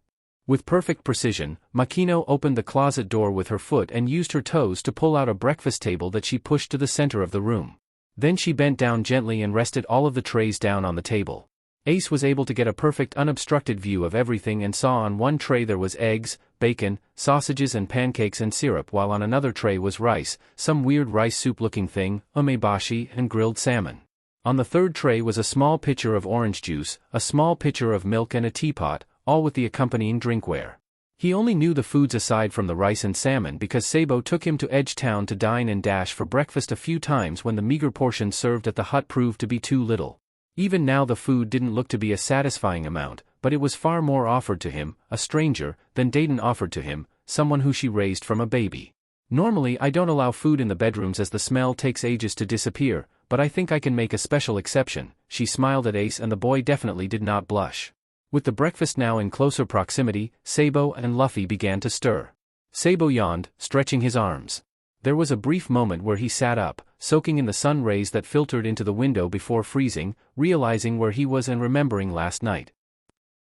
With perfect precision, Makino opened the closet door with her foot and used her toes to pull out a breakfast table that she pushed to the center of the room. Then she bent down gently and rested all of the trays down on the table. Ace was able to get a perfect unobstructed view of everything and saw on one tray there was eggs, bacon, sausages and pancakes and syrup, while on another tray was rice, some weird rice soup-looking thing, umeboshi, and grilled salmon. On the third tray was a small pitcher of orange juice, a small pitcher of milk and a teapot, all with the accompanying drinkware. He only knew the foods aside from the rice and salmon because Sabo took him to Edge Town to dine and dash for breakfast a few times when the meager portions served at the hut proved to be too little. Even now the food didn't look to be a satisfying amount, but it was far more offered to him, a stranger, than Dayton offered to him, someone who she raised from a baby. "Normally I don't allow food in the bedrooms as the smell takes ages to disappear, but I think I can make a special exception." She smiled at Ace and the boy definitely did not blush. With the breakfast now in closer proximity, Sabo and Luffy began to stir. Sabo yawned, stretching his arms. There was a brief moment where he sat up, soaking in the sun rays that filtered into the window before freezing, realizing where he was and remembering last night.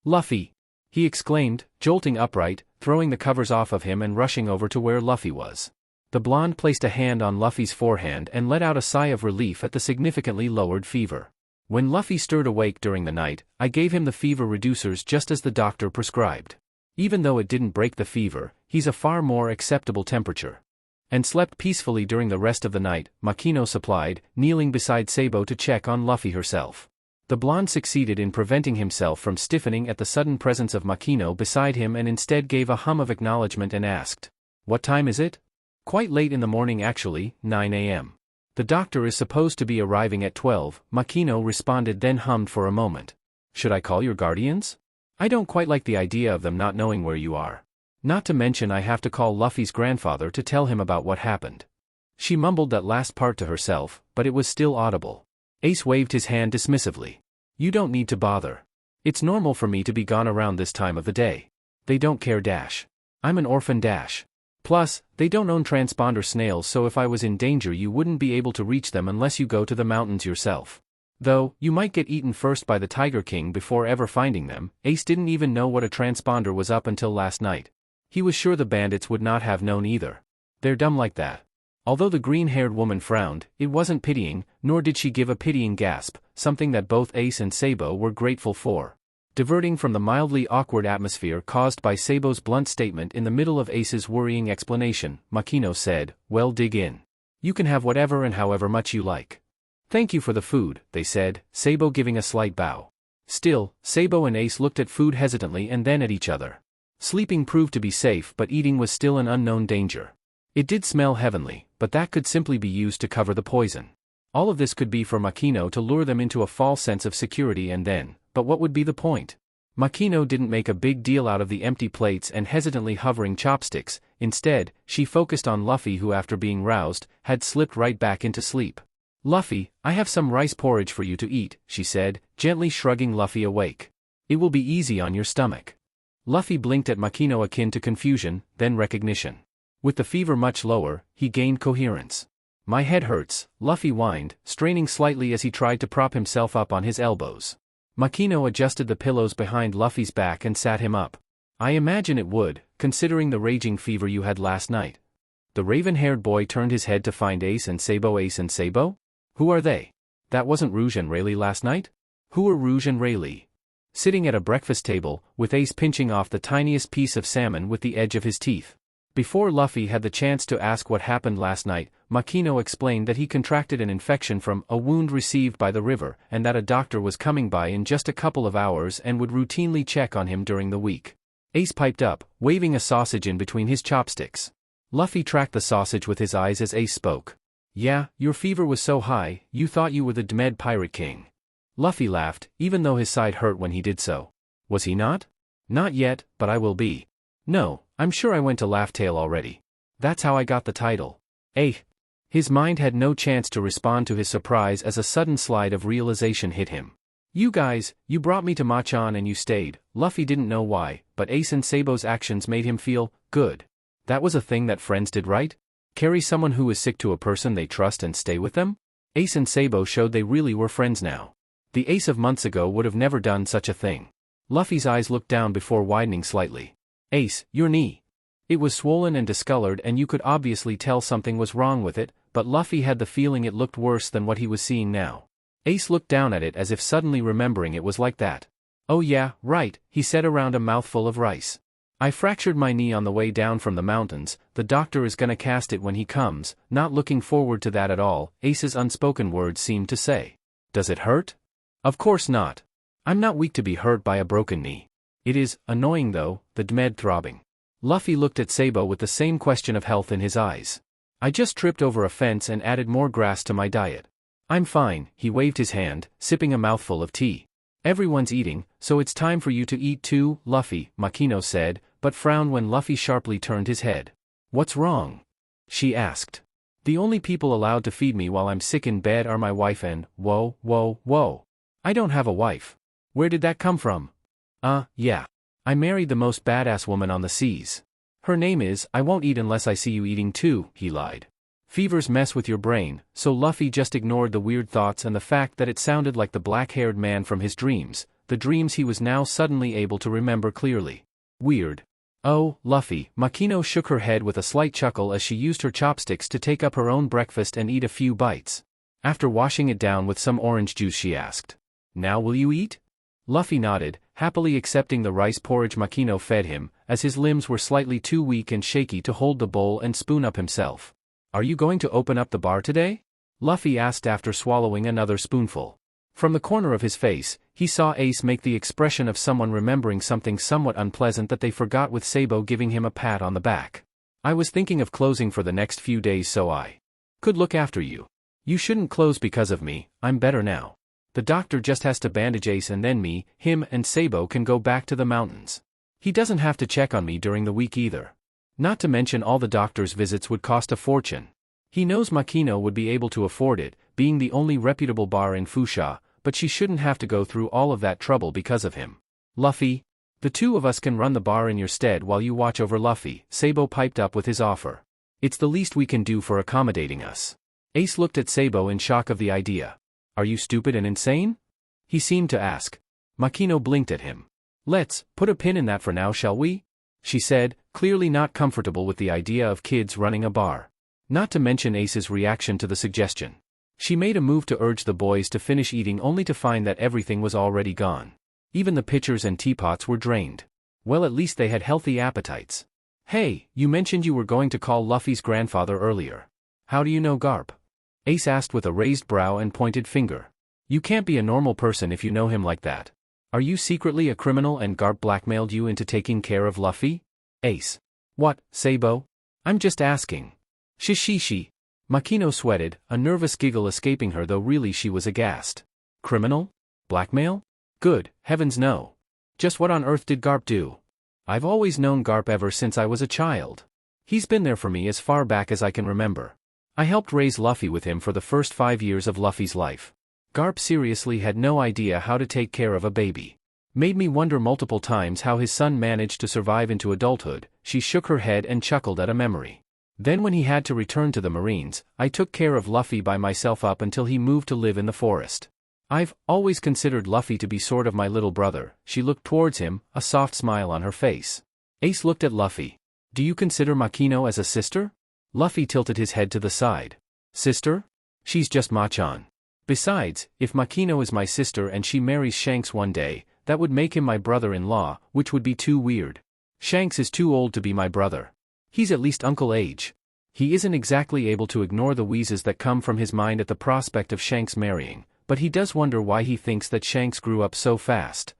"Luffy!" he exclaimed, jolting upright, throwing the covers off of him and rushing over to where Luffy was. The blonde placed a hand on Luffy's forehead and let out a sigh of relief at the significantly lowered fever. "When Luffy stirred awake during the night, I gave him the fever reducers just as the doctor prescribed. Even though it didn't break the fever, he's a far more acceptable temperature. And slept peacefully during the rest of the night," Makino supplied, kneeling beside Sabo to check on Luffy herself. The blonde succeeded in preventing himself from stiffening at the sudden presence of Makino beside him and instead gave a hum of acknowledgement and asked, "What time is it?" "Quite late in the morning actually, 9 a.m. The doctor is supposed to be arriving at 12, Makino responded, then hummed for a moment. "Should I call your guardians? I don't quite like the idea of them not knowing where you are. Not to mention I have to call Luffy's grandfather to tell him about what happened." She mumbled that last part to herself, but it was still audible. Ace waved his hand dismissively. "You don't need to bother. It's normal for me to be gone around this time of the day. They don't care dash. I'm an orphan dash. Plus, they don't own transponder snails, so if I was in danger you wouldn't be able to reach them unless you go to the mountains yourself. Though, you might get eaten first by the Tiger King before ever finding them." Ace didn't even know what a transponder was up until last night. He was sure the bandits would not have known either. They're dumb like that. Although the green-haired woman frowned, it wasn't pitying, nor did she give a pitying gasp, something that both Ace and Sabo were grateful for. Diverting from the mildly awkward atmosphere caused by Sabo's blunt statement in the middle of Ace's worrying explanation, Makino said, "Well, dig in. You can have whatever and however much you like." "Thank you for the food," they said, Sabo giving a slight bow. Still, Sabo and Ace looked at food hesitantly and then at each other. Sleeping proved to be safe, but eating was still an unknown danger. It did smell heavenly, but that could simply be used to cover the poison. All of this could be for Makino to lure them into a false sense of security and then, but what would be the point? Makino didn't make a big deal out of the empty plates and hesitantly hovering chopsticks. Instead, she focused on Luffy, who after being roused, had slipped right back into sleep. "Luffy, I have some rice porridge for you to eat," she said, gently shrugging Luffy awake. "It will be easy on your stomach." Luffy blinked at Makino akin to confusion, then recognition. With the fever much lower, he gained coherence. "My head hurts," Luffy whined, straining slightly as he tried to prop himself up on his elbows. Makino adjusted the pillows behind Luffy's back and sat him up. "I imagine it would, considering the raging fever you had last night." The raven-haired boy turned his head to find Ace and Sabo. "Ace and Sabo? Who are they? That wasn't Rouge and Rayleigh last night?" "Who were Rouge and Rayleigh?" Sitting at a breakfast table, with Ace pinching off the tiniest piece of salmon with the edge of his teeth. Before Luffy had the chance to ask what happened last night, Makino explained that he contracted an infection from a wound received by the river, and that a doctor was coming by in just a couple of hours and would routinely check on him during the week. Ace piped up, waving a sausage in between his chopsticks. Luffy tracked the sausage with his eyes as Ace spoke. "Yeah, your fever was so high, you thought you were the Dmed Pirate King." Luffy laughed, even though his side hurt when he did so. "Was he not?" Not yet, but I will be. No, I'm sure I went to Laugh Tale already. That's how I got the title. Eh? His mind had no chance to respond to his surprise as a sudden slide of realization hit him. You guys, you brought me to Machan and you stayed. Luffy didn't know why, but Ace and Sabo's actions made him feel good. That was a thing that friends did, right? Carry someone who is sick to a person they trust and stay with them? Ace and Sabo showed they really were friends now. The Ace of months ago would have never done such a thing. Luffy's eyes looked down before widening slightly. Ace, your knee. It was swollen and discolored and you could obviously tell something was wrong with it, but Luffy had the feeling it looked worse than what he was seeing now. Ace looked down at it as if suddenly remembering it was like that. Oh yeah, right, he said around a mouthful of rice. I fractured my knee on the way down from the mountains, the doctor is gonna cast it when he comes, not looking forward to that at all, Ace's unspoken words seemed to say. Does it hurt? Of course not. I'm not weak to be hurt by a broken knee. It is, annoying though, the Dmed throbbing. Luffy looked at Sabo with the same question of health in his eyes. I just tripped over a fence and added more grass to my diet. I'm fine, he waved his hand, sipping a mouthful of tea. Everyone's eating, so it's time for you to eat too, Luffy, Makino said, but frowned when Luffy sharply turned his head. What's wrong? She asked. The only people allowed to feed me while I'm sick in bed are my wife and, whoa. I don't have a wife. Where did that come from? Yeah. I married the most badass woman on the seas. Her name is, I won't eat unless I see you eating too, he lied. Fevers mess with your brain, so Luffy just ignored the weird thoughts and the fact that it sounded like the black-haired man from his dreams, the dreams he was now suddenly able to remember clearly. Weird. Oh, Luffy, Makino shook her head with a slight chuckle as she used her chopsticks to take up her own breakfast and eat a few bites. After washing it down with some orange juice she asked. Now will you eat? Luffy nodded, happily accepting the rice porridge Makino fed him, as his limbs were slightly too weak and shaky to hold the bowl and spoon up himself. Are you going to open up the bar today? Luffy asked after swallowing another spoonful. From the corner of his face, he saw Ace make the expression of someone remembering something somewhat unpleasant that they forgot with Sabo giving him a pat on the back. I was thinking of closing for the next few days so I could look after you. You shouldn't close because of me, I'm better now. The doctor just has to bandage Ace and then me, him and Sabo can go back to the mountains. He doesn't have to check on me during the week either. Not to mention all the doctor's visits would cost a fortune. He knows Makino would be able to afford it, being the only reputable bar in Fusha, but she shouldn't have to go through all of that trouble because of him. Luffy, the two of us can run the bar in your stead while you watch over Luffy, Sabo piped up with his offer. It's the least we can do for accommodating us. Ace looked at Sabo in shock of the idea. Are you stupid and insane? He seemed to ask. Makino blinked at him. Let's put a pin in that for now, shall we? She said, clearly not comfortable with the idea of kids running a bar. Not to mention Ace's reaction to the suggestion. She made a move to urge the boys to finish eating only to find that everything was already gone. Even the pitchers and teapots were drained. Well, at least they had healthy appetites. Hey, you mentioned you were going to call Luffy's grandfather earlier. How do you know Garp? Ace asked with a raised brow and pointed finger. You can't be a normal person if you know him like that. Are you secretly a criminal and Garp blackmailed you into taking care of Luffy? Ace. What, Sabo? I'm just asking. Shishishi. Makino sweated, a nervous giggle escaping her though really she was aghast. Criminal? Blackmail? Good, heavens no. Just what on earth did Garp do? I've always known Garp ever since I was a child. He's been there for me as far back as I can remember. I helped raise Luffy with him for the first 5 years of Luffy's life. Garp seriously had no idea how to take care of a baby. Made me wonder multiple times how his son managed to survive into adulthood. She shook her head and chuckled at a memory. Then when he had to return to the Marines, I took care of Luffy by myself up until he moved to live in the forest. I've always considered Luffy to be sort of my little brother. She looked towards him, a soft smile on her face. Ace looked at Luffy. Do you consider Makino as a sister? Luffy tilted his head to the side. Sister? She's just Machan. Besides, if Makino is my sister and she marries Shanks one day, that would make him my brother-in-law, which would be too weird. Shanks is too old to be my brother. He's at least uncle age. He isn't exactly able to ignore the wheezes that come from his mind at the prospect of Shanks marrying, but he does wonder why he thinks that Shanks grew up so fast.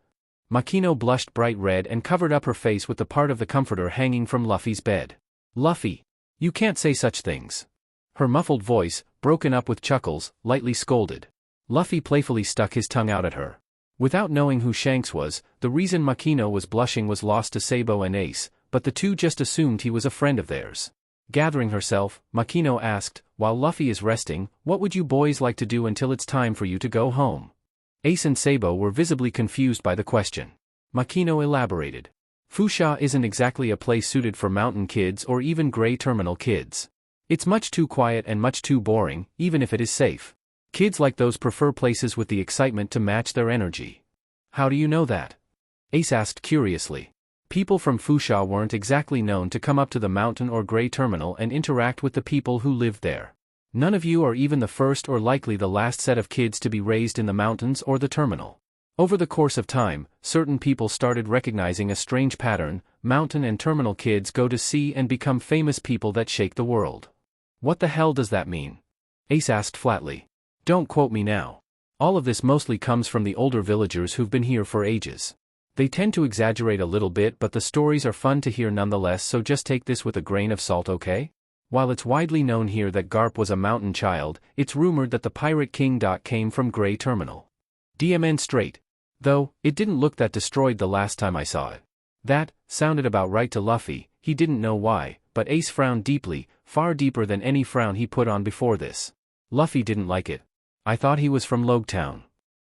Makino blushed bright red and covered up her face with the part of the comforter hanging from Luffy's bed. Luffy, you can't say such things. Her muffled voice, broken up with chuckles, lightly scolded. Luffy playfully stuck his tongue out at her. Without knowing who Shanks was, the reason Makino was blushing was lost to Sabo and Ace, but the two just assumed he was a friend of theirs. Gathering herself, Makino asked, "While Luffy is resting, what would you boys like to do until it's time for you to go home?" Ace and Sabo were visibly confused by the question. Makino elaborated. Fusha isn't exactly a place suited for mountain kids or even gray terminal kids. It's much too quiet and much too boring, even if it is safe. Kids like those prefer places with the excitement to match their energy. How do you know that? Ace asked curiously. People from Fusha weren't exactly known to come up to the mountain or gray terminal and interact with the people who lived there. None of you are even the first or likely the last set of kids to be raised in the mountains or the terminal. Over the course of time, certain people started recognizing a strange pattern: mountain and terminal kids go to sea and become famous people that shake the world. What the hell does that mean? Ace asked flatly. Don't quote me now. All of this mostly comes from the older villagers who've been here for ages. They tend to exaggerate a little bit, but the stories are fun to hear nonetheless, so just take this with a grain of salt, okay? While it's widely known here that Garp was a mountain child, it's rumored that the Pirate King came from Gray Terminal. DMN straight. Though, it didn't look that destroyed the last time I saw it. That sounded about right to Luffy. He didn't know why, but Ace frowned deeply, far deeper than any frown he put on before this. Luffy didn't like it. I thought he was from Logtown.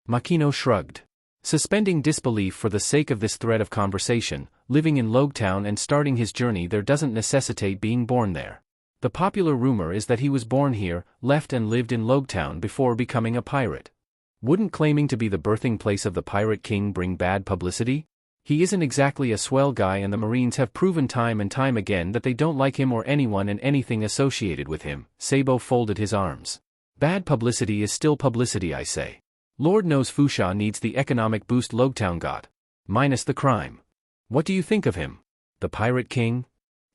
Makino shrugged. Suspending disbelief for the sake of this thread of conversation, living in Logtown and starting his journey there doesn't necessitate being born there. The popular rumor is that he was born here, left and lived in Logtown before becoming a pirate. Wouldn't claiming to be the birthing place of the Pirate King bring bad publicity? He isn't exactly a swell guy, and the Marines have proven time and time again that they don't like him or anyone and anything associated with him. Sabo folded his arms. Bad publicity is still publicity, I say. Lord knows Fusha needs the economic boost Logtown got. Minus the crime. What do you think of him? The Pirate King?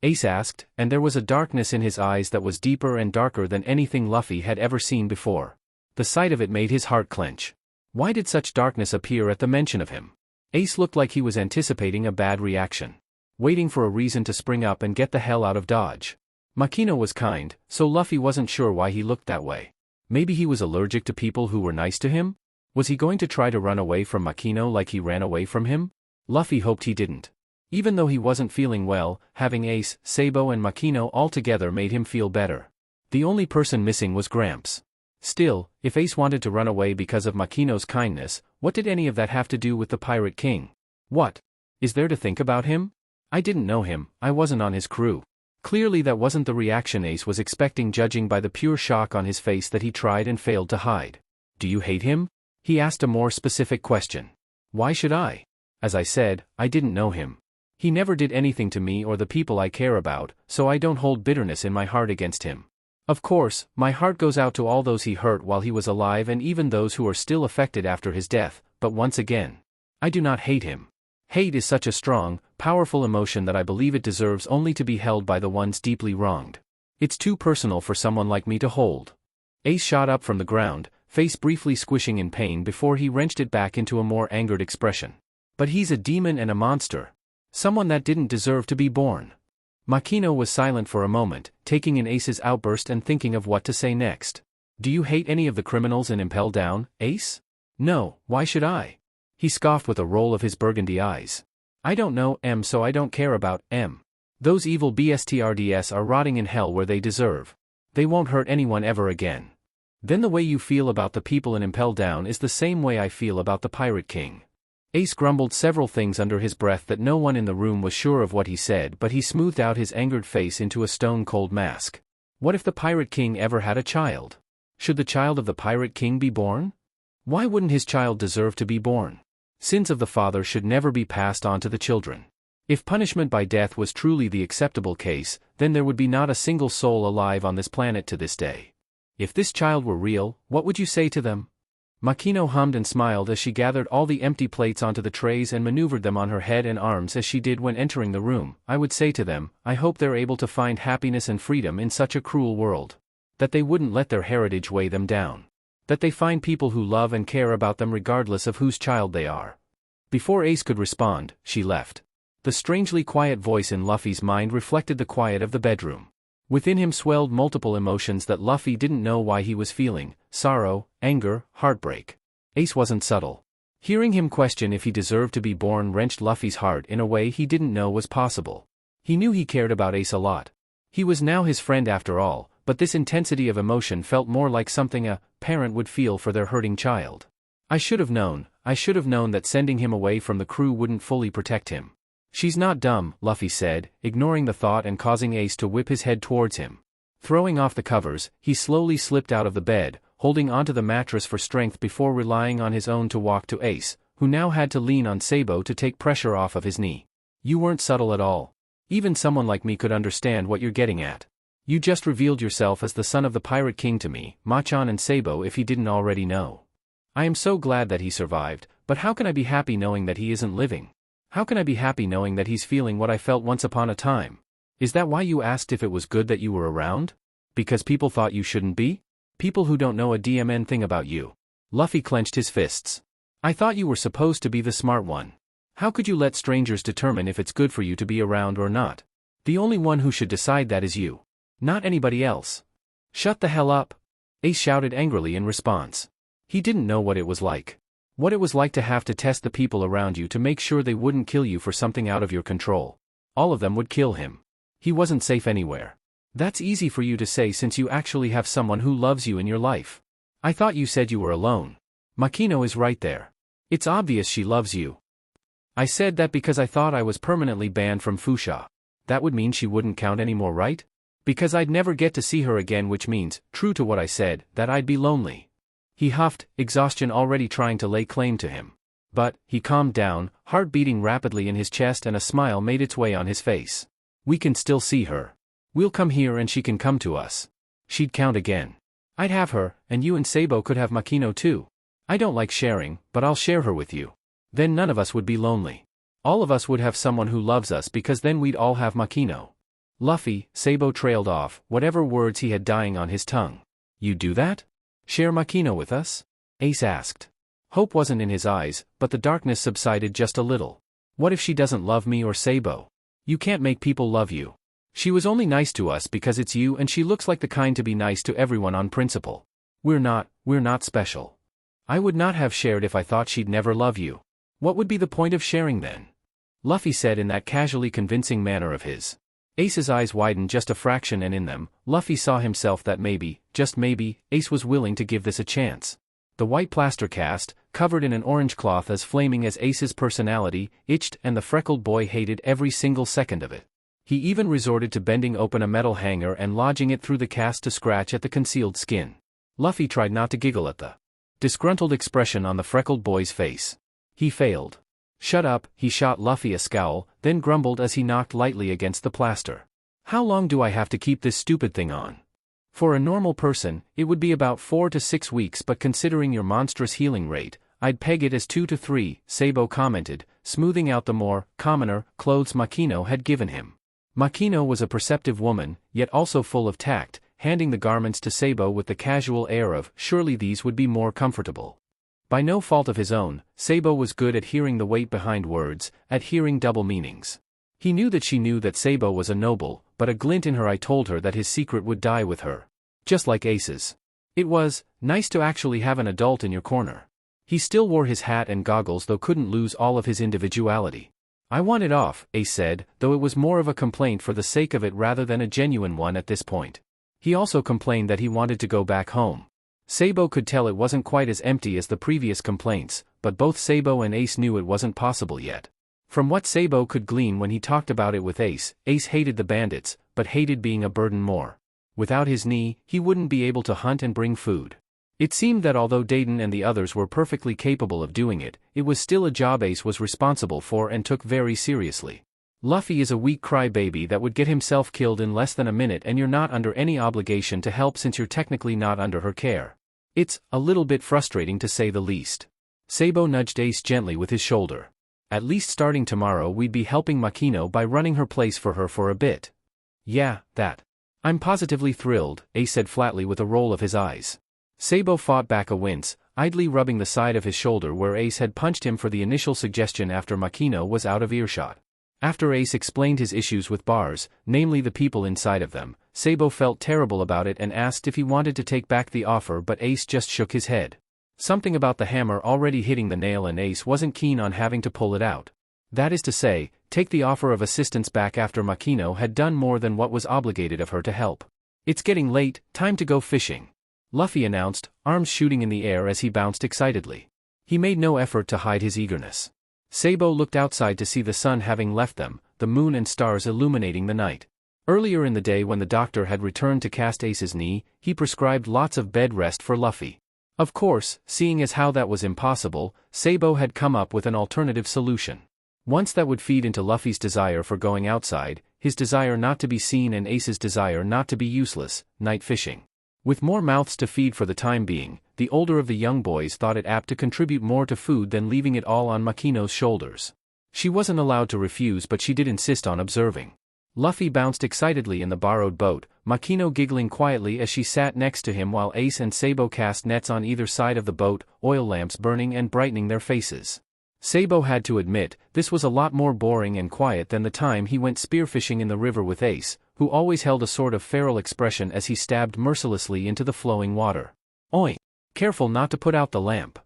Ace asked, and there was a darkness in his eyes that was deeper and darker than anything Luffy had ever seen before. The sight of it made his heart clench. Why did such darkness appear at the mention of him? Ace looked like he was anticipating a bad reaction. Waiting for a reason to spring up and get the hell out of Dodge. Makino was kind, so Luffy wasn't sure why he looked that way. Maybe he was allergic to people who were nice to him? Was he going to try to run away from Makino like he ran away from him? Luffy hoped he didn't. Even though he wasn't feeling well, having Ace, Sabo and Makino all together made him feel better. The only person missing was Gramps. Still, if Ace wanted to run away because of Makino's kindness, what did any of that have to do with the Pirate King? What is there to think about him? I didn't know him, I wasn't on his crew. Clearly that wasn't the reaction Ace was expecting, judging by the pure shock on his face that he tried and failed to hide. Do you hate him? He asked a more specific question. Why should I? As I said, I didn't know him. He never did anything to me or the people I care about, so I don't hold bitterness in my heart against him. Of course, my heart goes out to all those he hurt while he was alive and even those who are still affected after his death, but once again, I do not hate him. Hate is such a strong, powerful emotion that I believe it deserves only to be held by the ones deeply wronged. It's too personal for someone like me to hold. Ace shot up from the ground, face briefly squishing in pain before he wrenched it back into a more angered expression. But he's a demon and a monster. Someone that didn't deserve to be born. Makino was silent for a moment, taking in Ace's outburst and thinking of what to say next. Do you hate any of the criminals in Impel Down, Ace? No, why should I? He scoffed with a roll of his burgundy eyes. I don't know M, so I don't care about M. Those evil BSTRDS are rotting in hell where they deserve. They won't hurt anyone ever again. Then the way you feel about the people in Impel Down is the same way I feel about the Pirate King. Ace grumbled several things under his breath that no one in the room was sure of what he said, but he smoothed out his angered face into a stone-cold mask. What if the Pirate King ever had a child? Should the child of the Pirate King be born? Why wouldn't his child deserve to be born? Sins of the father should never be passed on to the children. If punishment by death was truly the acceptable case, then there would be not a single soul alive on this planet to this day. If this child were real, what would you say to them? Makino hummed and smiled as she gathered all the empty plates onto the trays and maneuvered them on her head and arms as she did when entering the room. I would say to them, I hope they're able to find happiness and freedom in such a cruel world. That they wouldn't let their heritage weigh them down. That they find people who love and care about them regardless of whose child they are. Before Ace could respond, she left. The strangely quiet voice in Luffy's mind reflected the quiet of the bedroom. Within him swelled multiple emotions that Luffy didn't know why he was feeling: sorrow, anger, heartbreak. Ace wasn't subtle. Hearing him question if he deserved to be born wrenched Luffy's heart in a way he didn't know was possible. He knew he cared about Ace a lot. He was now his friend after all, but this intensity of emotion felt more like something a parent would feel for their hurting child. I should have known that sending him away from the crew wouldn't fully protect him. She's not dumb, Luffy said, ignoring the thought and causing Ace to whip his head towards him. Throwing off the covers, he slowly slipped out of the bed, holding onto the mattress for strength before relying on his own to walk to Ace, who now had to lean on Sabo to take pressure off of his knee. You weren't subtle at all. Even someone like me could understand what you're getting at. You just revealed yourself as the son of the Pirate King to me, Machan and Sabo if he didn't already know. I am so glad that he survived, but how can I be happy knowing that he isn't living? How can I be happy knowing that he's feeling what I felt once upon a time? Is that why you asked if it was good that you were around? Because people thought you shouldn't be? People who don't know a DMN thing about you. Luffy clenched his fists. I thought you were supposed to be the smart one. How could you let strangers determine if it's good for you to be around or not? The only one who should decide that is you. Not anybody else. Shut the hell up! Ace shouted angrily in response. He didn't know what it was like. What it was like to have to test the people around you to make sure they wouldn't kill you for something out of your control. All of them would kill him. He wasn't safe anywhere. That's easy for you to say since you actually have someone who loves you in your life. I thought you said you were alone. Makino is right there. It's obvious she loves you. I said that because I thought I was permanently banned from Fusha. That would mean she wouldn't count anymore, right? Because I'd never get to see her again, which means, true to what I said, that I'd be lonely. He huffed, exhaustion already trying to lay claim to him. But, he calmed down, heart beating rapidly in his chest and a smile made its way on his face. We can still see her. We'll come here and she can come to us. She'd count again. I'd have her, and you and Sabo could have Makino too. I don't like sharing, but I'll share her with you. Then none of us would be lonely. All of us would have someone who loves us because then we'd all have Makino. Luffy, Sabo trailed off, whatever words he had dying on his tongue. You do that? Share Makino with us? Ace asked. Hope wasn't in his eyes, but the darkness subsided just a little. What if she doesn't love me or Sabo? You can't make people love you. She was only nice to us because it's you and she looks like the kind to be nice to everyone on principle. We're not special. I would not have shared if I thought she'd never love you. What would be the point of sharing then? Luffy said in that casually convincing manner of his. Ace's eyes widened just a fraction and in them, Luffy saw himself that maybe, just maybe, Ace was willing to give this a chance. The white plaster cast, covered in an orange cloth as flaming as Ace's personality, itched and the freckled boy hated every single second of it. He even resorted to bending open a metal hanger and lodging it through the cast to scratch at the concealed skin. Luffy tried not to giggle at the disgruntled expression on the freckled boy's face. He failed. Shut up, he shot Luffy a scowl, then grumbled as he knocked lightly against the plaster. How long do I have to keep this stupid thing on? For a normal person, it would be about 4 to 6 weeks, but considering your monstrous healing rate, I'd peg it as 2 to 3, Sabo commented, smoothing out the more commoner clothes Makino had given him. Makino was a perceptive woman, yet also full of tact, handing the garments to Sabo with the casual air of, surely these would be more comfortable. By no fault of his own, Sabo was good at hearing the weight behind words, at hearing double meanings. He knew that she knew that Sabo was a noble, but a glint in her eye told her that his secret would die with her. Just like Ace's. It was nice to actually have an adult in your corner. He still wore his hat and goggles though couldn't lose all of his individuality. I want it off, Ace said, though it was more of a complaint for the sake of it rather than a genuine one at this point. He also complained that he wanted to go back home. Sabo could tell it wasn't quite as empty as the previous complaints, but both Sabo and Ace knew it wasn't possible yet. From what Sabo could glean when he talked about it with Ace, Ace hated the bandits, but hated being a burden more. Without his knee, he wouldn't be able to hunt and bring food. It seemed that although Dayton and the others were perfectly capable of doing it, it was still a job Ace was responsible for and took very seriously. Luffy is a weak crybaby that would get himself killed in less than a minute and you're not under any obligation to help since you're technically not under her care. It's a little bit frustrating to say the least. Sabo nudged Ace gently with his shoulder. At least starting tomorrow we'd be helping Makino by running her place for her for a bit. Yeah, that. I'm positively thrilled, Ace said flatly with a roll of his eyes. Sabo fought back a wince, idly rubbing the side of his shoulder where Ace had punched him for the initial suggestion after Makino was out of earshot. After Ace explained his issues with bars, namely the people inside of them, Sabo felt terrible about it and asked if he wanted to take back the offer, but Ace just shook his head. Something about the hammer already hitting the nail and Ace wasn't keen on having to pull it out. That is to say, take the offer of assistance back after Makino had done more than what was obligated of her to help. It's getting late, time to go fishing, Luffy announced, arms shooting in the air as he bounced excitedly. He made no effort to hide his eagerness. Sabo looked outside to see the sun having left them, the moon and stars illuminating the night. Earlier in the day when the doctor had returned to cast Ace's knee, he prescribed lots of bed rest for Luffy. Of course, seeing as how that was impossible, Sabo had come up with an alternative solution. Once that would feed into Luffy's desire for going outside, his desire not to be seen and Ace's desire not to be useless, night fishing. With more mouths to feed for the time being, the older of the young boys thought it apt to contribute more to food than leaving it all on Makino's shoulders. She wasn't allowed to refuse, but she did insist on observing. Luffy bounced excitedly in the borrowed boat, Makino giggling quietly as she sat next to him while Ace and Sabo cast nets on either side of the boat, oil lamps burning and brightening their faces. Sabo had to admit, this was a lot more boring and quiet than the time he went spearfishing in the river with Ace, who always held a sort of feral expression as he stabbed mercilessly into the flowing water. "Oi! Careful not to put out the lamp,"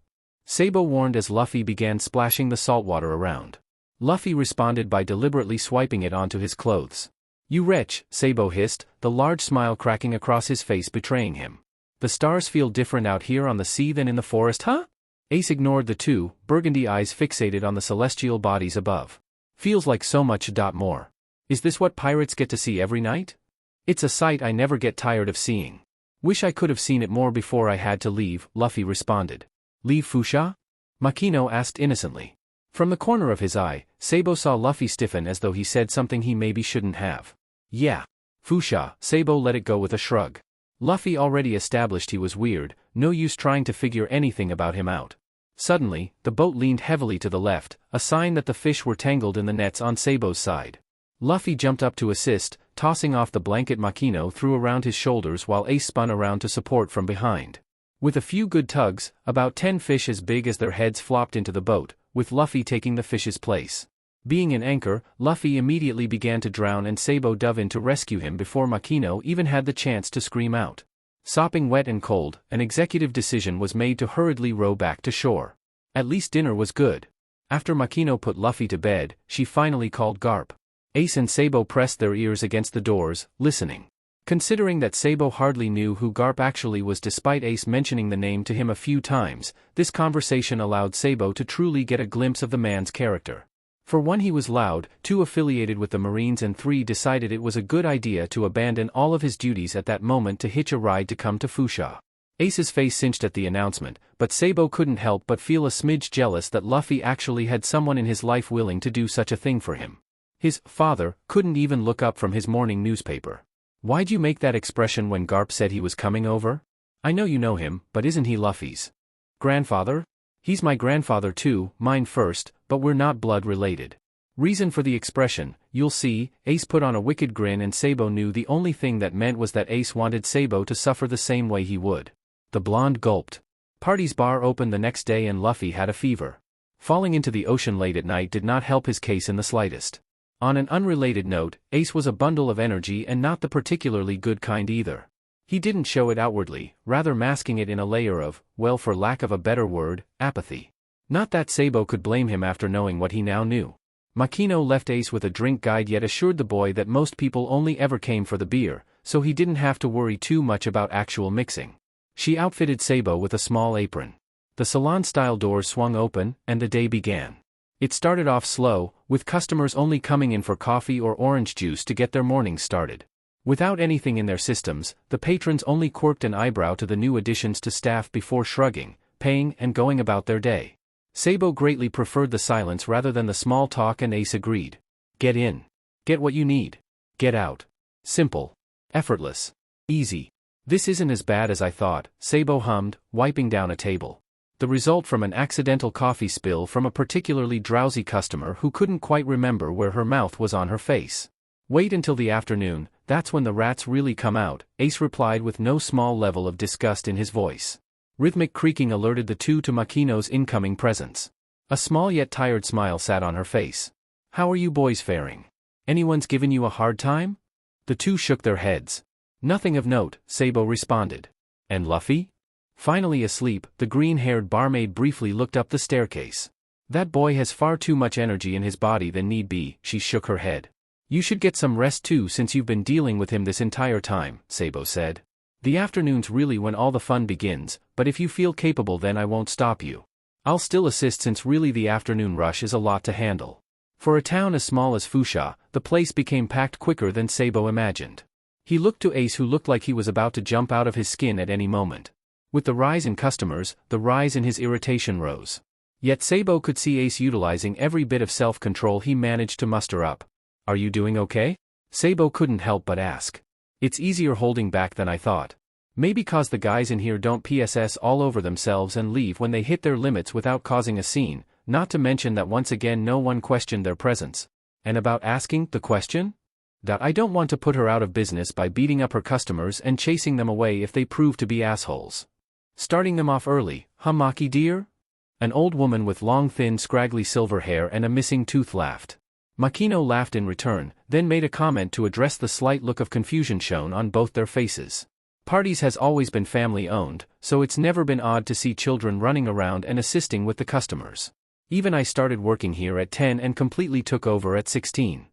Sabo warned as Luffy began splashing the salt water around. Luffy responded by deliberately swiping it onto his clothes. "You wretch," Sabo hissed, the large smile cracking across his face betraying him. "The stars feel different out here on the sea than in the forest, huh?" Ace ignored the two, burgundy eyes fixated on the celestial bodies above. "Feels like so much more. Is this what pirates get to see every night? It's a sight I never get tired of seeing. Wish I could have seen it more before I had to leave," Luffy responded. "Leave Fuchsia?" Makino asked innocently. From the corner of his eye, Sabo saw Luffy stiffen as though he said something he maybe shouldn't have. "Yeah. Fuchsia," Sabo let it go with a shrug. Luffy already established he was weird, no use trying to figure anything about him out. Suddenly, the boat leaned heavily to the left, a sign that the fish were tangled in the nets on Sabo's side. Luffy jumped up to assist, tossing off the blanket Makino threw around his shoulders while Ace spun around to support from behind. With a few good tugs, about 10 fish as big as their heads flopped into the boat, with Luffy taking the fish's place. Being an anchor, Luffy immediately began to drown and Sabo dove in to rescue him before Makino even had the chance to scream out. Sopping wet and cold, an executive decision was made to hurriedly row back to shore. At least dinner was good. After Makino put Luffy to bed, she finally called Garp. Ace and Sabo pressed their ears against the doors, listening. Considering that Sabo hardly knew who Garp actually was despite Ace mentioning the name to him a few times, this conversation allowed Sabo to truly get a glimpse of the man's character. For one, he was loud, 2 affiliated with the Marines, and 3 decided it was a good idea to abandon all of his duties at that moment to hitch a ride to come to Fuchsia. Ace's face cinched at the announcement, but Sabo couldn't help but feel a smidge jealous that Luffy actually had someone in his life willing to do such a thing for him. His father couldn't even look up from his morning newspaper. "Why'd you make that expression when Garp said he was coming over? I know you know him, but isn't he Luffy's grandfather?" "He's my grandfather too, mine first, but we're not blood related." Reason for the expression, you'll see. Ace put on a wicked grin and Sabo knew the only thing that meant was that Ace wanted Sabo to suffer the same way he would. The blonde gulped. Party's bar opened the next day and Luffy had a fever. Falling into the ocean late at night did not help his case in the slightest. On an unrelated note, Ace was a bundle of energy and not the particularly good kind either. He didn't show it outwardly, rather masking it in a layer of, well, for lack of a better word, apathy. Not that Sabo could blame him after knowing what he now knew. Makino left Ace with a drink guide yet assured the boy that most people only ever came for the beer, so he didn't have to worry too much about actual mixing. She outfitted Sabo with a small apron. The salon-style doors swung open, and the day began. It started off slow, with customers only coming in for coffee or orange juice to get their mornings started. Without anything in their systems, the patrons only quirked an eyebrow to the new additions to staff before shrugging, paying, and going about their day. Sabo greatly preferred the silence rather than the small talk, and Ace agreed. Get in. Get what you need. Get out. Simple. Effortless. Easy. "This isn't as bad as I thought," Sabo hummed, wiping down a table. The result from an accidental coffee spill from a particularly drowsy customer who couldn't quite remember where her mouth was on her face. "Wait until the afternoon, that's when the rats really come out," Ace replied with no small level of disgust in his voice. Rhythmic creaking alerted the two to Makino's incoming presence. A small yet tired smile sat on her face. "How are you boys faring? Anyone's given you a hard time?" The two shook their heads. "Nothing of note," Sabo responded. "And Luffy?" Finally asleep, the green-haired barmaid briefly looked up the staircase. That boy has far too much energy in his body than need be, she shook her head. You should get some rest too since you've been dealing with him this entire time, Sabo said. The afternoon's really when all the fun begins, but if you feel capable then I won't stop you. I'll still assist since really the afternoon rush is a lot to handle. For a town as small as Fusha, the place became packed quicker than Sabo imagined. He looked to Ace who looked like he was about to jump out of his skin at any moment. With the rise in customers, the rise in his irritation rose. Yet Sabo could see Ace utilizing every bit of self-control he managed to muster up. Are you doing okay? Sabo couldn't help but ask. It's easier holding back than I thought. Maybe cause the guys in here don't PSS all over themselves and leave when they hit their limits without causing a scene, not to mention that once again no one questioned their presence. And about asking the question? That I don't want to put her out of business by beating up her customers and chasing them away if they prove to be assholes. Starting them off early, huh Maki dear? An old woman with long thin scraggly silver hair and a missing tooth laughed. Makino laughed in return, then made a comment to address the slight look of confusion shown on both their faces. Parties has always been family-owned, so it's never been odd to see children running around and assisting with the customers. Even I started working here at 10 and completely took over at 16.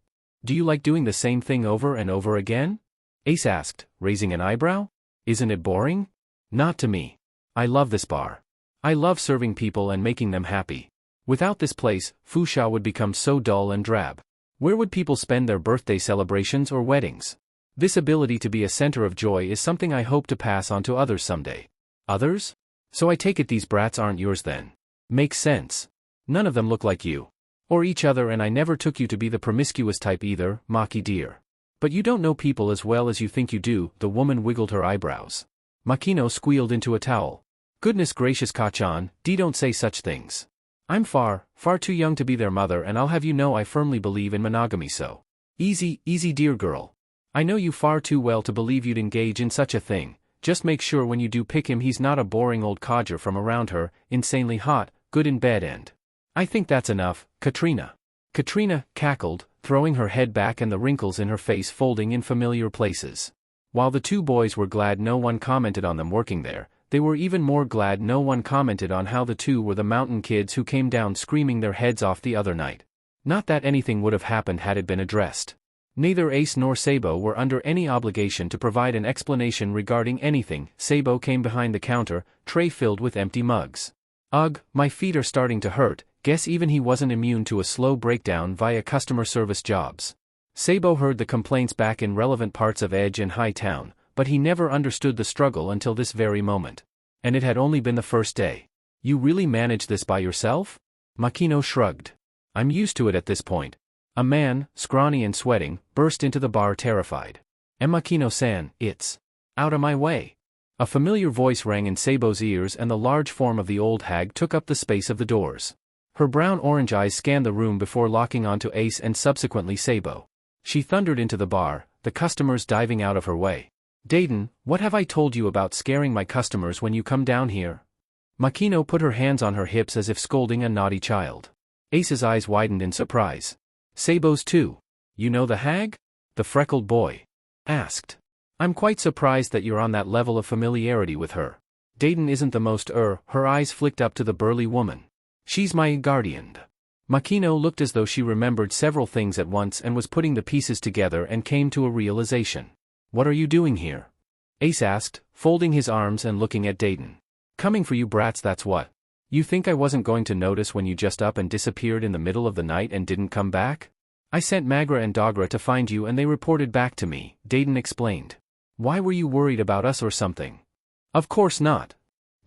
Do you like doing the same thing over and over again? Ace asked, raising an eyebrow. Isn't it boring? Not to me. I love this bar. I love serving people and making them happy. Without this place, Fusha would become so dull and drab. Where would people spend their birthday celebrations or weddings? This ability to be a center of joy is something I hope to pass on to others someday. Others? So I take it these brats aren't yours then. Makes sense. None of them look like you. Or each other, and I never took you to be the promiscuous type either, Maki dear. But you don't know people as well as you think you do, the woman wiggled her eyebrows. Makino squealed into a towel. Goodness gracious Kachan, don't say such things. I'm far too young to be their mother, and I'll have you know I firmly believe in monogamy, so. Easy dear girl. I know you far too well to believe you'd engage in such a thing. Just make sure when you do pick him he's not a boring old codger from around her, insanely hot, good in bed and. I think that's enough, Katrina. Katrina cackled, throwing her head back and the wrinkles in her face folding in familiar places. While the two boys were glad no one commented on them working there, they were even more glad no one commented on how the two were the mountain kids who came down screaming their heads off the other night. Not that anything would have happened had it been addressed. Neither Ace nor Sabo were under any obligation to provide an explanation regarding anything. Sabo came behind the counter, tray filled with empty mugs. Ugh, my feet are starting to hurt. Guess even he wasn't immune to a slow breakdown via customer service jobs. Sabo heard the complaints back in relevant parts of Edge and High Town, but he never understood the struggle until this very moment. And it had only been the first day. You really managed this by yourself? Makino shrugged. I'm used to it at this point. A man, scrawny and sweating, burst into the bar terrified. Makino-san, it's out of my way. A familiar voice rang in Sabo's ears and the large form of the old hag took up the space of the doors. Her brown-orange eyes scanned the room before locking onto Ace and subsequently Sabo. She thundered into the bar, the customers diving out of her way. Dayton, what have I told you about scaring my customers when you come down here? Makino put her hands on her hips as if scolding a naughty child. Ace's eyes widened in surprise. Sabo's too. You know the hag? The freckled boy asked. I'm quite surprised that you're on that level of familiarity with her. Dayton isn't the most her eyes flicked up to the burly woman. She's my guardian. Makino looked as though she remembered several things at once and was putting the pieces together and came to a realization. What are you doing here? Ace asked, folding his arms and looking at Dayton. Coming for you brats, that's what. You think I wasn't going to notice when you just up and disappeared in the middle of the night and didn't come back? I sent Magra and Dogra to find you and they reported back to me, Dayton explained. Why were you worried about us or something? Of course not.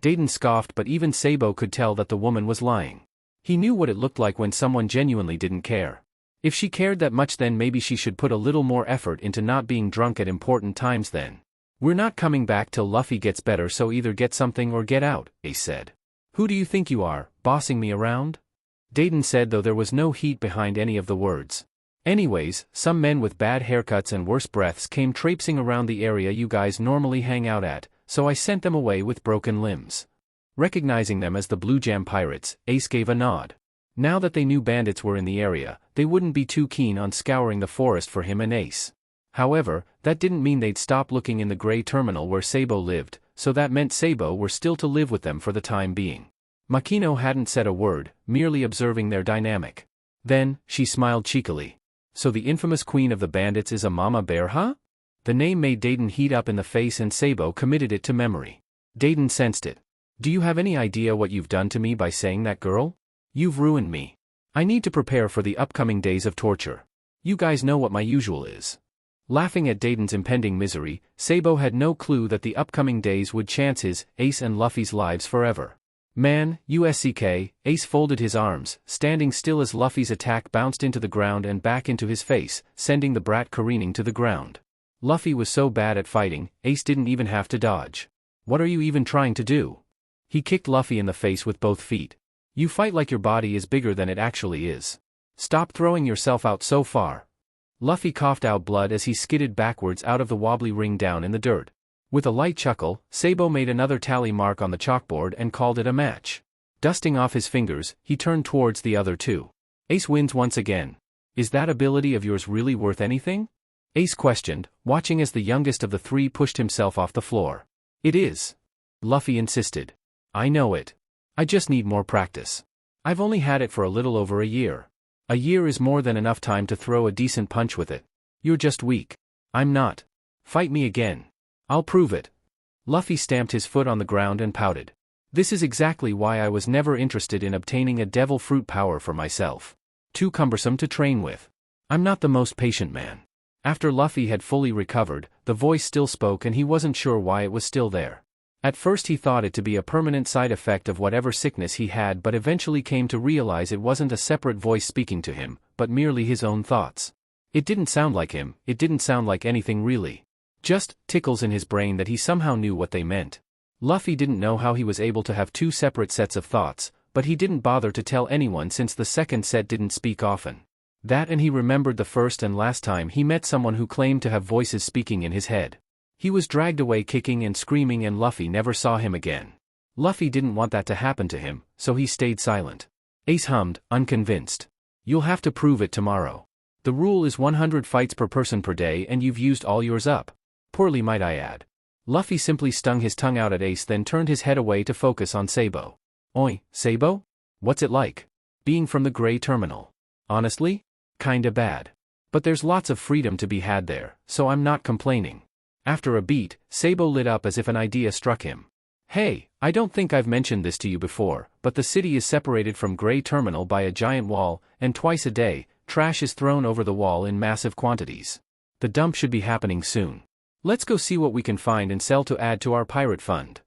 Dayton scoffed, but even Sabo could tell that the woman was lying. He knew what it looked like when someone genuinely didn't care. If she cared that much, then maybe she should put a little more effort into not being drunk at important times then. We're not coming back till Luffy gets better, so either get something or get out, Ace said. Who do you think you are, bossing me around? Dayton said, though there was no heat behind any of the words. Anyways, some men with bad haircuts and worse breaths came traipsing around the area you guys normally hang out at, so I sent them away with broken limbs. Recognizing them as the Blue Jam Pirates, Ace gave a nod. Now that they knew bandits were in the area, they wouldn't be too keen on scouring the forest for him and Ace. However, that didn't mean they'd stop looking in the gray terminal where Sabo lived, so that meant Sabo were still to live with them for the time being. Makino hadn't said a word, merely observing their dynamic. Then, she smiled cheekily. So the infamous queen of the bandits is a mama bear, huh? The name made Dayton heat up in the face and Sabo committed it to memory. Dayton sensed it. Do you have any idea what you've done to me by saying that, girl? You've ruined me. I need to prepare for the upcoming days of torture. You guys know what my usual is. Laughing at Dayton's impending misery, Sabo had no clue that the upcoming days would chance his, Ace and Luffy's lives forever. Man, USCK, Ace folded his arms, standing still as Luffy's attack bounced into the ground and back into his face, sending the brat careening to the ground. Luffy was so bad at fighting, Ace didn't even have to dodge. What are you even trying to do? He kicked Luffy in the face with both feet. You fight like your body is bigger than it actually is. Stop throwing yourself out so far. Luffy coughed out blood as he skidded backwards out of the wobbly ring down in the dirt. With a light chuckle, Sabo made another tally mark on the chalkboard and called it a match. Dusting off his fingers, he turned towards the other two. Ace wins once again. Is that ability of yours really worth anything? Ace questioned, watching as the youngest of the three pushed himself off the floor. It is. Luffy insisted. I know it. I just need more practice. I've only had it for a little over a year. A year is more than enough time to throw a decent punch with it. You're just weak. I'm not. Fight me again. I'll prove it. Luffy stamped his foot on the ground and pouted. This is exactly why I was never interested in obtaining a devil fruit power for myself. Too cumbersome to train with. I'm not the most patient man. After Luffy had fully recovered, the voice still spoke and he wasn't sure why it was still there. At first he thought it to be a permanent side effect of whatever sickness he had, but eventually came to realize it wasn't a separate voice speaking to him, but merely his own thoughts. It didn't sound like him, it didn't sound like anything really. Just tickles in his brain that he somehow knew what they meant. Luffy didn't know how he was able to have two separate sets of thoughts, but he didn't bother to tell anyone since the second set didn't speak often. That, and he remembered the first and last time he met someone who claimed to have voices speaking in his head. He was dragged away kicking and screaming and Luffy never saw him again. Luffy didn't want that to happen to him, so he stayed silent. Ace hummed, unconvinced. You'll have to prove it tomorrow. The rule is 100 fights per person per day and you've used all yours up. Poorly, might I add. Luffy simply stung his tongue out at Ace, then turned his head away to focus on Sabo. Oi, Sabo? What's it like? Being from the Gray Terminal. Honestly? Kinda bad. But there's lots of freedom to be had there, so I'm not complaining. After a beat, Sabo lit up as if an idea struck him. Hey, I don't think I've mentioned this to you before, but the city is separated from Gray Terminal by a giant wall, and twice a day, trash is thrown over the wall in massive quantities. The dump should be happening soon. Let's go see what we can find and sell to add to our pirate fund.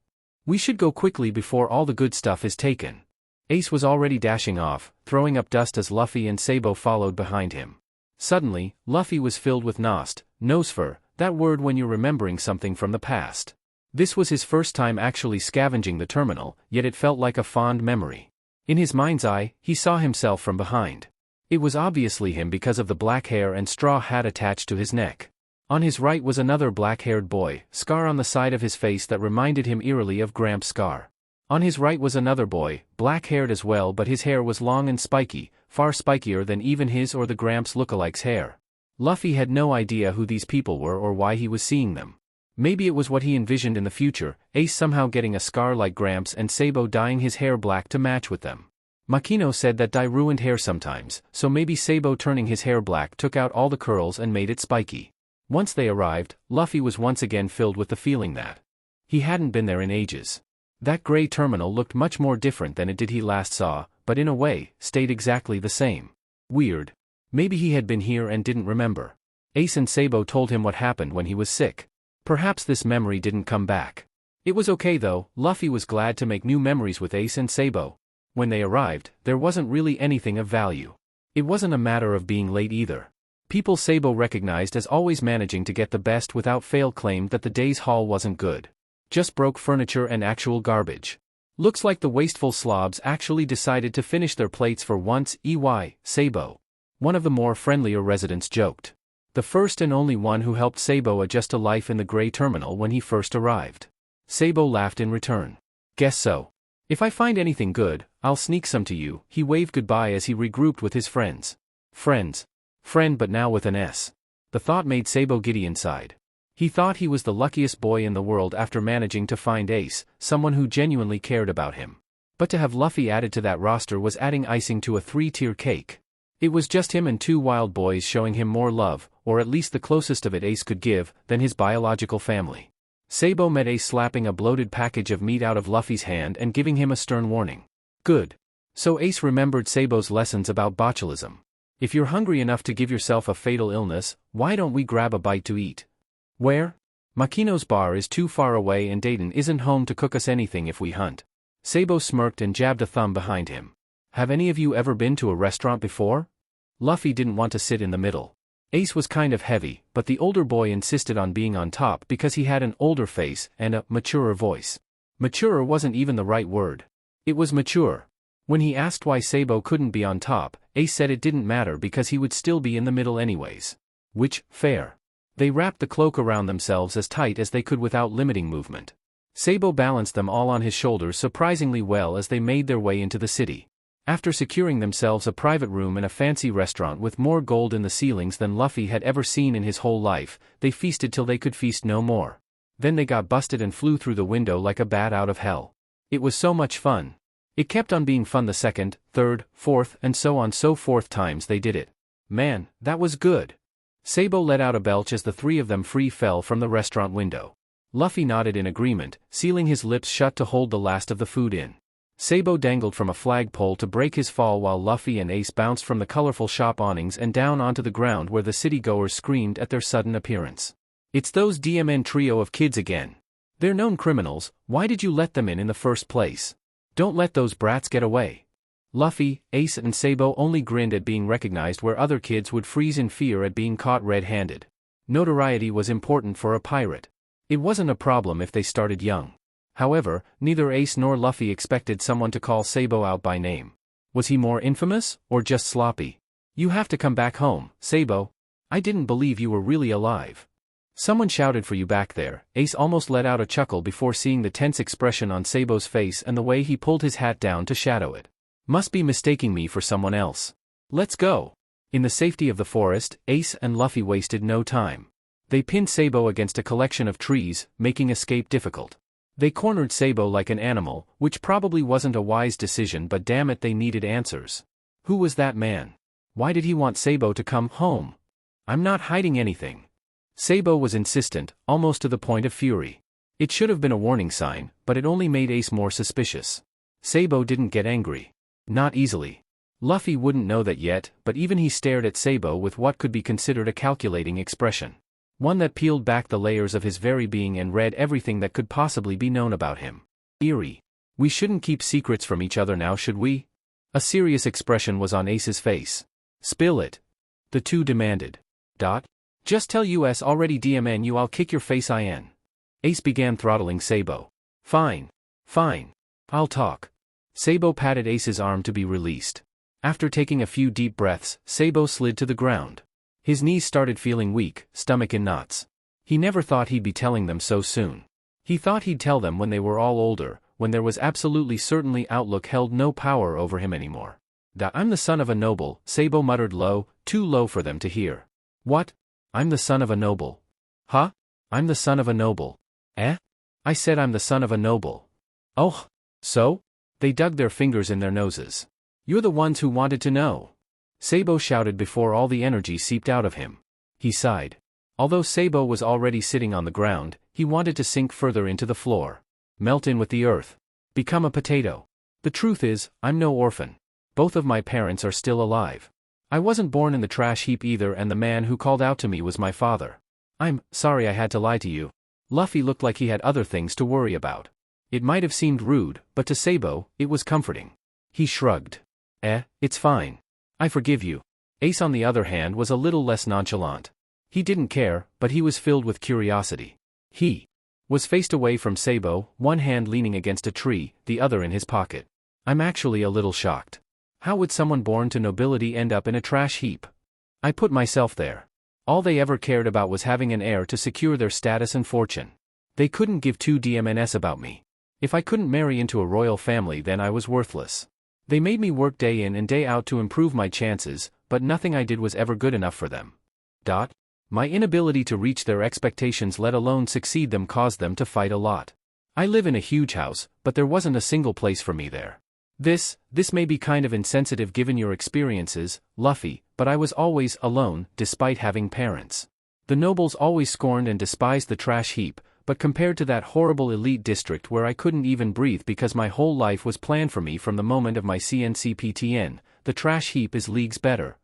We should go quickly before all the good stuff is taken. Ace was already dashing off, throwing up dust as Luffy and Sabo followed behind him. Suddenly, Luffy was filled with nosfer, that word when you're remembering something from the past. This was his first time actually scavenging the terminal, yet it felt like a fond memory. In his mind's eye, he saw himself from behind. It was obviously him because of the black hair and straw hat attached to his neck. On his right was another black-haired boy, scar on the side of his face that reminded him eerily of Gramps' scar. On his right was another boy, black-haired as well, but his hair was long and spiky, far spikier than even his or the Gramps lookalike's hair. Luffy had no idea who these people were or why he was seeing them. Maybe it was what he envisioned in the future, Ace somehow getting a scar like Gramps and Sabo dyeing his hair black to match with them. Makino said that dye ruined hair sometimes, so maybe Sabo turning his hair black took out all the curls and made it spiky. Once they arrived, Luffy was once again filled with the feeling that he hadn't been there in ages. That Gray Terminal looked much more different than it did he last saw, but in a way, stayed exactly the same. Weird. Maybe he had been here and didn't remember. Ace and Sabo told him what happened when he was sick. Perhaps this memory didn't come back. It was okay though, Luffy was glad to make new memories with Ace and Sabo. When they arrived, there wasn't really anything of value. It wasn't a matter of being late either. People Sabo recognized as always managing to get the best without fail claimed that the day's haul wasn't good. Just broke furniture and actual garbage. Looks like the wasteful slobs actually decided to finish their plates for once, Sabo. One of the more friendlier residents joked. The first and only one who helped Sabo adjust to life in the Gray Terminal when he first arrived. Sabo laughed in return. Guess so. If I find anything good, I'll sneak some to you. He waved goodbye as he regrouped with his friends. Friends. Friend, but now with an S. The thought made Sabo giddy inside. He thought he was the luckiest boy in the world after managing to find Ace, someone who genuinely cared about him. But to have Luffy added to that roster was adding icing to a 3-tier cake. It was just him and 2 wild boys showing him more love, or at least the closest of it Ace could give, than his biological family. Sabo met Ace slapping a bloated package of meat out of Luffy's hand and giving him a stern warning. Good. So Ace remembered Sabo's lessons about botulism. If you're hungry enough to give yourself a fatal illness, why don't we grab a bite to eat? Where? Makino's bar is too far away and Dayton isn't home to cook us anything if we hunt. Sabo smirked and jabbed a thumb behind him. Have any of you ever been to a restaurant before? Luffy didn't want to sit in the middle. Ace was kind of heavy, but the older boy insisted on being on top because he had an older face and a maturer voice. Mature wasn't even the right word. It was mature. When he asked why Sabo couldn't be on top, Ace said it didn't matter because he would still be in the middle anyways. Which, fair. They wrapped the cloak around themselves as tight as they could without limiting movement. Sabo balanced them all on his shoulders surprisingly well as they made their way into the city. After securing themselves a private room in a fancy restaurant with more gold in the ceilings than Luffy had ever seen in his whole life, they feasted till they could feast no more. Then they got busted and flew through the window like a bat out of hell. It was so much fun. It kept on being fun the second, third, fourth, and so on so forth times they did it. Man, that was good. Sabo let out a belch as the 3 of them free fell from the restaurant window. Luffy nodded in agreement, sealing his lips shut to hold the last of the food in. Sabo dangled from a flagpole to break his fall while Luffy and Ace bounced from the colorful shop awnings and down onto the ground where the city-goers screamed at their sudden appearance. It's those DMN trio of kids again. They're known criminals, why did you let them in the first place? Don't let those brats get away. Luffy, Ace and Sabo only grinned at being recognized where other kids would freeze in fear at being caught red-handed. Notoriety was important for a pirate. It wasn't a problem if they started young. However, neither Ace nor Luffy expected someone to call Sabo out by name. Was he more infamous, or just sloppy? You have to come back home, Sabo. I didn't believe you were really alive. Someone shouted for you back there. Ace almost let out a chuckle before seeing the tense expression on Sabo's face and the way he pulled his hat down to shadow it. Must be mistaking me for someone else. Let's go. In the safety of the forest, Ace and Luffy wasted no time. They pinned Sabo against a collection of trees, making escape difficult. They cornered Sabo like an animal, which probably wasn't a wise decision, but damn it, they needed answers. Who was that man? Why did he want Sabo to come home? I'm not hiding anything. Sabo was insistent, almost to the point of fury. It should have been a warning sign, but it only made Ace more suspicious. Sabo didn't get angry. Not easily. Luffy wouldn't know that yet, but even he stared at Sabo with what could be considered a calculating expression. One that peeled back the layers of his very being and read everything that could possibly be known about him. Eerie. We shouldn't keep secrets from each other now, should we? A serious expression was on Ace's face. Spill it. The two demanded. Just tell us already, DMN you, I'll kick your face in. Ace began throttling Sabo. Fine. I'll talk. Sabo patted Ace's arm to be released. After taking a few deep breaths, Sabo slid to the ground. His knees started feeling weak, stomach in knots. He never thought he'd be telling them so soon. He thought he'd tell them when they were all older, when there was absolutely certainly outlook held no power over him anymore. I'm the son of a noble, Sabo muttered low, too low for them to hear. What? I'm the son of a noble. Huh? I'm the son of a noble. Eh? I said I'm the son of a noble. Oh, so? They dug their fingers in their noses. You're the ones who wanted to know. Sabo shouted before all the energy seeped out of him. He sighed. Although Sabo was already sitting on the ground, he wanted to sink further into the floor. Melt in with the earth. Become a potato. The truth is, I'm no orphan. Both of my parents are still alive. I wasn't born in the trash heap either, and the man who called out to me was my father. I'm sorry I had to lie to you. Luffy looked like he had other things to worry about. It might have seemed rude, but to Sabo, it was comforting. He shrugged. It's fine. I forgive you. Ace on the other hand was a little less nonchalant. He didn't care, but he was filled with curiosity. He was faced away from Sabo, one hand leaning against a tree, the other in his pocket. I'm actually a little shocked. How would someone born to nobility end up in a trash heap? I put myself there. All they ever cared about was having an heir to secure their status and fortune. They couldn't give two DMNS about me. If I couldn't marry into a royal family, then I was worthless. They made me work day in and day out to improve my chances, but nothing I did was ever good enough for them. My inability to reach their expectations, let alone succeed them, caused them to fight a lot. I live in a huge house, but there wasn't a single place for me there. This may be kind of insensitive given your experiences, Luffy, but I was always alone, despite having parents. The nobles always scorned and despised the trash heap, but compared to that horrible elite district where I couldn't even breathe because my whole life was planned for me from the moment of my CNCPTN, the trash heap is leagues better.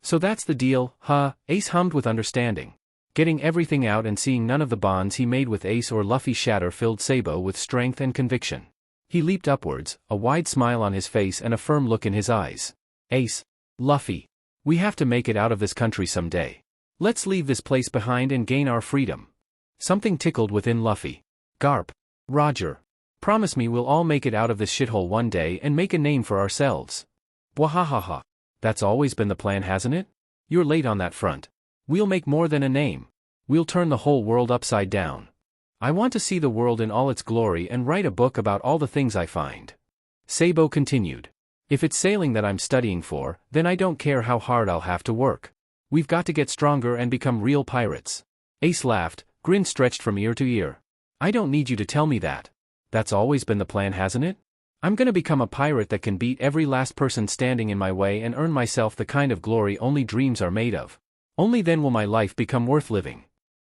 So that's the deal, huh? Ace hummed with understanding. Getting everything out and seeing none of the bonds he made with Ace or Luffy shatter filled Sabo with strength and conviction. He leaped upwards, a wide smile on his face and a firm look in his eyes. Ace, Luffy, we have to make it out of this country someday. Let's leave this place behind and gain our freedom. Something tickled within Luffy. Garp. Roger. Promise me we'll all make it out of this shithole one day and make a name for ourselves. Bwahahaha. That's always been the plan, hasn't it? You're late on that front. We'll make more than a name. We'll turn the whole world upside down. I want to see the world in all its glory and write a book about all the things I find. Sabo continued. If it's sailing that I'm studying for, then I don't care how hard I'll have to work. We've got to get stronger and become real pirates. Ace laughed, grin stretched from ear to ear. I don't need you to tell me that. That's always been the plan, hasn't it? I'm gonna become a pirate that can beat every last person standing in my way and earn myself the kind of glory only dreams are made of. Only then will my life become worth living.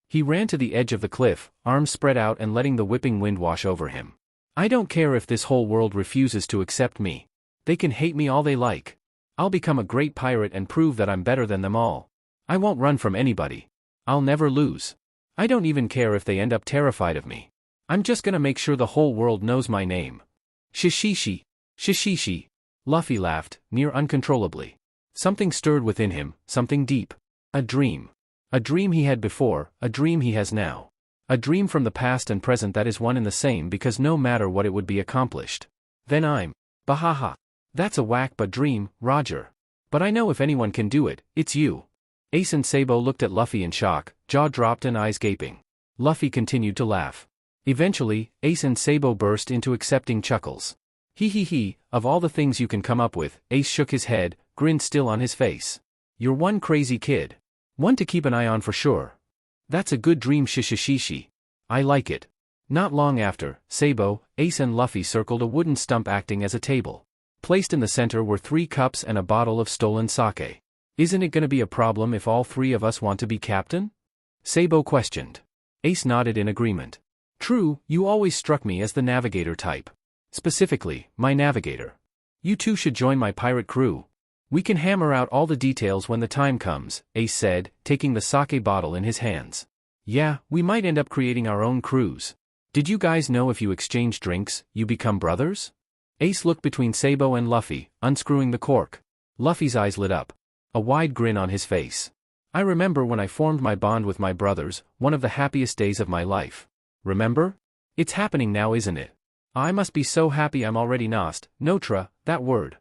He ran to the edge of the cliff, arms spread out and letting the whipping wind wash over him. I don't care if this whole world refuses to accept me. They can hate me all they like. I'll become a great pirate and prove that I'm better than them all. I won't run from anybody. I'll never lose. I don't even care if they end up terrified of me. I'm just gonna make sure the whole world knows my name. Shishishi. Shishishi. Luffy laughed, near uncontrollably. Something stirred within him, something deep. A dream. A dream he had before, a dream he has now. A dream from the past and present that is one and the same because no matter what it would be accomplished. Then I'm. Bahaha. That's a whack but dream, Roger. But I know if anyone can do it, it's you. Ace and Sabo looked at Luffy in shock, jaw dropped and eyes gaping. Luffy continued to laugh. Eventually, Ace and Sabo burst into accepting chuckles. He, of all the things you can come up with, Ace shook his head, grin still on his face. You're one crazy kid. One to keep an eye on for sure. That's a good dream, shishishishi. I like it. Not long after, Sabo, Ace and Luffy circled a wooden stump acting as a table. Placed in the center were 3 cups and a bottle of stolen sake. Isn't it gonna be a problem if all 3 of us want to be captain? Sabo questioned. Ace nodded in agreement. True, you always struck me as the navigator type. Specifically, my navigator. You two should join my pirate crew. We can hammer out all the details when the time comes, Ace said, taking the sake bottle in his hands. Yeah, we might end up creating our own crews. Did you guys know if you exchange drinks, you become brothers? Ace looked between Sabo and Luffy, unscrewing the cork. Luffy's eyes lit up. A wide grin on his face. I remember when I formed my bond with my brothers, one of the happiest days of my life. Remember? It's happening now, isn't it? I must be so happy I'm already nost, Notra, that word.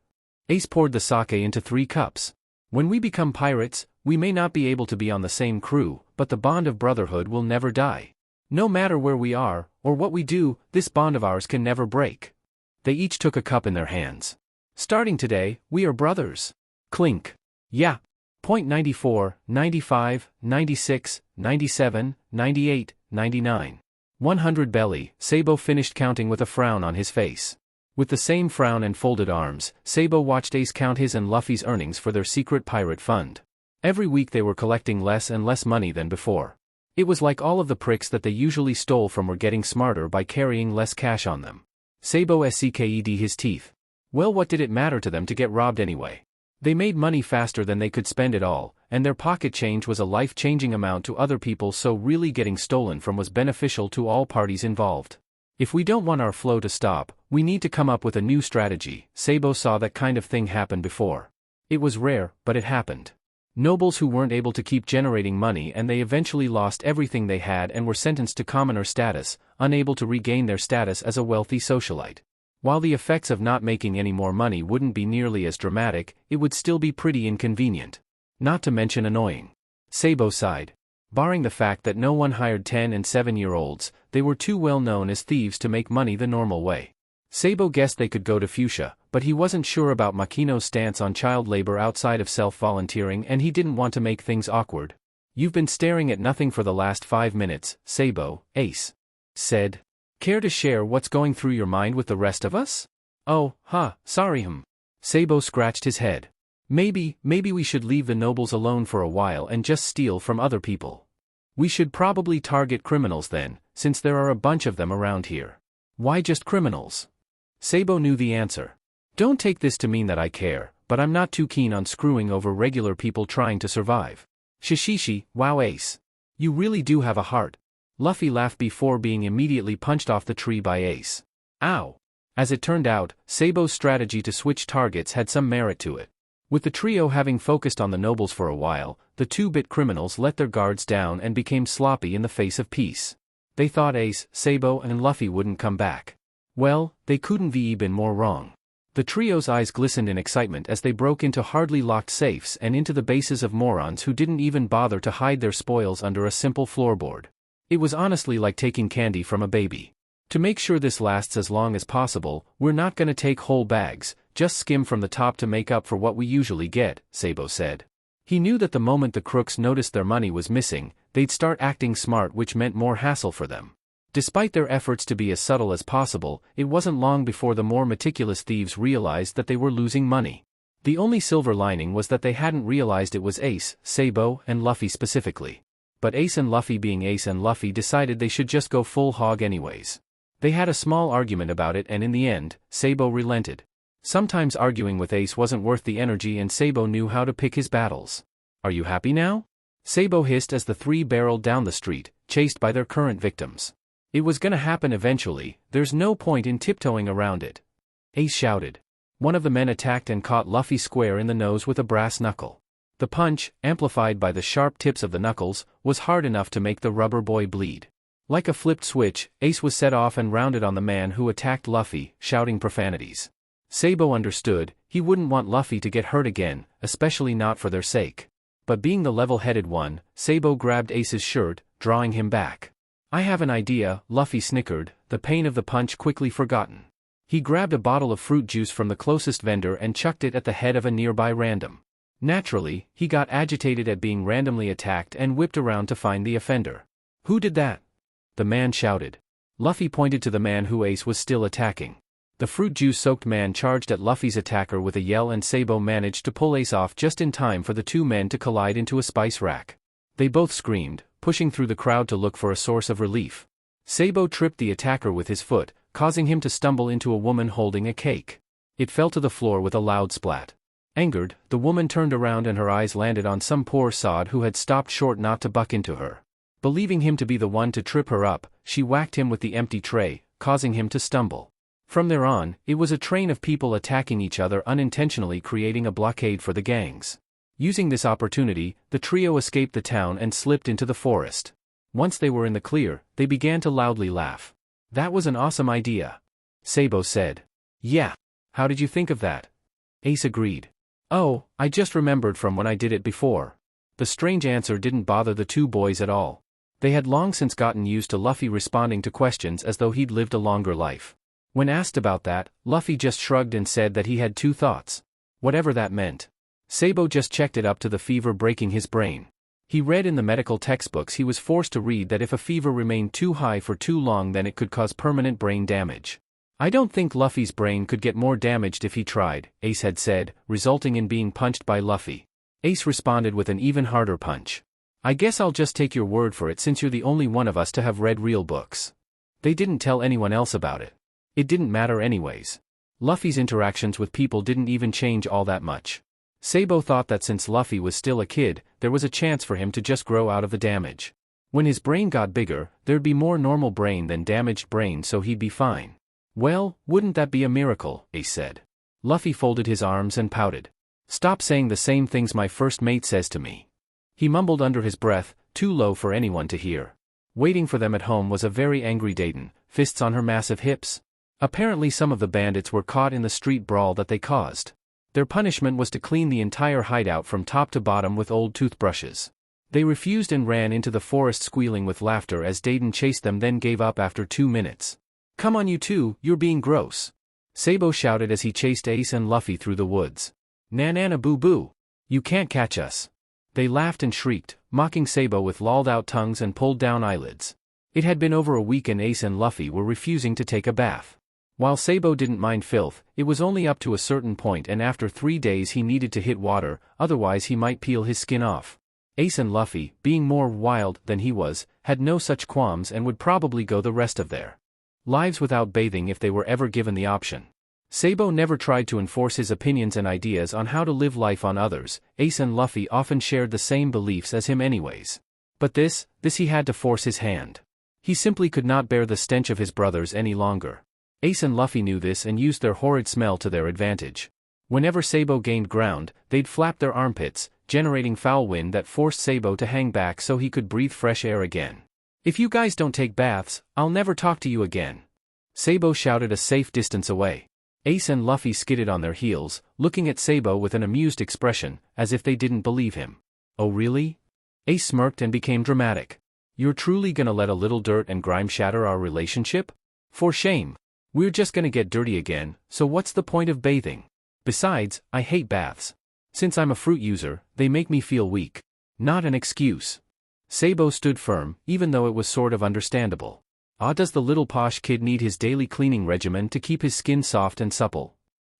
Ace poured the sake into 3 cups. When we become pirates, we may not be able to be on the same crew, but the bond of brotherhood will never die. No matter where we are, or what we do, this bond of ours can never break. They each took a cup in their hands. Starting today, we are brothers. Clink. Yeah. Point 94, 95, 96, 97, 98, 99. 100 belly, Sabo finished counting with a frown on his face. With the same frown and folded arms, Sabo watched Ace count his and Luffy's earnings for their secret pirate fund. Every week they were collecting less and less money than before. It was like all of the pricks that they usually stole from were getting smarter by carrying less cash on them. Sabo squeezed his teeth. Well, what did it matter to them to get robbed anyway? They made money faster than they could spend it all, and their pocket change was a life-changing amount to other people, so really getting stolen from was beneficial to all parties involved. If we don't want our flow to stop, we need to come up with a new strategy. Sabo saw that kind of thing happen before. It was rare, but it happened. Nobles who weren't able to keep generating money and they eventually lost everything they had and were sentenced to commoner status, unable to regain their status as a wealthy socialite. While the effects of not making any more money wouldn't be nearly as dramatic, it would still be pretty inconvenient. Not to mention annoying. Sabo sighed. Barring the fact that no one hired 10- and 7-year-olds, they were too well known as thieves to make money the normal way. Sabo guessed they could go to Fuchsia, but he wasn't sure about Makino's stance on child labor outside of self-volunteering and he didn't want to make things awkward. You've been staring at nothing for the last 5 minutes, Sabo, Ace said. Care to share what's going through your mind with the rest of us? Oh, sorry. Sabo scratched his head. Maybe we should leave the nobles alone for a while and just steal from other people. We should probably target criminals then, since there are a bunch of them around here. Why just criminals? Sabo knew the answer. Don't take this to mean that I care, but I'm not too keen on screwing over regular people trying to survive. Shishishi, wow Ace. You really do have a heart. Luffy laughed before being immediately punched off the tree by Ace. Ow! As it turned out, Sabo's strategy to switch targets had some merit to it. With the trio having focused on the nobles for a while, the 2-bit criminals let their guards down and became sloppy in the face of peace. They thought Ace, Sabo and Luffy wouldn't come back. Well, they couldn't be been more wrong. The trio's eyes glistened in excitement as they broke into hardly locked safes and into the bases of morons who didn't even bother to hide their spoils under a simple floorboard. It was honestly like taking candy from a baby. To make sure this lasts as long as possible, we're not gonna take whole bags, just skim from the top to make up for what we usually get, Sabo said. He knew that the moment the crooks noticed their money was missing, they'd start acting smart, which meant more hassle for them. Despite their efforts to be as subtle as possible, it wasn't long before the more meticulous thieves realized that they were losing money. The only silver lining was that they hadn't realized it was Ace, Sabo, and Luffy specifically. But Ace and Luffy being Ace and Luffy decided they should just go full hog anyways. They had a small argument about it and in the end, Sabo relented. Sometimes arguing with Ace wasn't worth the energy and Sabo knew how to pick his battles. Are you happy now? Sabo hissed as the 3 barreled down the street, chased by their current victims. It was gonna happen eventually, there's no point in tiptoeing around it. Ace shouted. One of the men attacked and caught Luffy square in the nose with a brass knuckle. The punch, amplified by the sharp tips of the knuckles, was hard enough to make the rubber boy bleed. Like a flipped switch, Ace was set off and rounded on the man who attacked Luffy, shouting profanities. Sabo understood, he wouldn't want Luffy to get hurt again, especially not for their sake. But being the level-headed one, Sabo grabbed Ace's shirt, drawing him back. I have an idea, Luffy snickered, the pain of the punch quickly forgotten. He grabbed a bottle of fruit juice from the closest vendor and chucked it at the head of a nearby random. Naturally, he got agitated at being randomly attacked and whipped around to find the offender. Who did that? The man shouted. Luffy pointed to the man who Ace was still attacking. The fruit juice-soaked man charged at Luffy's attacker with a yell and Sabo managed to pull Ace off just in time for the 2 men to collide into a spice rack. They both screamed, pushing through the crowd to look for a source of relief. Sabo tripped the attacker with his foot, causing him to stumble into a woman holding a cake. It fell to the floor with a loud splat. Angered, the woman turned around and her eyes landed on some poor sod who had stopped short not to buck into her. Believing him to be the one to trip her up, she whacked him with the empty tray, causing him to stumble. From there on, it was a train of people attacking each other unintentionally, creating a blockade for the gangs. Using this opportunity, the trio escaped the town and slipped into the forest. Once they were in the clear, they began to loudly laugh. That was an awesome idea. Sabo said. Yeah. How did you think of that? Ace agreed. Oh, I just remembered from when I did it before. The strange answer didn't bother the 2 boys at all. They had long since gotten used to Luffy responding to questions as though he'd lived a longer life. When asked about that, Luffy just shrugged and said that he had 2 thoughts. Whatever that meant. Sabo just checked it up to the fever breaking his brain. He read in the medical textbooks he was forced to read that if a fever remained too high for too long then it could cause permanent brain damage. I don't think Luffy's brain could get more damaged if he tried, Ace had said, resulting in being punched by Luffy. Ace responded with an even harder punch. I guess I'll just take your word for it since you're the only one of us to have read real books. They didn't tell anyone else about it. It didn't matter anyways. Luffy's interactions with people didn't even change all that much. Sabo thought that since Luffy was still a kid, there was a chance for him to just grow out of the damage. When his brain got bigger, there'd be more normal brain than damaged brain, so he'd be fine. Well, wouldn't that be a miracle, Ace said. Luffy folded his arms and pouted. Stop saying the same things my first mate says to me. He mumbled under his breath, too low for anyone to hear. Waiting for them at home was a very angry Dayton, fists on her massive hips. Apparently some of the bandits were caught in the street brawl that they caused. Their punishment was to clean the entire hideout from top to bottom with old toothbrushes. They refused and ran into the forest squealing with laughter as Dayton chased them, then gave up after 2 minutes. Come on you two, you're being gross. Sabo shouted as he chased Ace and Luffy through the woods. Nanana boo boo. You can't catch us. They laughed and shrieked, mocking Sabo with lolled-out tongues and pulled-down eyelids. It had been over a week and Ace and Luffy were refusing to take a bath. While Sabo didn't mind filth, it was only up to a certain point, and after 3 days he needed to hit water, otherwise he might peel his skin off. Ace and Luffy, being more wild than he was, had no such qualms and would probably go the rest of their lives without bathing if they were ever given the option. Sabo never tried to enforce his opinions and ideas on how to live life on others. Ace and Luffy often shared the same beliefs as him anyways. But this he had to force his hand. He simply could not bear the stench of his brothers any longer. Ace and Luffy knew this and used their horrid smell to their advantage. Whenever Sabo gained ground, they'd flap their armpits, generating foul wind that forced Sabo to hang back so he could breathe fresh air again. "If you guys don't take baths, I'll never talk to you again," Sabo shouted a safe distance away. Ace and Luffy skidded on their heels, looking at Sabo with an amused expression, as if they didn't believe him. "Oh really?" Ace smirked and became dramatic. "You're truly gonna let a little dirt and grime shatter our relationship? For shame. We're just gonna get dirty again, so what's the point of bathing? Besides, I hate baths. Since I'm a fruit user, they make me feel weak." "Not an excuse." Sabo stood firm, even though it was sort of understandable. Does the little posh kid need his daily cleaning regimen to keep his skin soft and supple?"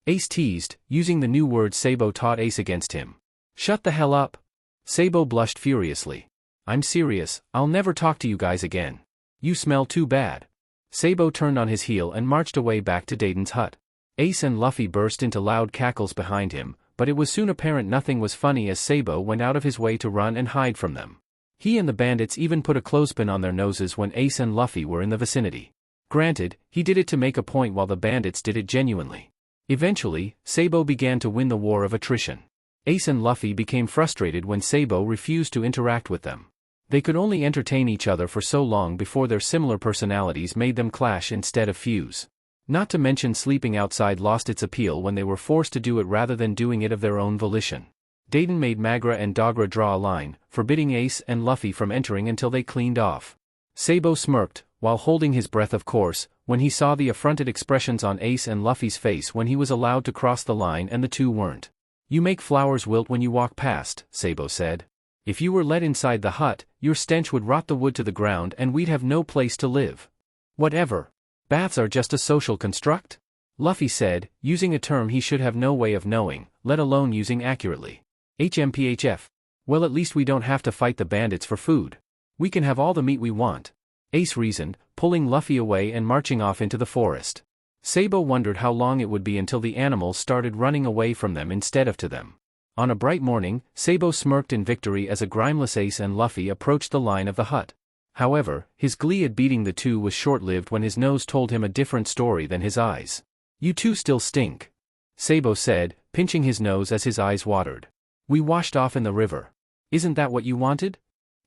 Ace teased, using the new word Sabo taught Ace against him. "Shut the hell up." Sabo blushed furiously. "I'm serious, I'll never talk to you guys again. You smell too bad." Sabo turned on his heel and marched away back to Dayton's hut. Ace and Luffy burst into loud cackles behind him, but it was soon apparent nothing was funny as Sabo went out of his way to run and hide from them. He and the bandits even put a clothespin on their noses when Ace and Luffy were in the vicinity. Granted, he did it to make a point while the bandits did it genuinely. Eventually, Sabo began to win the war of attrition. Ace and Luffy became frustrated when Sabo refused to interact with them. They could only entertain each other for so long before their similar personalities made them clash instead of fuse. Not to mention sleeping outside lost its appeal when they were forced to do it rather than doing it of their own volition. Dayton made Magra and Dogra draw a line, forbidding Ace and Luffy from entering until they cleaned off. Sabo smirked, while holding his breath of course, when he saw the affronted expressions on Ace and Luffy's face when he was allowed to cross the line and the two weren't. "You make flowers wilt when you walk past," Sabo said. "If you were let inside the hut, your stench would rot the wood to the ground and we'd have no place to live." "Whatever. Baths are just a social construct?" Luffy said, using a term he should have no way of knowing, let alone using accurately. "HMPHF. Well, at least we don't have to fight the bandits for food. We can have all the meat we want," Ace reasoned, pulling Luffy away and marching off into the forest. Sabo wondered how long it would be until the animals started running away from them instead of to them. On a bright morning, Sabo smirked in victory as a grimeless Ace and Luffy approached the line of the hut. However, his glee at beating the two was short-lived when his nose told him a different story than his eyes. "You two still stink," Sabo said, pinching his nose as his eyes watered. "We washed off in the river. Isn't that what you wanted?"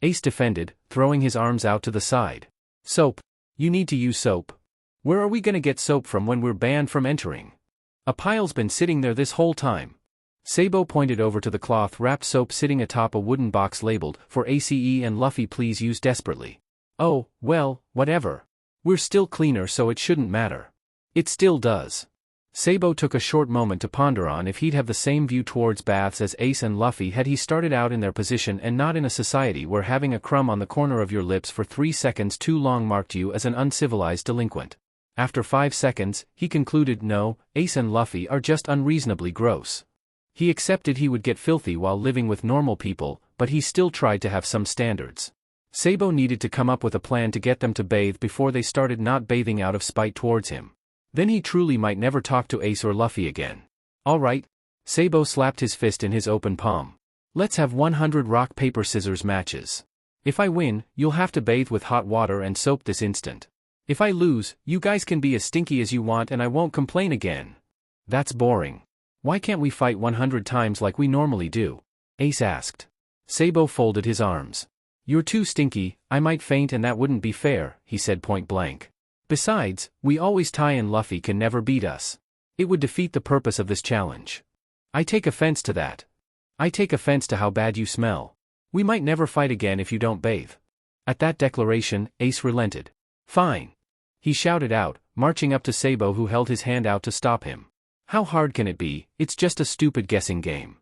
Ace defended, throwing his arms out to the side. "Soap. You need to use soap. Where are we gonna get soap from when we're banned from entering? A pile's been sitting there this whole time." Sabo pointed over to the cloth-wrapped soap sitting atop a wooden box labeled, "For Ace and Luffy please use desperately." "Oh, well, whatever. We're still cleaner so it shouldn't matter." "It still does." Sabo took a short moment to ponder on if he'd have the same view towards baths as Ace and Luffy had he started out in their position and not in a society where having a crumb on the corner of your lips for 3 seconds too long marked you as an uncivilized delinquent. After 5 seconds, he concluded no, Ace and Luffy are just unreasonably gross. He accepted he would get filthy while living with normal people, but he still tried to have some standards. Sabo needed to come up with a plan to get them to bathe before they started not bathing out of spite towards him. Then he truly might never talk to Ace or Luffy again. "All right." Sabo slapped his fist in his open palm. "Let's have 100 rock paper scissors matches. If I win, you'll have to bathe with hot water and soap this instant. If I lose, you guys can be as stinky as you want and I won't complain again." "That's boring. Why can't we fight 100 times like we normally do?" Ace asked. Sabo folded his arms. "You're too stinky, I might faint and that wouldn't be fair," he said point blank. "Besides, we always tie and Luffy can never beat us. It would defeat the purpose of this challenge." "I take offense to that. I take offense to how bad you smell. We might never fight again if you don't bathe." At that declaration, Ace relented. "Fine," he shouted out, marching up to Sabo who held his hand out to stop him. "How hard can it be? It's just a stupid guessing game."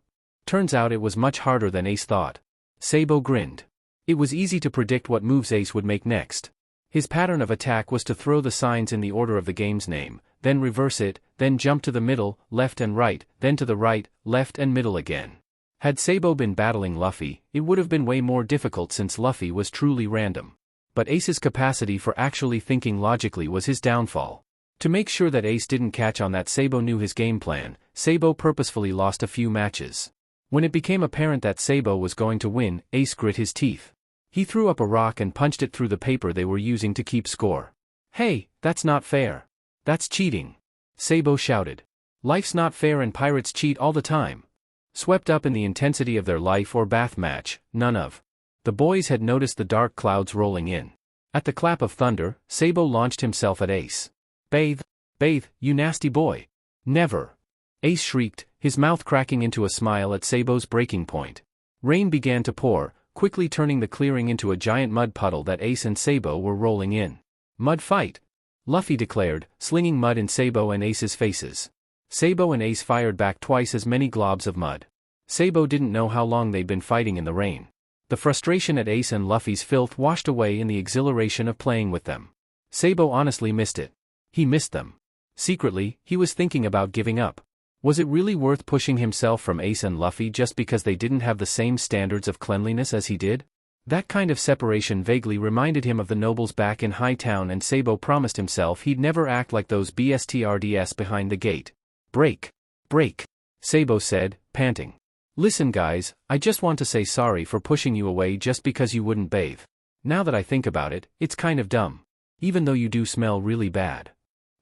Turns out it was much harder than Ace thought. Sabo grinned. It was easy to predict what moves Ace would make next. His pattern of attack was to throw the signs in the order of the game's name, then reverse it, then jump to the middle, left and right, then to the right, left and middle again. Had Sabo been battling Luffy, it would have been way more difficult since Luffy was truly random. But Ace's capacity for actually thinking logically was his downfall. To make sure that Ace didn't catch on that Sabo knew his game plan, Sabo purposefully lost a few matches. When it became apparent that Sabo was going to win, Ace grit his teeth. He threw up a rock and punched it through the paper they were using to keep score. "Hey, that's not fair. That's cheating," Sabo shouted. "Life's not fair and pirates cheat all the time." Swept up in the intensity of their life or bath match, none of the boys had noticed the dark clouds rolling in. At the clap of thunder, Sabo launched himself at Ace. "Bathe! Bathe, you nasty boy!" "Never!" Ace shrieked, his mouth cracking into a smile at Sabo's breaking point. Rain began to pour, quickly turning the clearing into a giant mud puddle that Ace and Sabo were rolling in. "Mud fight!" Luffy declared, slinging mud in Sabo and Ace's faces. Sabo and Ace fired back twice as many globs of mud. Sabo didn't know how long they'd been fighting in the rain. The frustration at Ace and Luffy's filth washed away in the exhilaration of playing with them. Sabo honestly missed it. He missed them. Secretly, he was thinking about giving up. Was it really worth pushing himself from Ace and Luffy just because they didn't have the same standards of cleanliness as he did? That kind of separation vaguely reminded him of the nobles back in Hightown, and Sabo promised himself he'd never act like those BSTRDS behind the gate. "Break! Break!" Sabo said, panting. "Listen guys, I just want to say sorry for pushing you away just because you wouldn't bathe. Now that I think about it, it's kind of dumb. Even though you do smell really bad."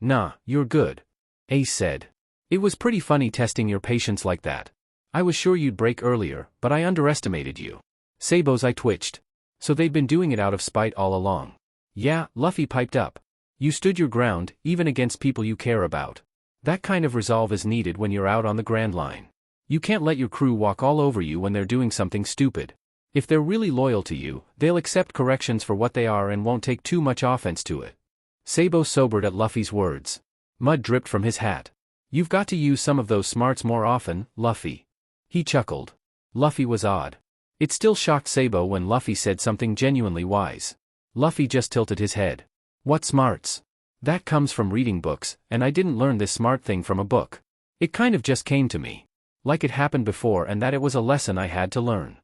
"Nah, you're good," Ace said. "It was pretty funny testing your patience like that. I was sure you'd break earlier, but I underestimated you." Sabo's eye twitched. So they'd been doing it out of spite all along. "Yeah," Luffy piped up. "You stood your ground, even against people you care about. That kind of resolve is needed when you're out on the Grand Line. You can't let your crew walk all over you when they're doing something stupid. If they're really loyal to you, they'll accept corrections for what they are and won't take too much offense to it." Sabo sobered at Luffy's words. Mud dripped from his hat. "You've got to use some of those smarts more often, Luffy." He chuckled. Luffy was odd. It still shocked Sabo when Luffy said something genuinely wise. Luffy just tilted his head. "What smarts? That comes from reading books, and I didn't learn this smart thing from a book. It kind of just came to me. Like it happened before and that it was a lesson I had to learn."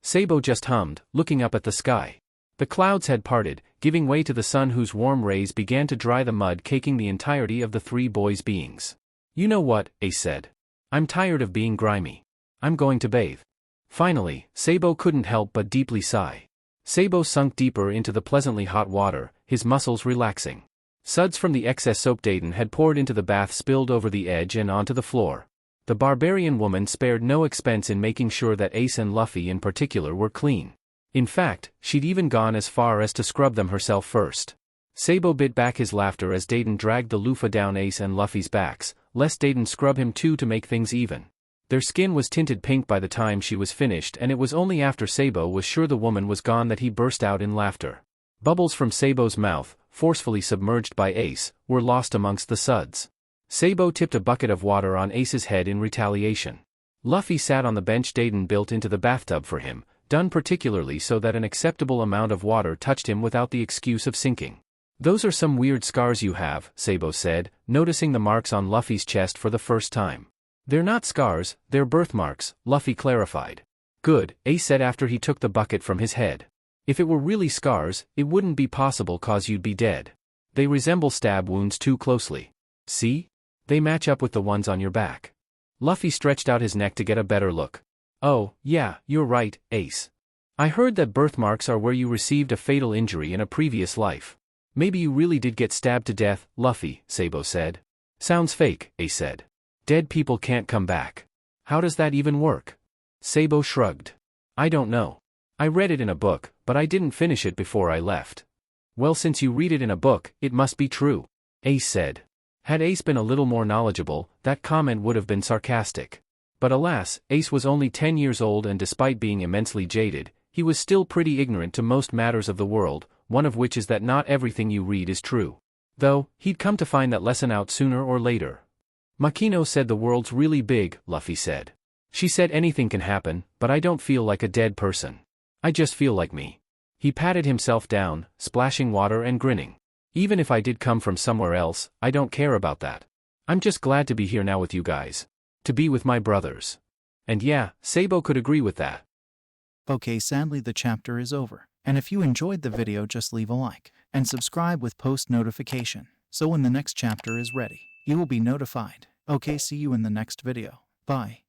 Sabo just hummed, looking up at the sky. The clouds had parted, giving way to the sun whose warm rays began to dry the mud caking the entirety of the three boys' beings. "You know what," Ace said. "I'm tired of being grimy. I'm going to bathe." Finally, Sabo couldn't help but deeply sigh. Sabo sunk deeper into the pleasantly hot water, his muscles relaxing. Suds from the excess soap Dayton had poured into the bath spilled over the edge and onto the floor. The barbarian woman spared no expense in making sure that Ace and Luffy in particular were clean. In fact, she'd even gone as far as to scrub them herself first. Sabo bit back his laughter as Dayton dragged the loofah down Ace and Luffy's backs, lest Dayton scrub him too to make things even. Their skin was tinted pink by the time she was finished, and it was only after Sabo was sure the woman was gone that he burst out in laughter. Bubbles from Sabo's mouth, forcefully submerged by Ace, were lost amongst the suds. Sabo tipped a bucket of water on Ace's head in retaliation. Luffy sat on the bench Dayton built into the bathtub for him, done particularly so that an acceptable amount of water touched him without the excuse of sinking. "Those are some weird scars you have," Sabo said, noticing the marks on Luffy's chest for the first time. "They're not scars, they're birthmarks," Luffy clarified. "Good," Ace said after he took the bucket from his head. "If it were really scars, it wouldn't be possible 'cause you'd be dead. They resemble stab wounds too closely. See? They match up with the ones on your back." Luffy stretched out his neck to get a better look. "Oh, yeah, you're right, Ace. I heard that birthmarks are where you received a fatal injury in a previous life. Maybe you really did get stabbed to death, Luffy," Sabo said. "Sounds fake," Ace said. "Dead people can't come back. How does that even work?" Sabo shrugged. "I don't know. I read it in a book, but I didn't finish it before I left." "Well, since you read it in a book, it must be true," Ace said. Had Ace been a little more knowledgeable, that comment would have been sarcastic. But alas, Ace was only 10 years old, and despite being immensely jaded, he was still pretty ignorant to most matters of the world, one of which is that not everything you read is true. Though, he'd come to find that lesson out sooner or later. "Makino said the world's really big," Luffy said. "She said anything can happen, but I don't feel like a dead person." I just feel like me. He patted himself down, splashing water and grinning. Even if I did come from somewhere else, I don't care about that. I'm just glad to be here now with you guys. To be with my brothers. And yeah, Sabo could agree with that.
Okay, sadly the chapter is over. And if you enjoyed the video, just leave a like and subscribe with post notification. So when the next chapter is ready, you will be notified. Okay, see you in the next video. Bye.